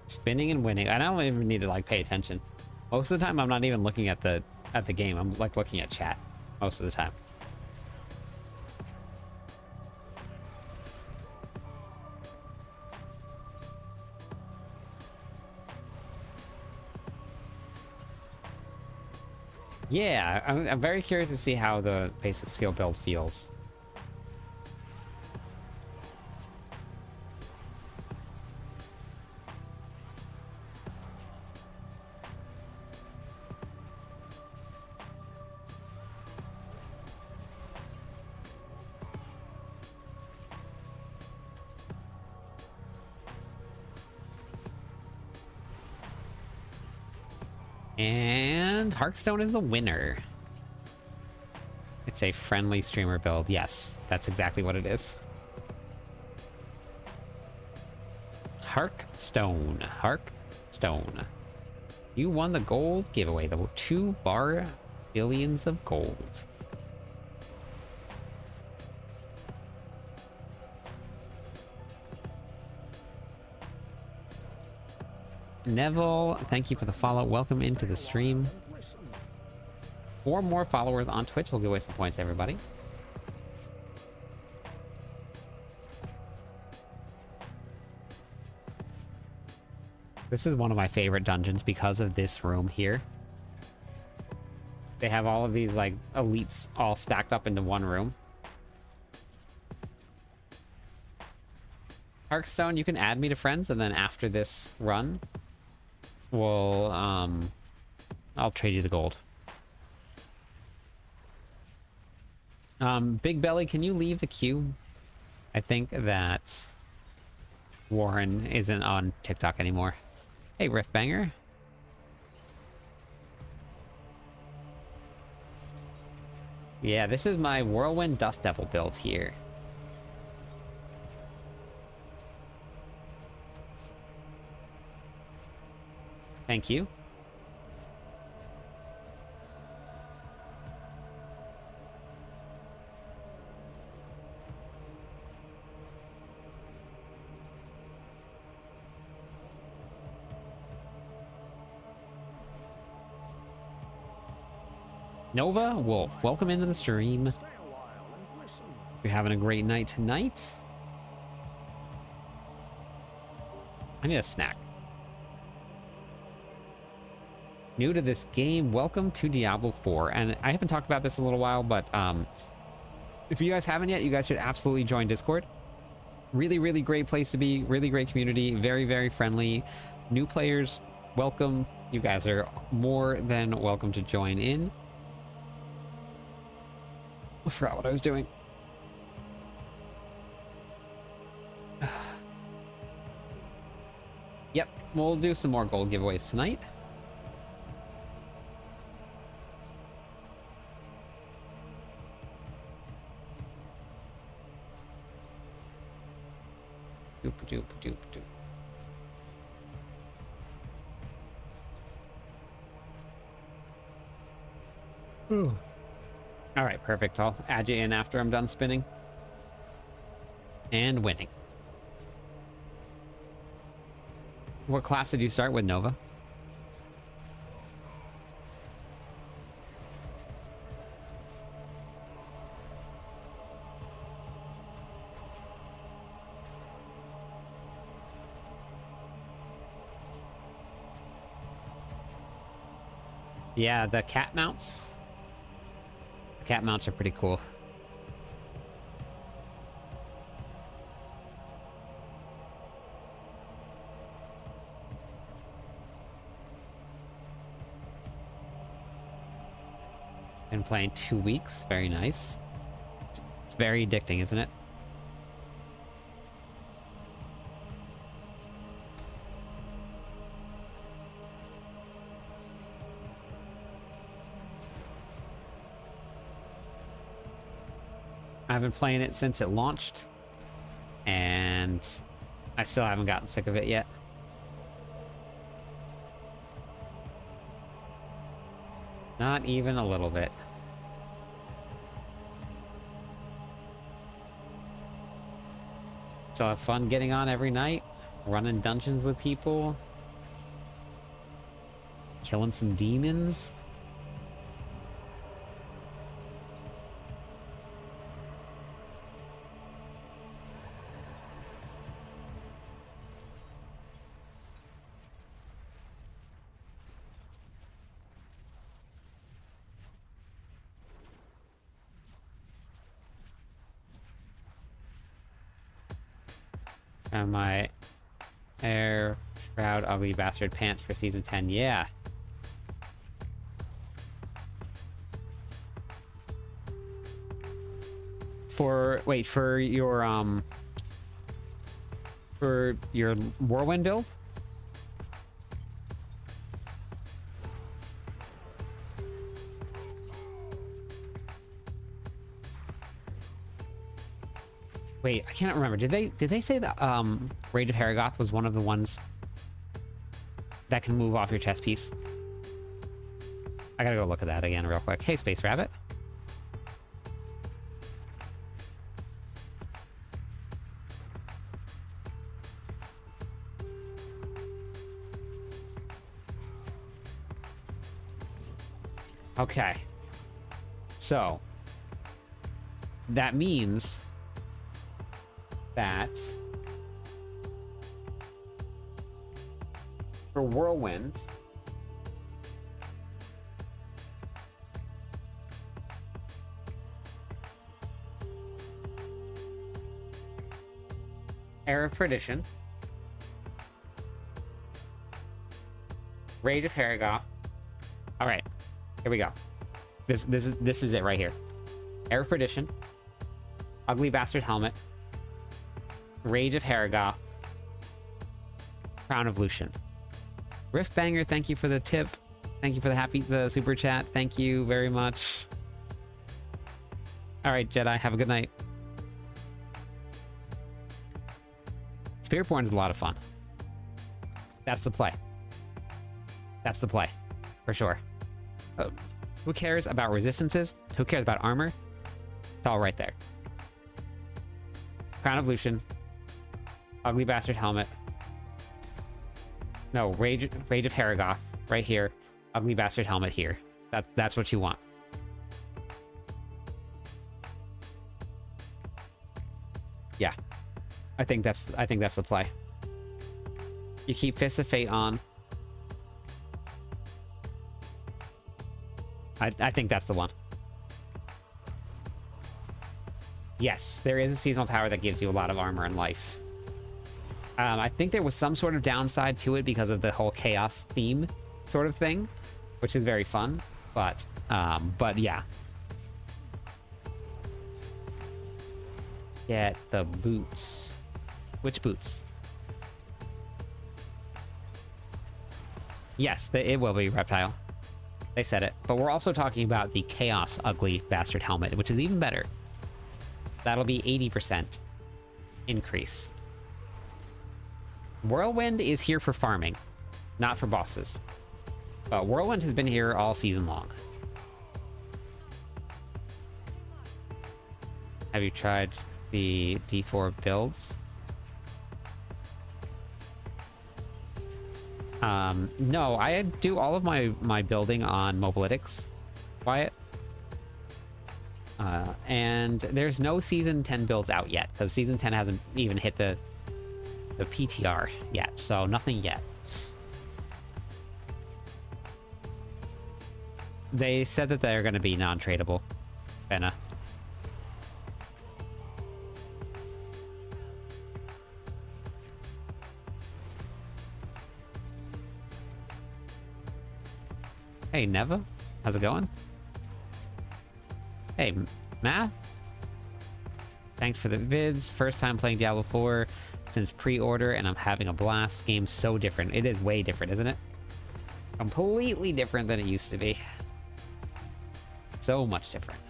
Speaker 1: Spinning and winning. I don't even need to like pay attention. Most of the time I'm not even looking at the game. I'm like looking at chat most of the time. Yeah, I'm very curious to see how the basic skill build feels. And Hearthstone is the winner. It's a friendly streamer build. Yes, that's exactly what it is. Hearthstone. Hearthstone. You won the gold giveaway. The 2 bar billions of gold. Neville, thank you for the follow. Welcome into the stream. 4 more followers on Twitch will give away some points, everybody. This is one of my favorite dungeons because of this room here. They have all of these like elites all stacked up into one room. Hearthstone, you can add me to friends, and then after this run, we'll I'll trade you the gold. Big Belly, can you leave the queue? I think that Warren isn't on TikTok anymore. Hey, Riftbanger. Yeah, this is my Whirlwind Dust Devil build here. Thank you. Nova Wolf, welcome into the stream. You're having a great night tonight. I need a snack. New to this game, welcome to Diablo 4. And I haven't talked about this in a little while, but if you guys haven't yet, you guys should absolutely join Discord. Really, really great place to be. Really great community. Very, very friendly. New players, welcome. You guys are more than welcome to join in. I forgot what I was doing. Yep, we'll do some more gold giveaways tonight. Doop doop doop doop. All right, perfect. I'll add you in after I'm done spinning. And winning. What class did you start with, Nova? Yeah, the cat mounts. The cat mounts are pretty cool. Been playing 2 weeks. Very nice. It's very addicting, isn't it? I've been playing it since it launched, and I still haven't gotten sick of it yet. Not even a little bit. Still have fun getting on every night, running dungeons with people, killing some demons. And my Air Shroud Ugly Bastard pants for season 10. Yeah. For your Whirlwind build? Wait, I can't remember. Did they say that Rage of Haragoth was one of the ones that can move off your chest piece? I gotta go look at that again real quick. Hey, Space Rabbit. Okay. So that means that for Whirlwind, Era of Perdition, Rage of Haragoth. All right, here we go. This is it right here. Era of Perdition, Ugly Bastard Helmet, Rage of Haragoth, Crown of Lucian. Rift Banger, thank you for the tip. Thank you for the super chat. Thank you very much. All right, Jedi, have a good night. Spiritborn's a lot of fun. That's the play. That's the play, for sure. Who cares about resistances? Who cares about armor? It's all right there. Crown of Lucian, Ugly Bastard Helmet. No, Rage of Haragoth right here. Ugly Bastard Helmet here. That's what you want. Yeah. I think that's the play. You keep Fist of Fate on. I think that's the one. Yes, there is a seasonal power that gives you a lot of armor and life. I think there was some sort of downside to it because of the whole chaos theme sort of thing, which is very fun. But yeah. Get the boots. Which boots? Yes, it will be reptile. They said it. But we're also talking about the Chaos Ugly Bastard helmet, which is even better. That'll be 80% increase. Whirlwind is here for farming, not for bosses. But Whirlwind has been here all season long. Have you tried the D4 builds? No, I do all of my building on Mobalytics, Wyatt. And there's no Season 10 builds out yet, because Season 10 hasn't even hit the PTR yet, so nothing yet. They said that they're going to be non-tradable, Benna. Hey, Neva. How's it going? Hey, Math. Thanks for the vids. First time playing Diablo 4 since pre-order, and I'm having a blast. Game's so different. It is way different, isn't it? Completely different than it used to be. So much different.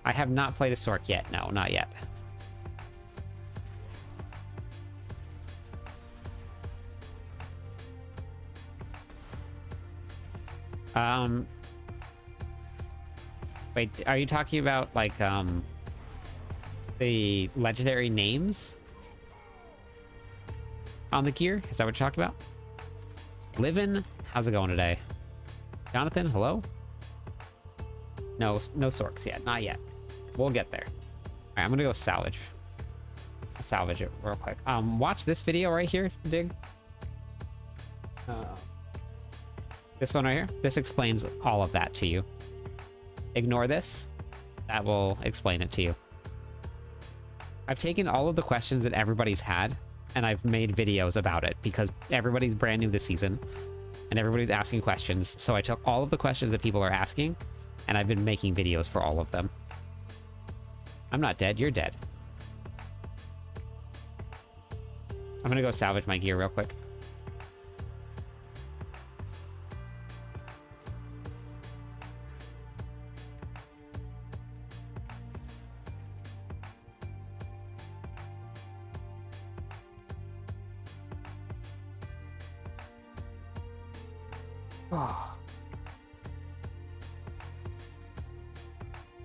Speaker 1: I have not played a Sork yet. No, not yet. Wait, are you talking about, like, the legendary names on the gear? Is that what you're talking about? Livin', how's it going today? Jonathan, hello? No Sorks yet, not yet. We'll get there. All right, I'm gonna go salvage. I'll salvage it real quick. Watch this video right here, Dig. This one right here. This explains all of that to you. Ignore this. That will explain it to you. I've taken all of the questions that everybody's had, and I've made videos about it because everybody's brand new this season, and everybody's asking questions. So I took all of the questions that people are asking, and I've been making videos for all of them. I'm not dead. You're dead. I'm gonna go salvage my gear real quick.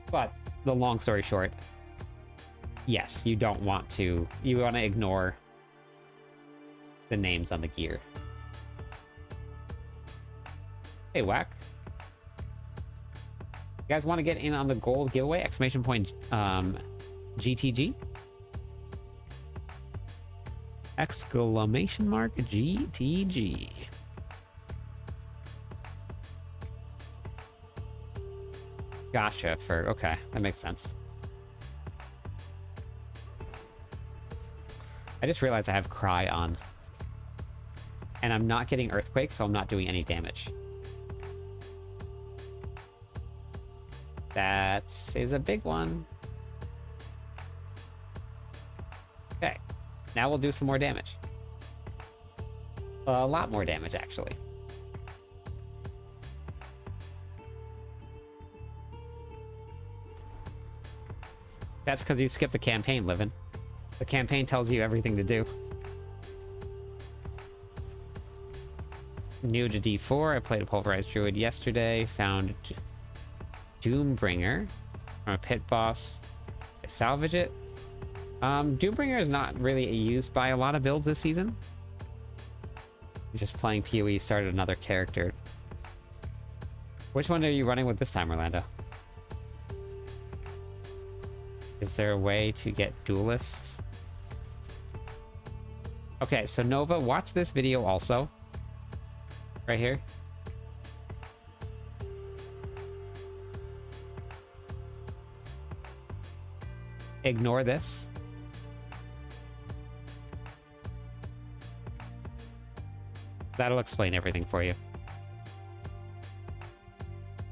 Speaker 1: But the long story short, yes, you don't want to. You want to ignore the names on the gear. Hey, Whack. You guys want to get in on the gold giveaway? Exclamation point GTG. Exclamation mark GTG. Gotcha. Okay, that makes sense. I just realized I have Cry on. And I'm not getting Earthquake, so I'm not doing any damage. That is a big one. Okay, now we'll do some more damage. A lot more damage, actually. That's because you skipped the campaign, Livin'. The campaign tells you everything to do. New to D4. I played a Pulverized Druid yesterday. Found Doombringer from a pit boss. I salvage it. Doombringer is not really used by a lot of builds this season. Just playing PoE, started another character. Which one are you running with this time, Orlando? Is there a way to get Duelist? Okay, so Nova, watch this video also. Right here. Ignore this. That'll explain everything for you.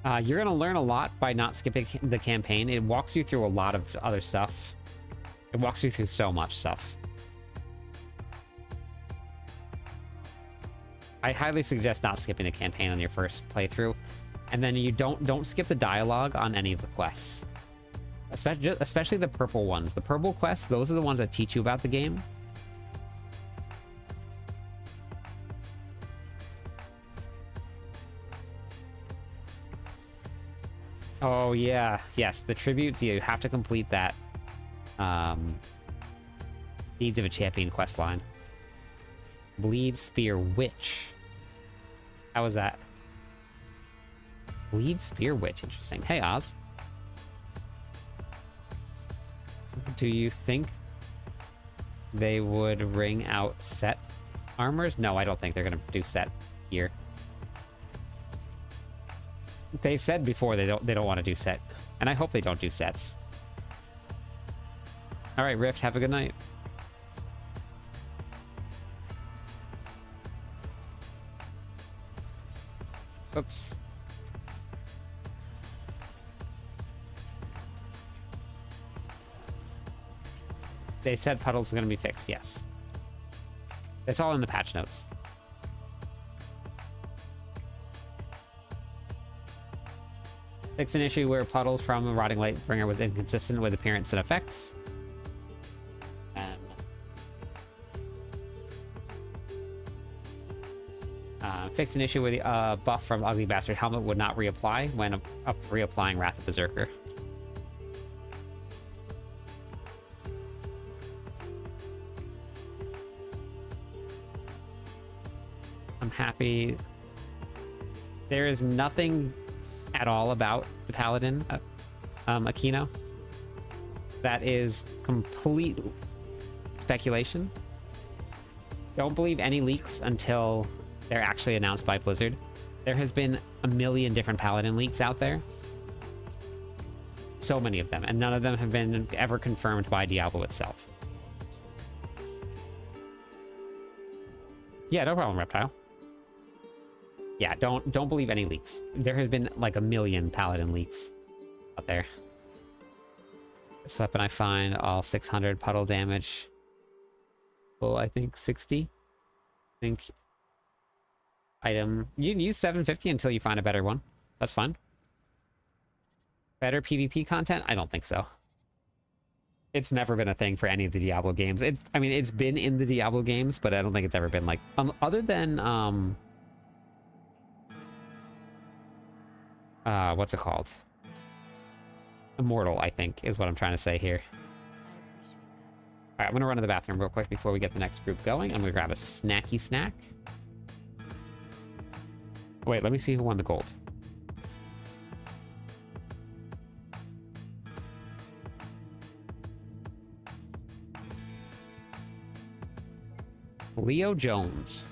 Speaker 1: You're gonna learn a lot by not skipping the campaign. It walks you through a lot of other stuff. It walks you through so much stuff. I highly suggest not skipping the campaign on your first playthrough, and then you don't skip the dialogue on any of the quests, especially the purple ones. The purple quests, those are the ones that teach you about the game. Oh yeah, yes, the tributes. You have to complete that. Deeds of a Champion quest line. Bleed Spear Witch. How was that? Bleed Spear Witch. Interesting. Hey, Oz. Do you think they would ring out set armors? No, I don't think they're going to do set gear. They said before they don't want to do set, and I hope they don't do sets. All right, Rift, have a good night. Oops. They said puddles are going to be fixed, yes. It's all in the patch notes. Fix an issue where puddles from Rotting Lightbringer was inconsistent with appearance and effects. And fix an issue where the buff from Ugly Bastard Helmet would not reapply when reapplying Wrath of Berserker. I'm happy. There is nothing at all about the Paladin Aquino. That is complete speculation. Don't believe any leaks until they're actually announced by Blizzard. There has been a million different Paladin leaks out there. So many of them, and none of them have been ever confirmed by Diablo itself. Yeah, no problem, Reptile. Yeah, don't believe any leaks. There has been like a million Paladin leaks out there. This weapon I find all 600 puddle damage. Oh, I think 60. I think item. You can use 750 until you find a better one. That's fine. Better PvP content? I don't think so. It's never been a thing for any of the Diablo games. I mean, it's been in the Diablo games, but I don't think it's ever been like other than what's it called? Immortal, I think, is what I'm trying to say here. All right, I'm gonna run to the bathroom real quick before we get the next group going. I'm gonna grab a snacky snack. Wait, let me see who won the gold. Leo Jones.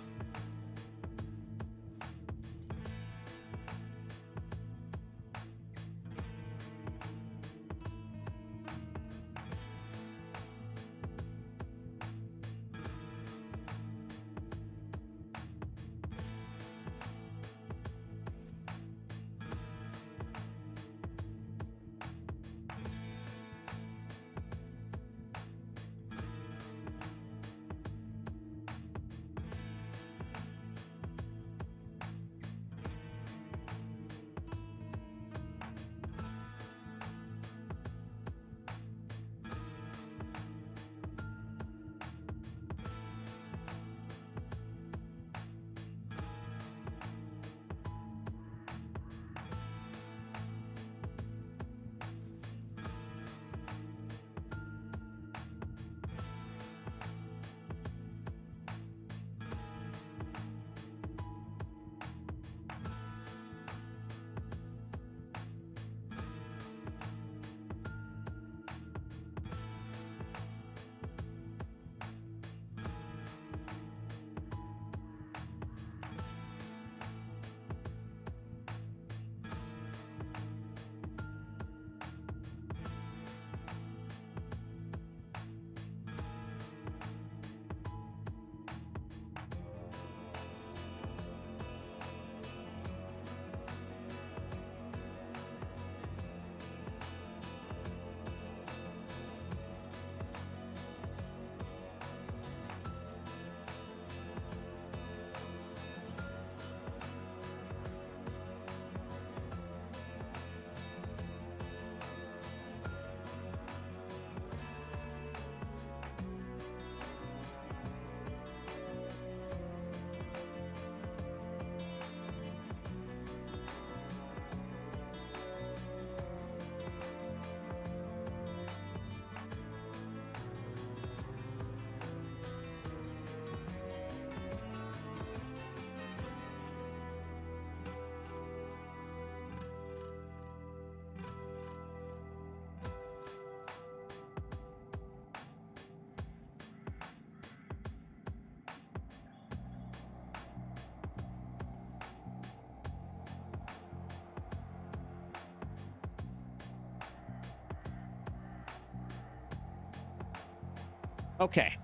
Speaker 1: Okay.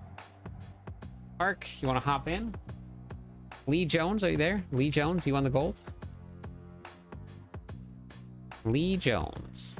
Speaker 1: Mark, you want to hop in? Lee Jones, are you there? Lee Jones, you won the gold? Lee Jones.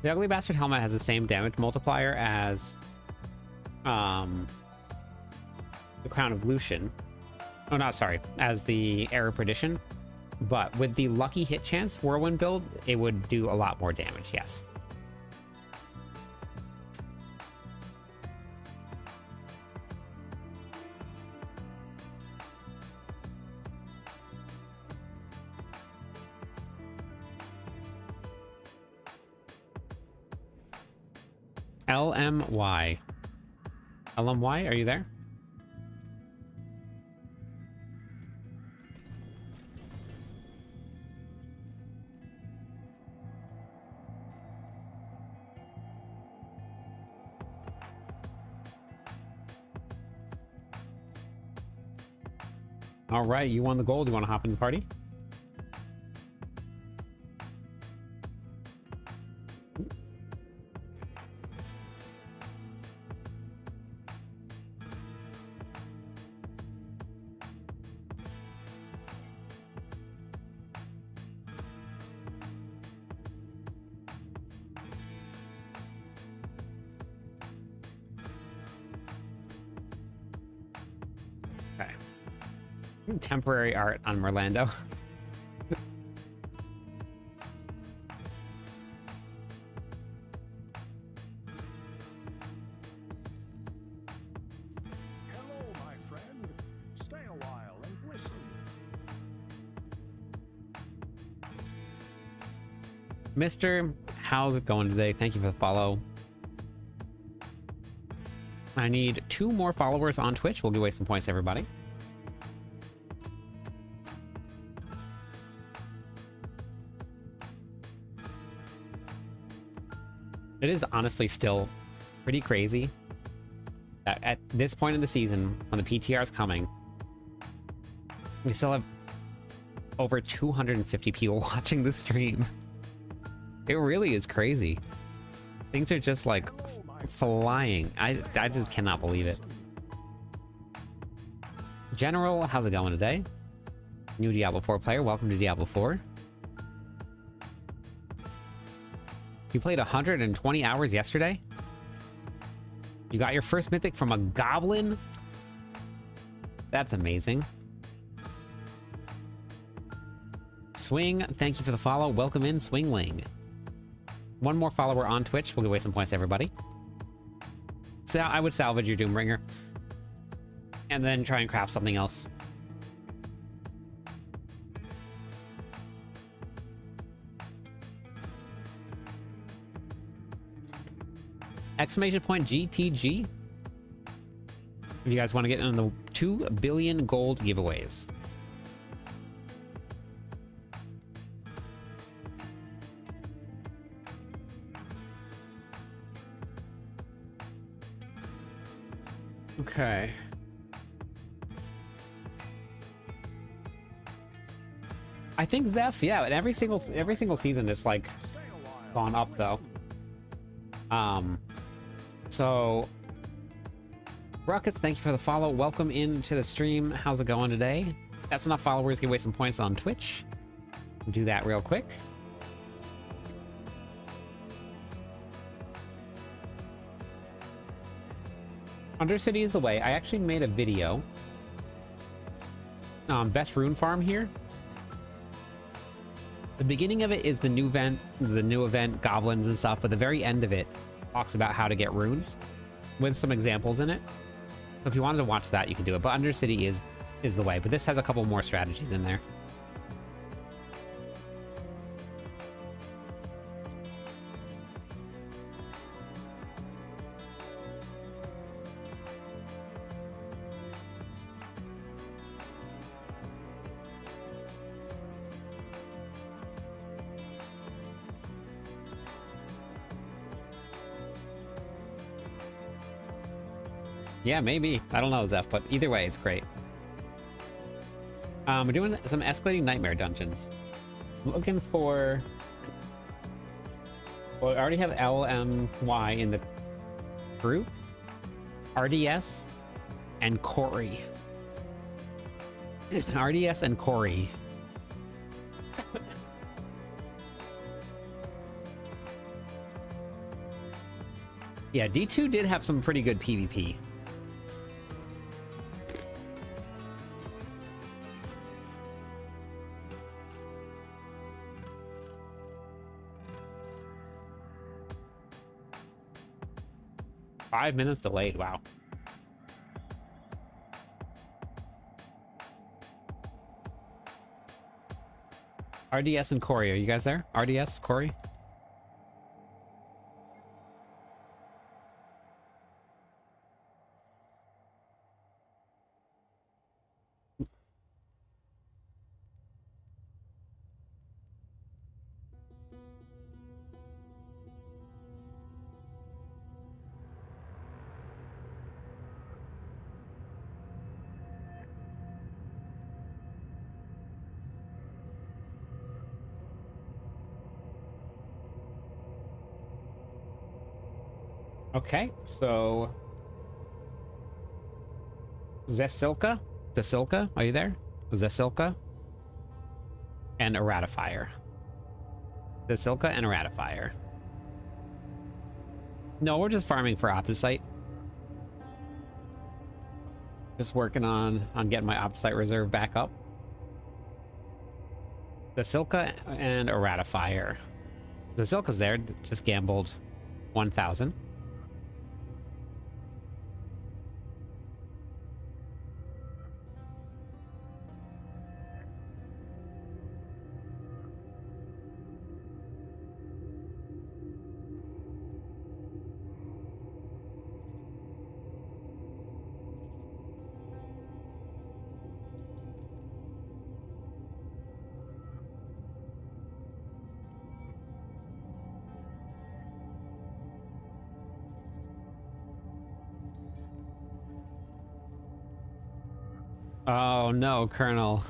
Speaker 1: The Ugly Bastard helmet has the same damage multiplier as the Crown of Lucian. Oh, not sorry, as the Air of Perdition. But with the lucky hit chance Whirlwind build, it would do a lot more damage, yes. LMY. LMY, are you there? All right, you won the gold. You want to hop in the party? Okay. Temporary art on Merlando.
Speaker 2: Hello, my friend. Stay a while and listen.
Speaker 1: Mr. How's it going today? Thank you for the follow. I need 2 more followers on Twitch. We'll give away some points to everybody. It is honestly still pretty crazy that at this point in the season, when the PTR is coming, we still have over 250 people watching the stream. It really is crazy. Things are just like
Speaker 2: Hello, my
Speaker 1: flying. I just cannot believe it. General, how's it going today? New Diablo 4 player, welcome to Diablo 4. You played 120 hours yesterday? You got your first mythic from a goblin? That's amazing. Swing, thank you for the follow. Welcome in, Swingling. 1 more follower on Twitch. We'll give away some points to everybody. So I would salvage your Doombringer. And then try and craft something else. Exclamation point GTG. If you guys want to get in the 2 billion gold giveaways. Okay. I think Zeph, yeah, and every single season it's like
Speaker 2: Stay a while.
Speaker 1: gone up though. So Ruckus, thank you for the follow. Welcome into the stream. How's it going today? That's enough followers. Give away some points on Twitch. Do that real quick. Undercity is the way. I actually made a video. Best rune farm here. The beginning of it is the new event, goblins and stuff, but the very end of it talks about how to get runes with some examples in it. So if you wanted to watch that, you can do it. But Undercity is the way. But this has a couple more strategies in there. Yeah, maybe. I don't know, Zeph, but either way, it's great. We're doing some escalating nightmare dungeons. I'm looking for... Well, I already have LMY in the group. RDS and Corey. RDS and Corey. Yeah, D2 did have some pretty good PvP. Five minutes delayed, wow. RDS and Corey, are you guys there? RDS, Corey? Okay, so Zesilka? Zesilka, are you there? Zesilka and a ratifier. Zesilka and a ratifier. No, we're just farming for opposite. Just working on getting my opposite reserve back up. Zesilka and a ratifier. Zesilka's there, just gambled 1,000. Oh no, Colonel.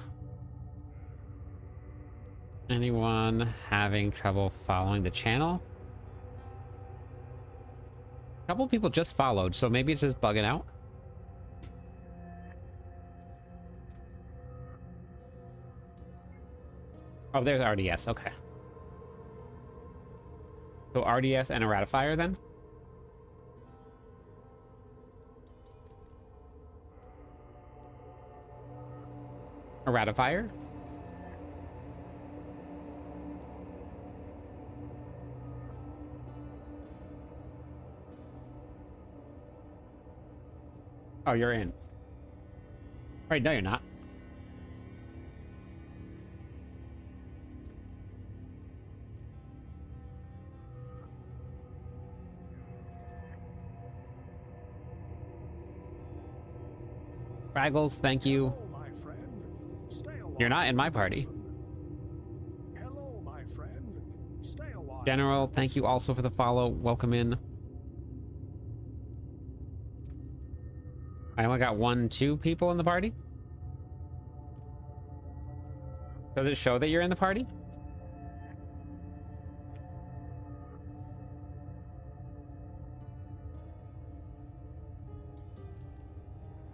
Speaker 1: Anyone having trouble following the channel? A couple people just followed, so maybe it's just bugging out. Oh, there's RDS, okay. So RDS and a ratifier then? A ratifier? Oh, you're in. Right, no, you're not. Fraggles, thank you.
Speaker 2: Hello, my friend. Stay a
Speaker 1: You're not
Speaker 2: while
Speaker 1: in my
Speaker 2: and
Speaker 1: party.
Speaker 2: listen. Hello, my friend. Stay a while.
Speaker 1: General,
Speaker 2: and
Speaker 1: thank you
Speaker 2: listen.
Speaker 1: also for the follow. Welcome in. I only got 2 people in the party. Does it show that you're in the party?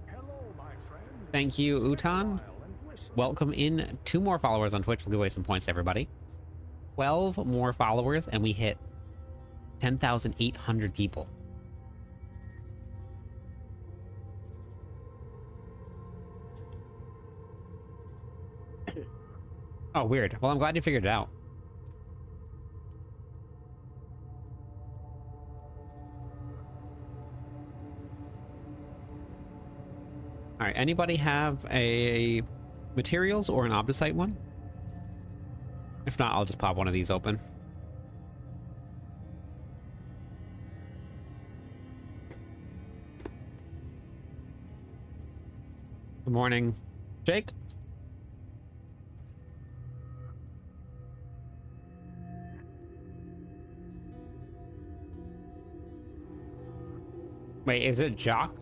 Speaker 2: Hello, my friend.
Speaker 1: Thank you,
Speaker 2: Stay a
Speaker 1: Utan.
Speaker 2: while and listen.
Speaker 1: Welcome in. 2 more followers on Twitch. We'll give away some points to everybody. 12 more followers, and we hit 10,800 people. Oh, weird. Well, I'm glad you figured it out. All right. Anybody have a materials or an opposite one? If not, I'll just pop one of these open. Good morning, Jake. Wait, is it Jock?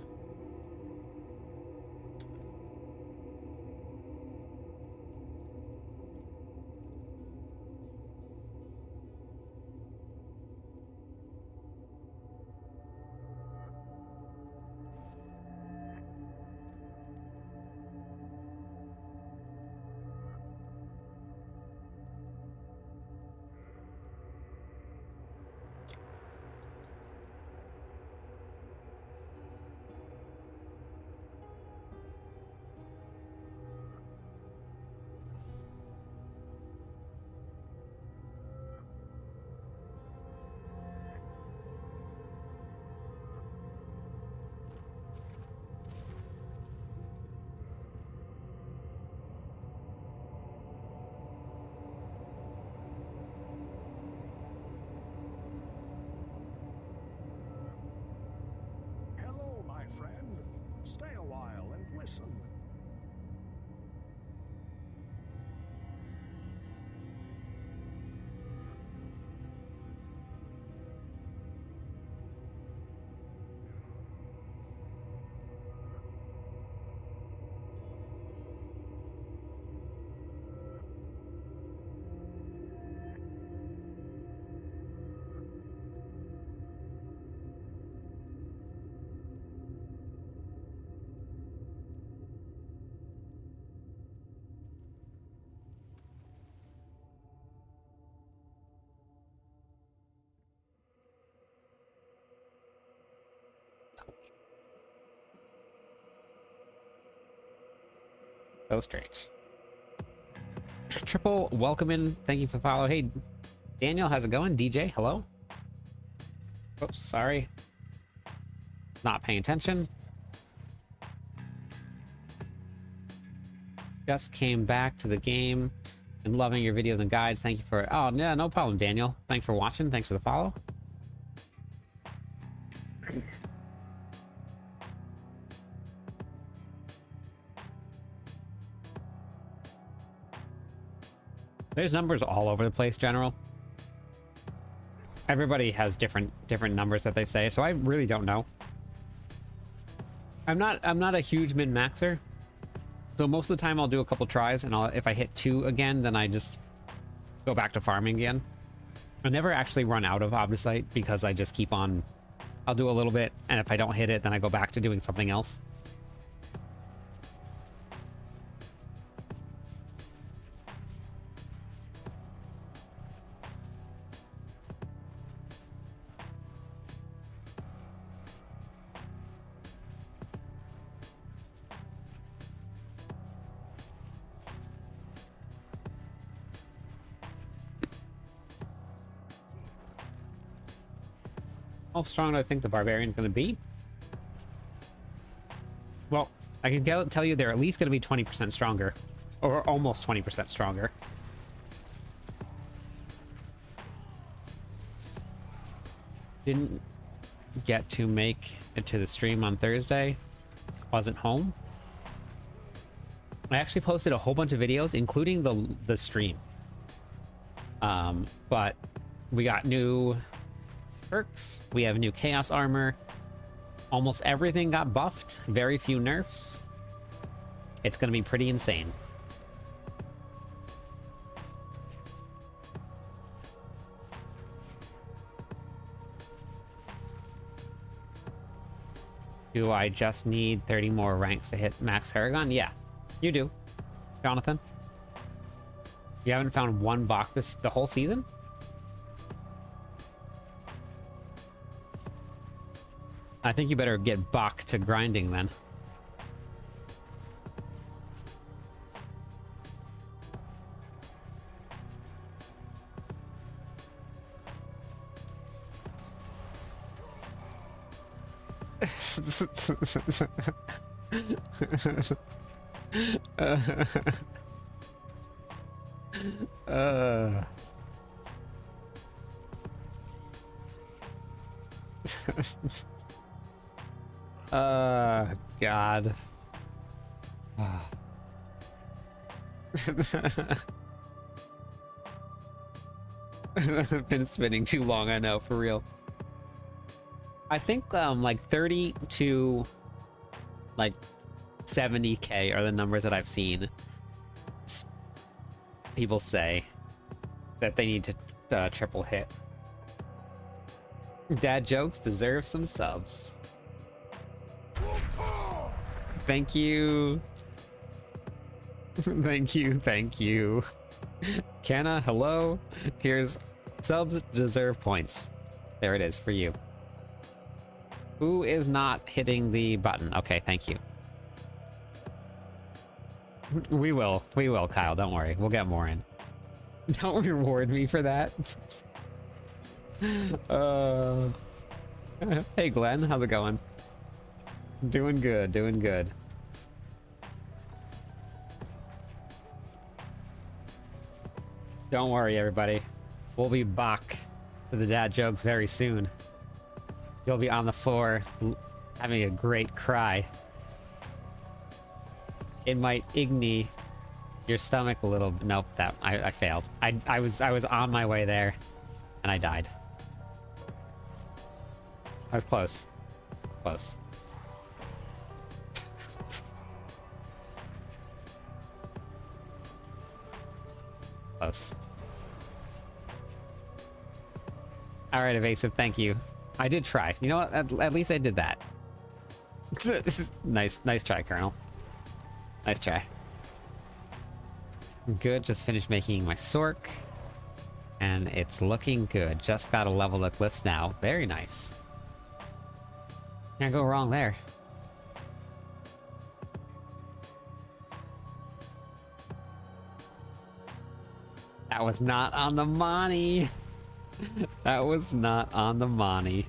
Speaker 1: So strange. Triple, welcome in. Thank you for the follow. Hey, Daniel, how's it going? DJ, hello. Oops, sorry. Not paying attention. Just came back to the game and loving your videos and guides. Thank you for... Oh, yeah, no problem, Daniel. Thanks for watching. Thanks for the follow. There's numbers all over the place, General. Everybody has different numbers that they say, so I really don't know. I'm not a huge min-maxer. So most of the time I'll do a couple tries, and if I hit 2 again, then I just go back to farming again. I never actually run out of Obnisite because I just keep on... I'll do a little bit, and if I don't hit it, then I go back to doing something else. How strong do I think the barbarian's going to be? Well, I can tell you they're at least going to be 20% stronger. Or almost 20% stronger. Didn't get to make it to the stream on Thursday. Wasn't home. I actually posted a whole bunch of videos, including the stream. But we got new... perks. We have new chaos armor. Almost everything got buffed. Very few nerfs. It's gonna be pretty insane. Do I just need 30 more ranks to hit max Paragon? Yeah, you do, Jonathan. You haven't found one Bach the whole season? I think you better get Bach to grinding then. God. I've been spinning too long, I know, for real. I think like 30 to like 70k are the numbers that I've seen people say that they need to triple hit. Dad jokes deserve some subs. Thank you. Thank you, thank you. Canna, hello. Here's subs deserve points. There it is for you. Who is not hitting the button? Okay, thank you. We will, Kyle, don't worry. We'll get more in. Don't reward me for that. Hey Glenn, how's it going? Doing good, doing good. Don't worry, everybody. We'll be back to the dad jokes very soon. You'll be on the floor having a great cry. It might igni your stomach a little. Nope, that I failed. I was on my way there, and I died. I was close. Close. Close. All right, evasive. Thank you. I did try. You know what? At least I did that. Nice try, Colonel. Nice try. Good. Just finished making my Sork, and it's looking good. Just got to level the glyphs now. Very nice. Can't go wrong there. That was not on the money. That was not on the money.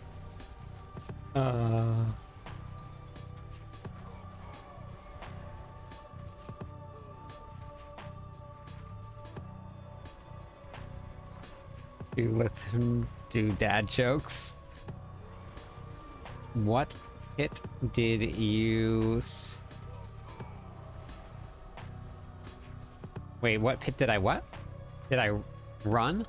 Speaker 1: Do dad jokes. What hit did you... Wait, what pit did I what? Did I run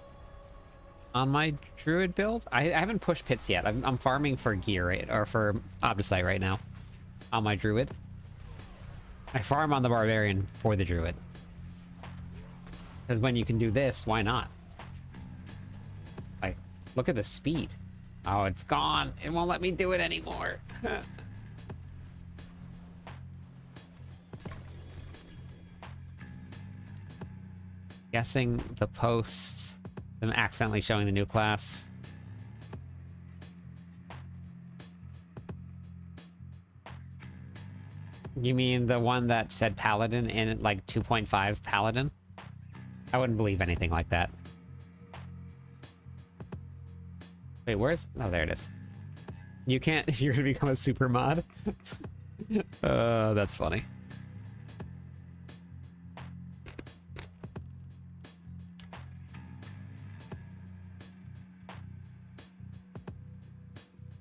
Speaker 1: on my druid build? I haven't pushed pits yet. I'm farming for gear, right? Or for Obdicite right now on my druid. I farm on the barbarian for the druid. Because when you can do this, why not? Like, look at the speed. Oh, it's gone. It won't let me do it anymore. Guessing the post, them accidentally showing the new class. You mean the one that said Paladin in like 2.5 Paladin? I wouldn't believe anything like that. Wait, where's... Oh, there it is. You can't... You're gonna become a super mod? That's funny.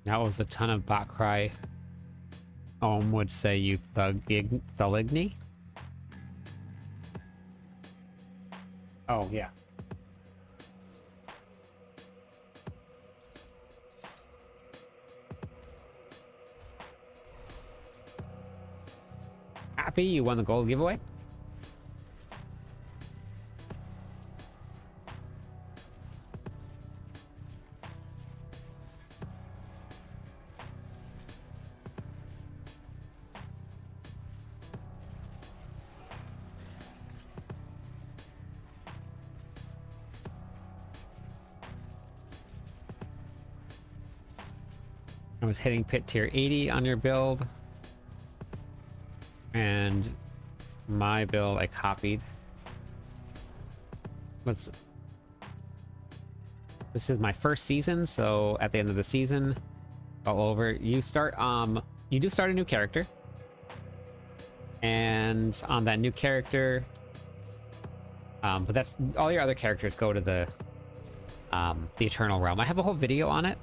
Speaker 1: That was a ton of bot cry. Ohm would say you thuligny? Oh, yeah. Happy you won the gold giveaway? I was hitting pit tier 80 on your build. And my build I copied. This is my first season, so at the end of the season, all over, you start you do start a new character. And on that new character, but that's all your other characters go to the Eternal Realm. I have a whole video on it.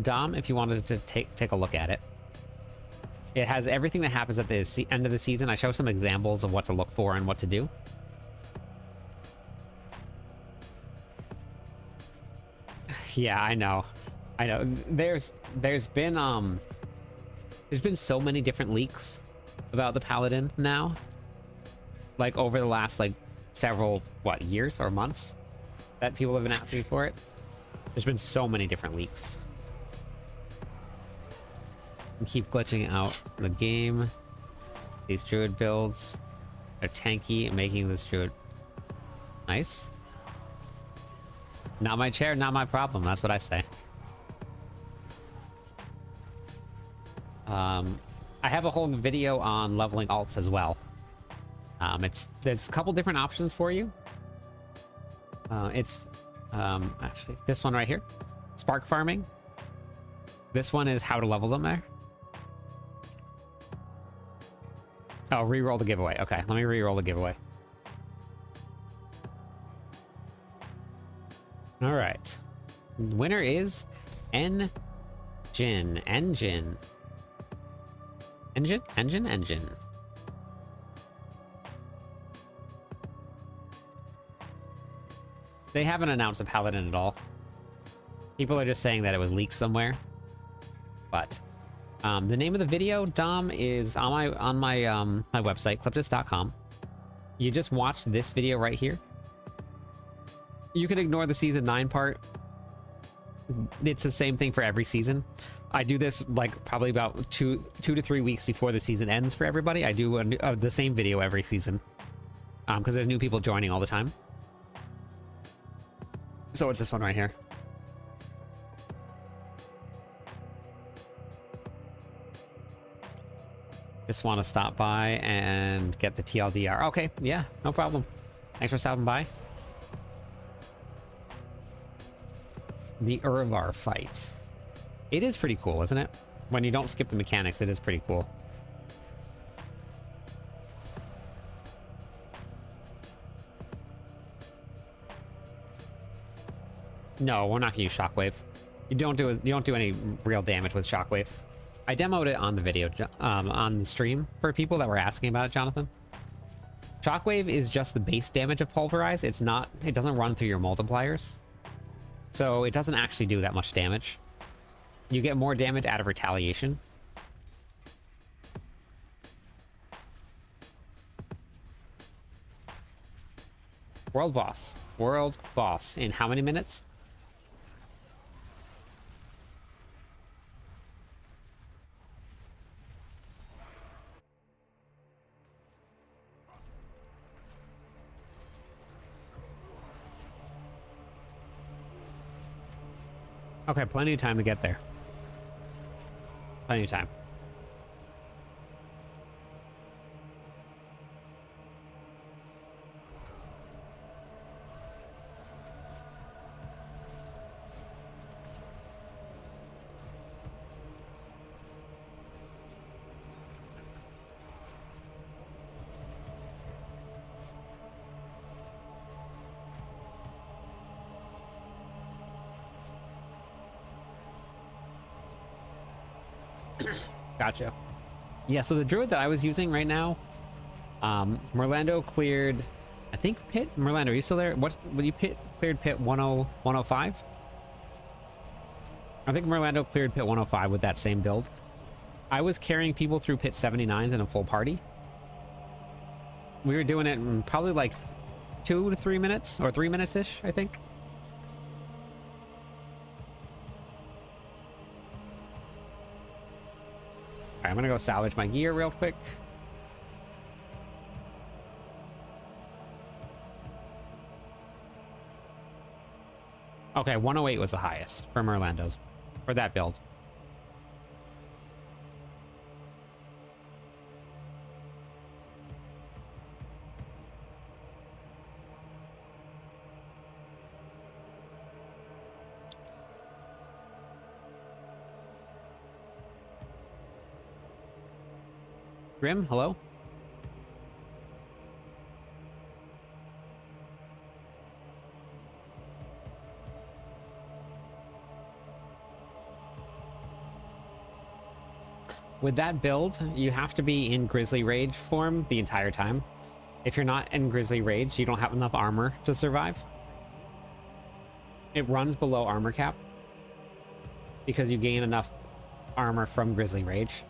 Speaker 1: Dom, if you wanted to take a look at it. It has everything that happens at the end of the season. I show some examples of what to look for and what to do. Yeah, I know. I know. There's been so many different leaks about the Paladin now. Like over the last like several years or months that people have been asking for it. There's been so many different leaks. And keep glitching out the game. These druid builds are tanky, making this druid nice. Not my chair, not my problem. That's what I say. I have a whole video on leveling alts as well. There's a couple different options for you. Actually this one right here, spark farming. This one is how to level them there. Oh, re-roll the giveaway. Okay, let me re-roll the giveaway. All right. Winner is Engine. They haven't announced a Paladin at all. People are just saying that it was leaked somewhere. But the name of the video, Dom, is on my website, cliptis.com. You just watch this video right here. You can ignore the season 9 part. It's the same thing for every season. I do this like probably about two to 3 weeks before the season ends for everybody. I do the same video every season because there's new people joining all the time. So it's this one right here. Just want to stop by and get the TLDR. Okay, yeah, no problem. Thanks for stopping by. The Urvar fight. It is pretty cool, isn't it? When you don't skip the mechanics, it is pretty cool. No, we're not gonna use Shockwave. You don't do any real damage with Shockwave. I demoed it on the video, on the stream for people that were asking about it, Jonathan. Shockwave is just the base damage of Pulverize. It doesn't run through your multipliers. So it doesn't actually do that much damage. You get more damage out of Retaliation. World boss. World boss. In how many minutes? Okay, plenty of time to get there. Plenty of time. Gotcha. Yeah, so the druid that I was using right now, Merlando cleared, I think pit. Merlando, are you still there? What you cleared pit 105? I think Merlando cleared pit 105 with that same build. I was carrying people through pit 79s in a full party. We were doing it in probably like 2 to 3 minutes, or 3 minutes ish, I think. I'm gonna go salvage my gear real quick. Okay, 108 was the highest for Merlando's for that build. Grim, hello? With that build, you have to be in Grizzly Rage form the entire time. If you're not in Grizzly Rage, you don't have enough armor to survive. It runs below armor cap because you gain enough armor from Grizzly Rage.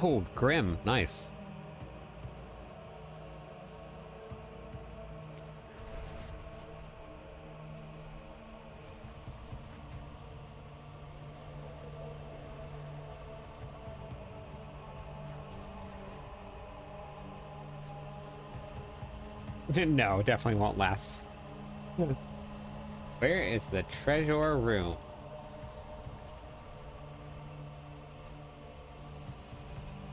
Speaker 1: Oh, Grim, nice. No, definitely won't last. Where is the treasure room?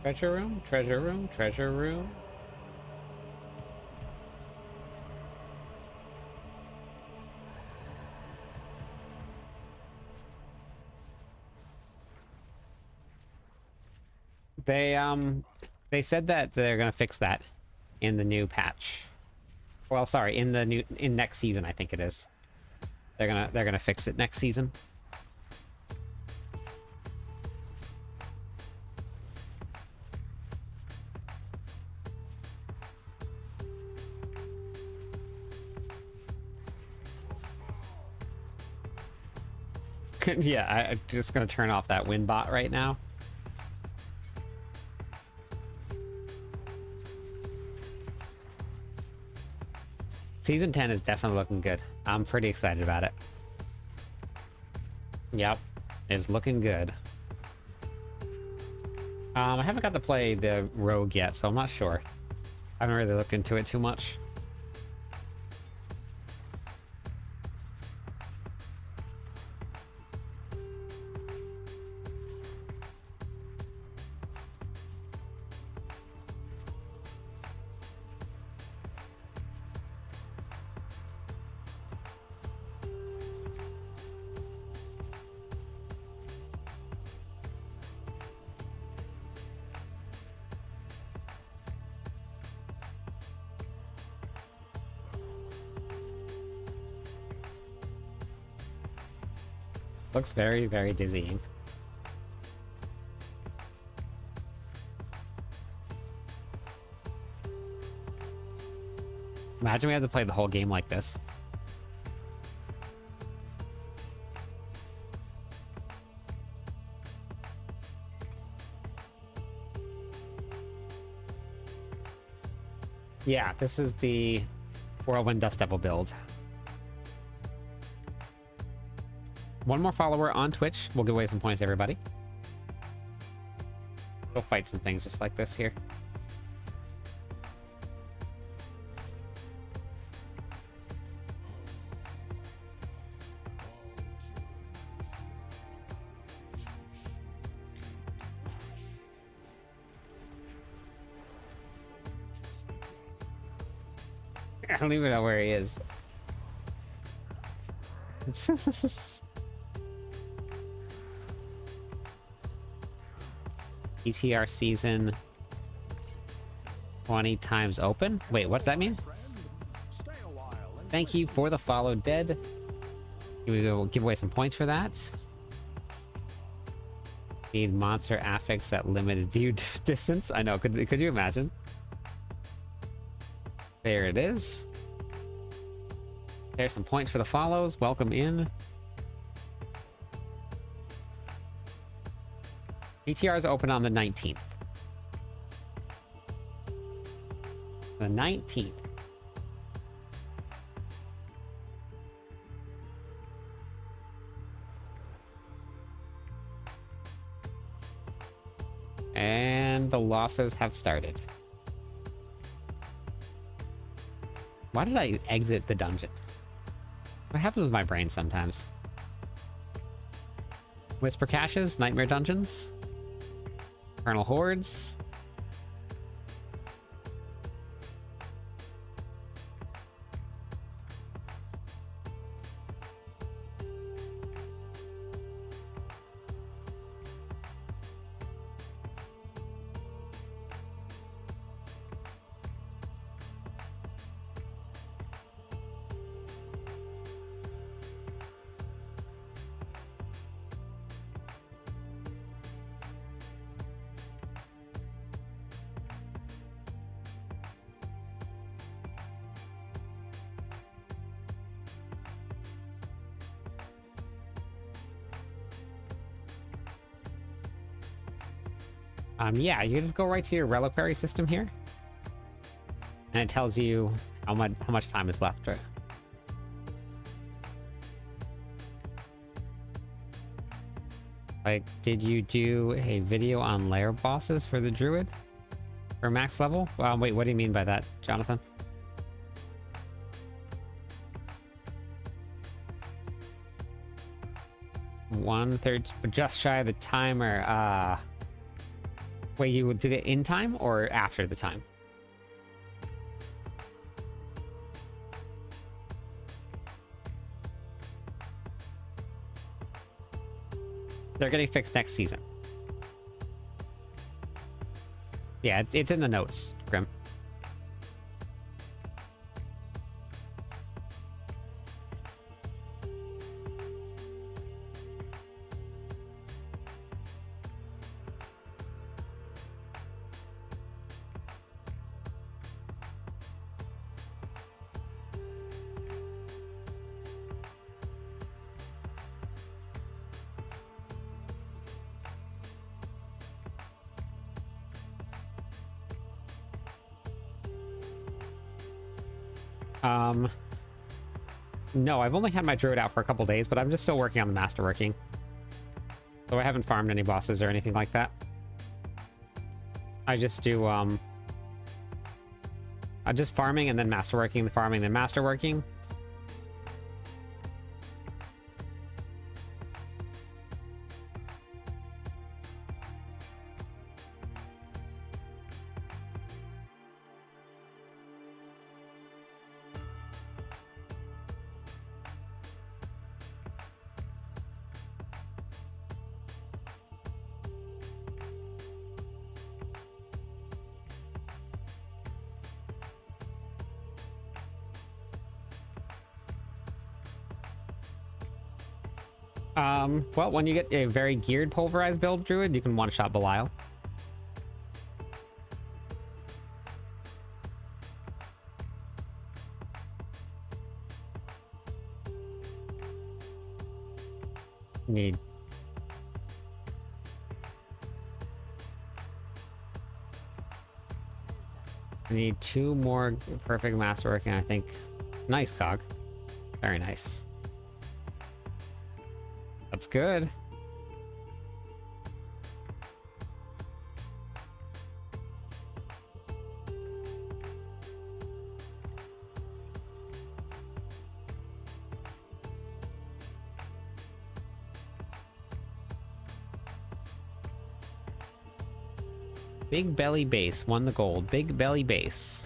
Speaker 1: Treasure room? Treasure room? Treasure room? They said that they're gonna fix that in the new patch. Well, sorry, in next season, I think it is. They're gonna fix it next season. Yeah, I'm just gonna turn off that wind bot right now. Season 10 is definitely looking good. I'm pretty excited about it. Yep, it's looking good. I haven't got to play the rogue yet, so I'm not sure. I haven't really looked into it too much. Looks very, very dizzying. Imagine we had to play the whole game like this. Yeah, this is the Whirlwind Dust Devil build. One more follower on Twitch. We'll give away some points to everybody. Go fight some things just like this here. I don't even know where he is. ETR season 20 times open? Wait, what's that mean?
Speaker 2: Stay a while and
Speaker 1: Thank you for the follow, Dead. We will give away some points for that. Need monster affix at limited view distance. I know, could you imagine? There it is. There's some points for the follows. Welcome in. ETR is open on the 19th. The 19th. And the losses have started. Why did I exit the dungeon? What happens with my brain sometimes? Whisper caches, nightmare dungeons, Infernal hordes. Yeah, you just go right to your reliquary system here, and it tells you how much time is left. Like, did you do a video on lair bosses for the druid for max level? Wait, what do you mean by that, Jonathan? One-third, just shy of the timer. Wait, you did it in time or after the time? They're getting fixed next season. Yeah, it's in the notes, Grim. No, I've only had my druid out for a couple days, but I'm just still working on the masterworking. So I haven't farmed any bosses or anything like that. I just do just farming and then masterworking, farming then masterworking. Well, when you get a very geared pulverized build druid, you can one-shot Belial. Need I need 2 more perfect masterworking, I think. Nice, Cog. Very nice. That's good. Big Belly Base won the gold. Big Belly Base.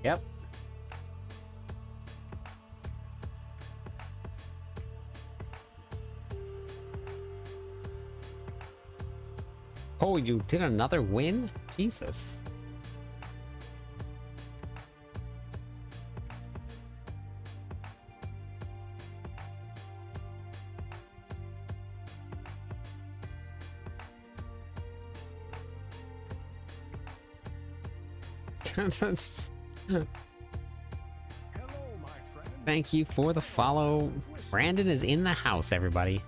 Speaker 1: Yep. Oh, you did another win? Jesus.
Speaker 2: Hello, my friend.
Speaker 1: Thank you for the follow. Brandon is in the house, everybody.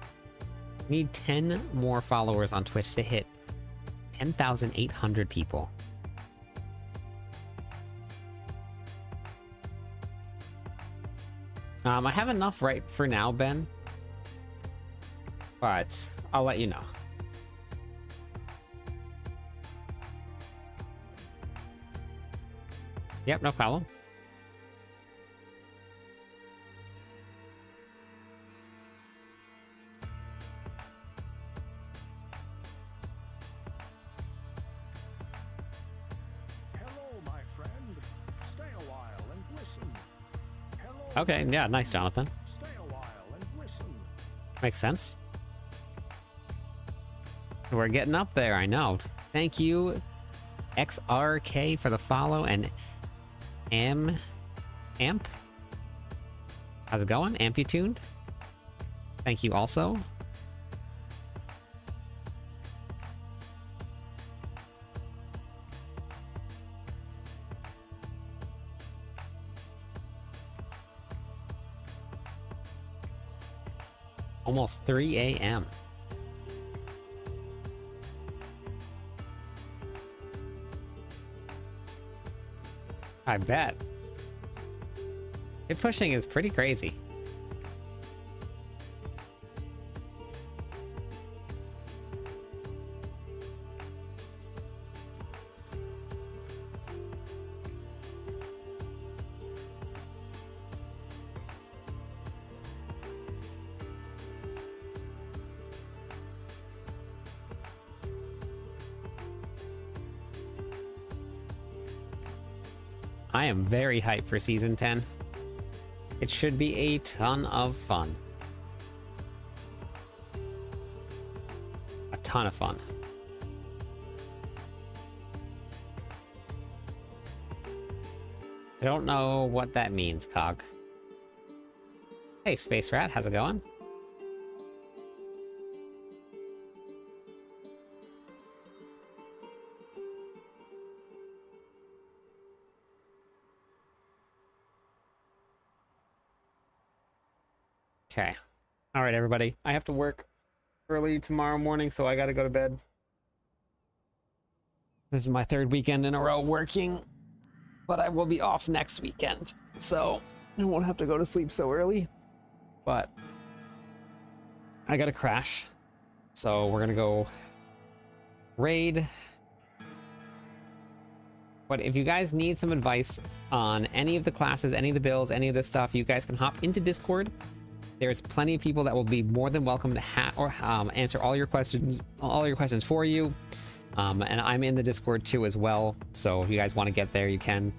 Speaker 1: Need 10 more followers on Twitch to hit 10,800 people. I have enough right for now, Ben. But I'll let you know. Yep, no problem.
Speaker 2: Hello, my friend. Stay a while and listen. Hello.
Speaker 1: Okay, yeah, nice, Jonathan.
Speaker 2: Stay a while and listen.
Speaker 1: Makes sense. We're getting up there, I know. Thank you, XRK, for the follow, and Amp. How's it going? Amputuned? Thank you also. Almost 3 a.m. I bet. Hit pushing is pretty crazy. I am very hyped for Season 10. It should be a ton of fun. A ton of fun. I don't know what that means, Cog. Hey, Space Rat, how's it going? Okay. All right, everybody. I have to work early tomorrow morning, so I gotta go to bed. This is my third weekend in a row working, but I will be off next weekend, so I won't have to go to sleep so early. But I got to crash, so we're gonna go raid. But if you guys need some advice on any of the classes, any of the builds, any of this stuff, you guys can hop into Discord. There's plenty of people that will be more than welcome to answer all your questions for you. And I'm in the Discord too as well. So if you guys want to get there, you can.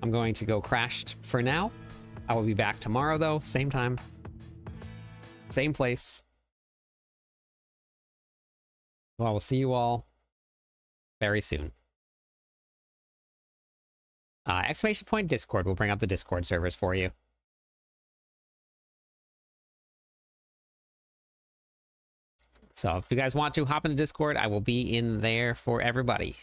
Speaker 1: I'm going to go crashed for now. I will be back tomorrow though, same time, same place. Well, I will see you all very soon. Exclamation point Discord will bring up the Discord servers for you. So if you guys want to hop into Discord, I will be in there for everybody.